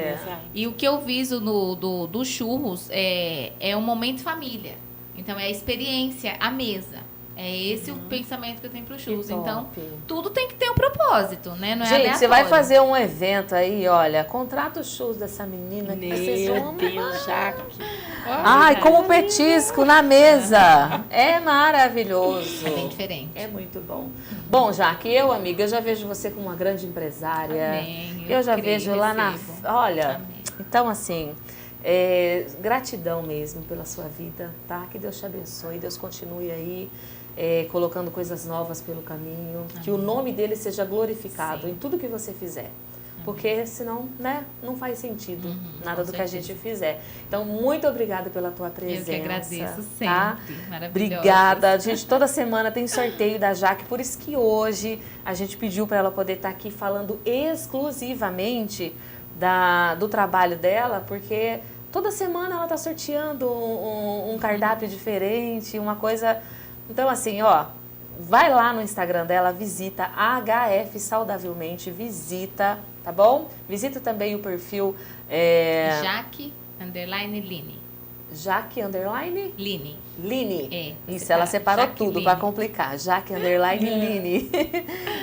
E o que eu viso do churros é um momento família. Então, é a experiência, a mesa. É esse o pensamento que eu tenho para os churros. Então, tudo tem que ter um propósito, né? Não é aleatório. Você vai fazer um evento aí, olha, contrata os churros dessa menina que vocês vão amar. Ai, como petisco na mesa. É maravilhoso. É bem diferente. É muito bom. Bom, Jaque, amiga, eu já vejo você como uma grande empresária. Amém. Eu já vejo lá na... Olha, então assim... gratidão mesmo pela sua vida, tá? Que Deus te abençoe, Deus continue aí colocando coisas novas pelo caminho, que o nome dele seja glorificado em tudo que você fizer, porque senão, né, não faz sentido nada do que a gente fizer. Então, muito obrigada pela tua presença. Eu que agradeço sempre, tá? maravilhosa. Obrigada. Gente, toda semana tem sorteio da Jaque, por isso que hoje a gente pediu para ela poder estar aqui falando exclusivamente do trabalho dela, porque toda semana ela está sorteando um cardápio diferente, uma coisa... Então, assim, vai lá no Instagram dela, visita HF Saudavelmente, visita, tá bom? Visita também o perfil... Jaque_Line. Jaque_Line? Line. Isso, ela tá, separou Jaque tudo Line. para complicar. Jaque_Line.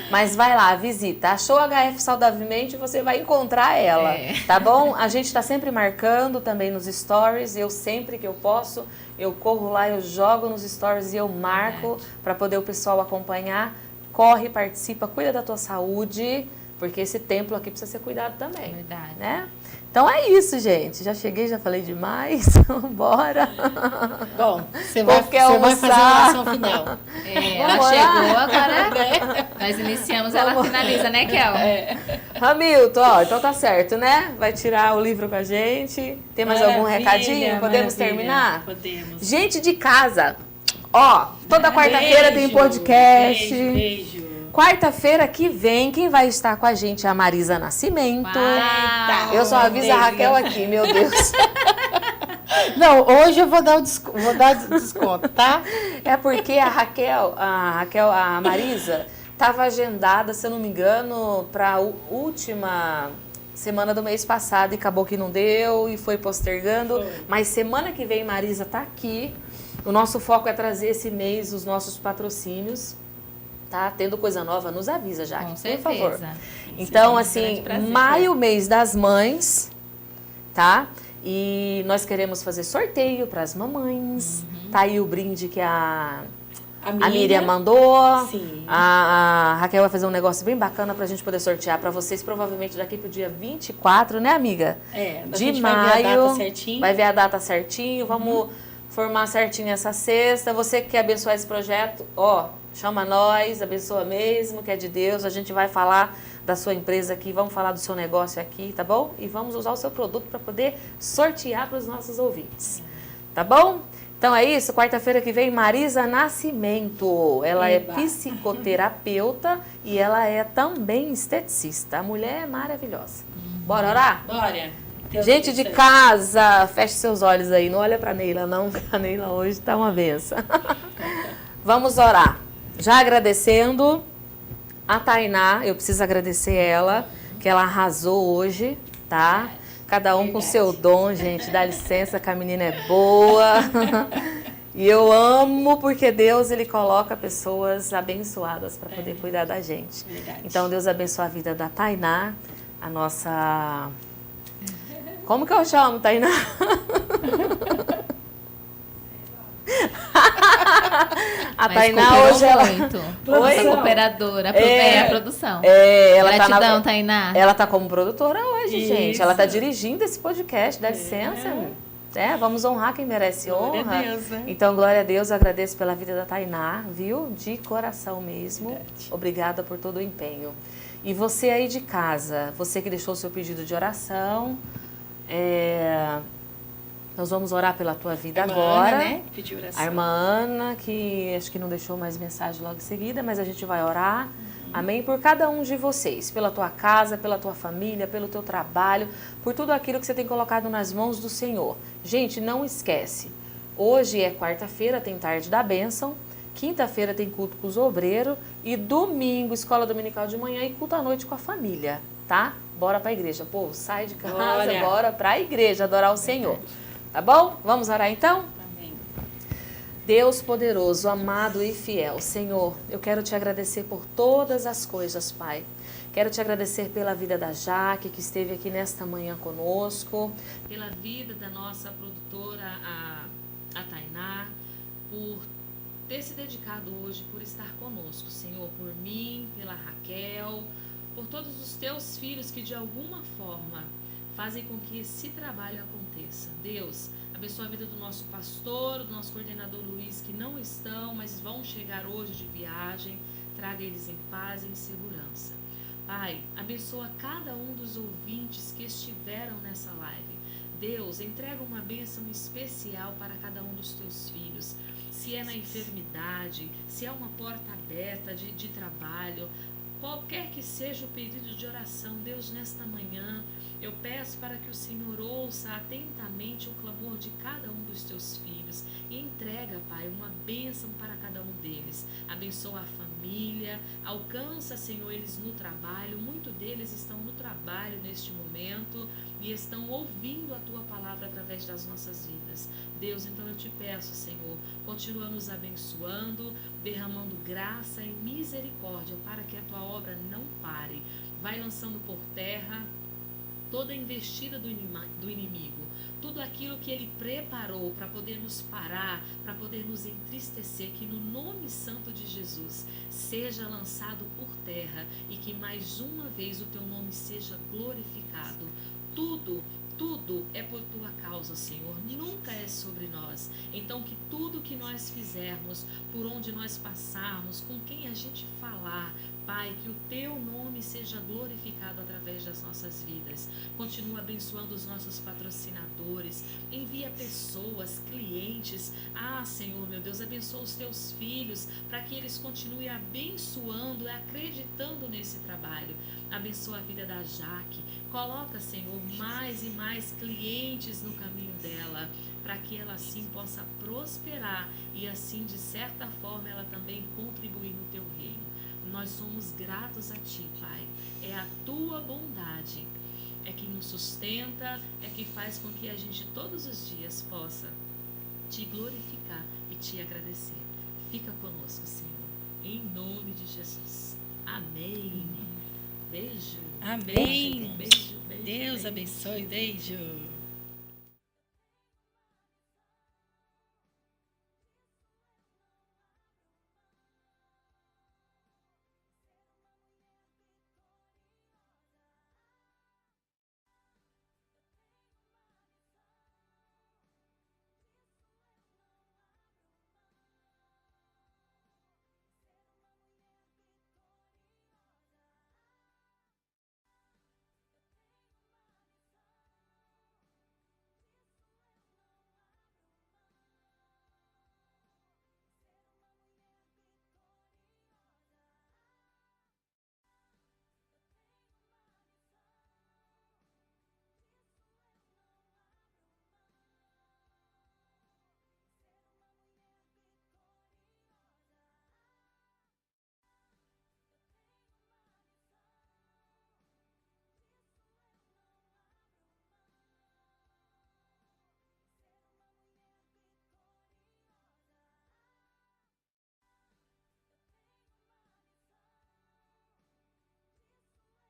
Mas vai lá, visita. Achou HF Saudavelmente, você vai encontrar ela, tá bom? A gente está sempre marcando também nos stories. Eu sempre que eu posso, eu corro lá, eu jogo nos stories e eu marco para poder o pessoal acompanhar. Corre, participa, cuida da tua saúde, porque esse templo aqui precisa ser cuidado também. Verdade. Né? Então é isso, gente. Já cheguei, já falei demais. Bora. Bom, você vai fazer a oração final. Ela chegou agora. Nós iniciamos, ela finaliza, né, Kel? Hamilton, então tá certo, né? Vai tirar o livro com a gente. Tem mais algum recadinho? Podemos terminar? Podemos. Gente de casa, toda quarta-feira tem podcast. Beijo. Quarta-feira que vem, quem vai estar com a gente é a Marisa Nascimento. Eita, eu só aviso a Raquel aqui, meu Deus. Não, hoje eu vou dar desconto, tá? É porque a Marisa estava agendada, se eu não me engano, para a última semana do mês passado e acabou que não deu e foi postergando. Mas semana que vem Marisa tá aqui. O nosso foco é trazer esse mês os nossos patrocínios. Tá? Tendo coisa nova, nos avisa, Jaque, por favor. Então, assim, maio, mês das mães, tá? E nós queremos fazer sorteio para as mamães. Tá aí o brinde que a Miriam mandou. Sim. A Raquel vai fazer um negócio bem bacana pra gente poder sortear para vocês, provavelmente daqui pro dia 24, né, amiga? De maio. Vai ver a data certinho. Vai ver a data certinho. formar certinho essa cesta. Você que quer abençoar esse projeto, ó, chama nós, abençoa mesmo, que é de Deus. A gente vai falar da sua empresa aqui, vamos falar do seu negócio aqui, tá bom? E vamos usar o seu produto para poder sortear para os nossos ouvintes, tá bom? Então é isso, quarta-feira que vem, Marisa Nascimento. Ela é psicoterapeuta e ela é também esteticista. A mulher é maravilhosa. Bora orar? Bora. Gente de casa, feche seus olhos aí. Não olha pra Neila, não. A Neila hoje tá uma benção. Vamos orar. Já agradecendo a Tainá, eu preciso agradecer ela, que ela arrasou hoje, tá? Cada um com seu dom, gente. Dá licença que a menina é boa. E eu amo porque Deus, ele coloca pessoas abençoadas para poder cuidar da gente. Verdade. Então, Deus abençoa a vida da Tainá, a nossa... Como que eu chamo, Tainá? A Mas Tainá cooperou hoje ela... muito. Oi? Nossa cooperadora, a produção. Ela Gratidão, tá Tainá. Ela tá como produtora hoje, Isso. gente. Ela tá dirigindo esse podcast, dá licença. Vamos honrar quem merece Glória honra. a Deus, né? Então, glória a Deus, eu agradeço pela vida da Tainá, viu? De coração mesmo. Verdade. Obrigada por todo o empenho. E você aí de casa, você que deixou o seu pedido de oração, nós vamos orar pela tua vida Irmã agora. Ana, né? Pediu oração. A irmã Ana, que acho que não deixou mais mensagem logo em seguida, mas a gente vai orar. Amém? Por cada um de vocês, pela tua casa, pela tua família, pelo teu trabalho, por tudo aquilo que você tem colocado nas mãos do Senhor. Gente, não esquece. Hoje é quarta-feira, tem tarde da bênção. Quinta-feira tem culto com os obreiros. E domingo, escola dominical de manhã e culto à noite com a família, tá? Bora pra igreja. Povo, sai de casa, Glória. bora pra igreja adorar o Senhor. Tá bom? Vamos orar então? Amém. Deus poderoso, amado e fiel, Senhor, eu quero te agradecer por todas as coisas, Pai. Quero te agradecer pela vida da Jaque, que esteve aqui nesta manhã conosco, pela vida da nossa produtora, a Tainá, por ter se dedicado hoje, por estar conosco, Senhor, por mim, pela Raquel, por todos os teus filhos que de alguma forma fazem com que esse trabalho aconteça. Deus, abençoa a vida do nosso pastor, do nosso coordenador Luiz, que não estão, mas vão chegar hoje de viagem. Traga eles em paz e em segurança. Pai, abençoa cada um dos ouvintes que estiveram nessa live. Deus, entrega uma bênção especial para cada um dos teus filhos. Se é na enfermidade, se é uma porta aberta de trabalho, qualquer que seja o pedido de oração, Deus, nesta manhã, eu peço para que o Senhor ouça atentamente o clamor de cada um dos teus filhos e entrega, Pai, uma bênção para cada um deles. Abençoa a família, alcança, Senhor, eles no trabalho. Muitos deles estão no trabalho neste momento e estão ouvindo a Tua palavra através das nossas vidas. Deus, então eu te peço, Senhor, continua nos abençoando, derramando graça e misericórdia para que a Tua obra não pare. Vai lançando por terra toda a investida do inimigo, tudo aquilo que ele preparou para poder nos parar, para poder nos entristecer, que no nome santo de Jesus seja lançado por terra e que mais uma vez o teu nome seja glorificado. Tudo é por tua causa, Senhor, nunca é sobre nós. Então que tudo que nós fizermos, por onde nós passarmos, com quem a gente falar, Pai, que o teu nome seja glorificado através das nossas vidas. Continua abençoando os nossos patrocinadores, envia pessoas, clientes. Senhor, meu Deus, abençoa os teus filhos, para que eles continuem abençoando e acreditando nesse trabalho. Abençoa a vida da Jaque. Coloca, Senhor, mais e mais clientes no caminho dela, para que ela assim possa prosperar e assim, de certa forma, ela também contribuir no teu reino. Nós somos gratos a Ti, Pai. É a Tua bondade, é que nos sustenta, é que faz com que a gente todos os dias possa Te glorificar e Te agradecer. Fica conosco, Senhor, em nome de Jesus. Amém. Beijo. Amém. Beijo. Deus abençoe. Beijo.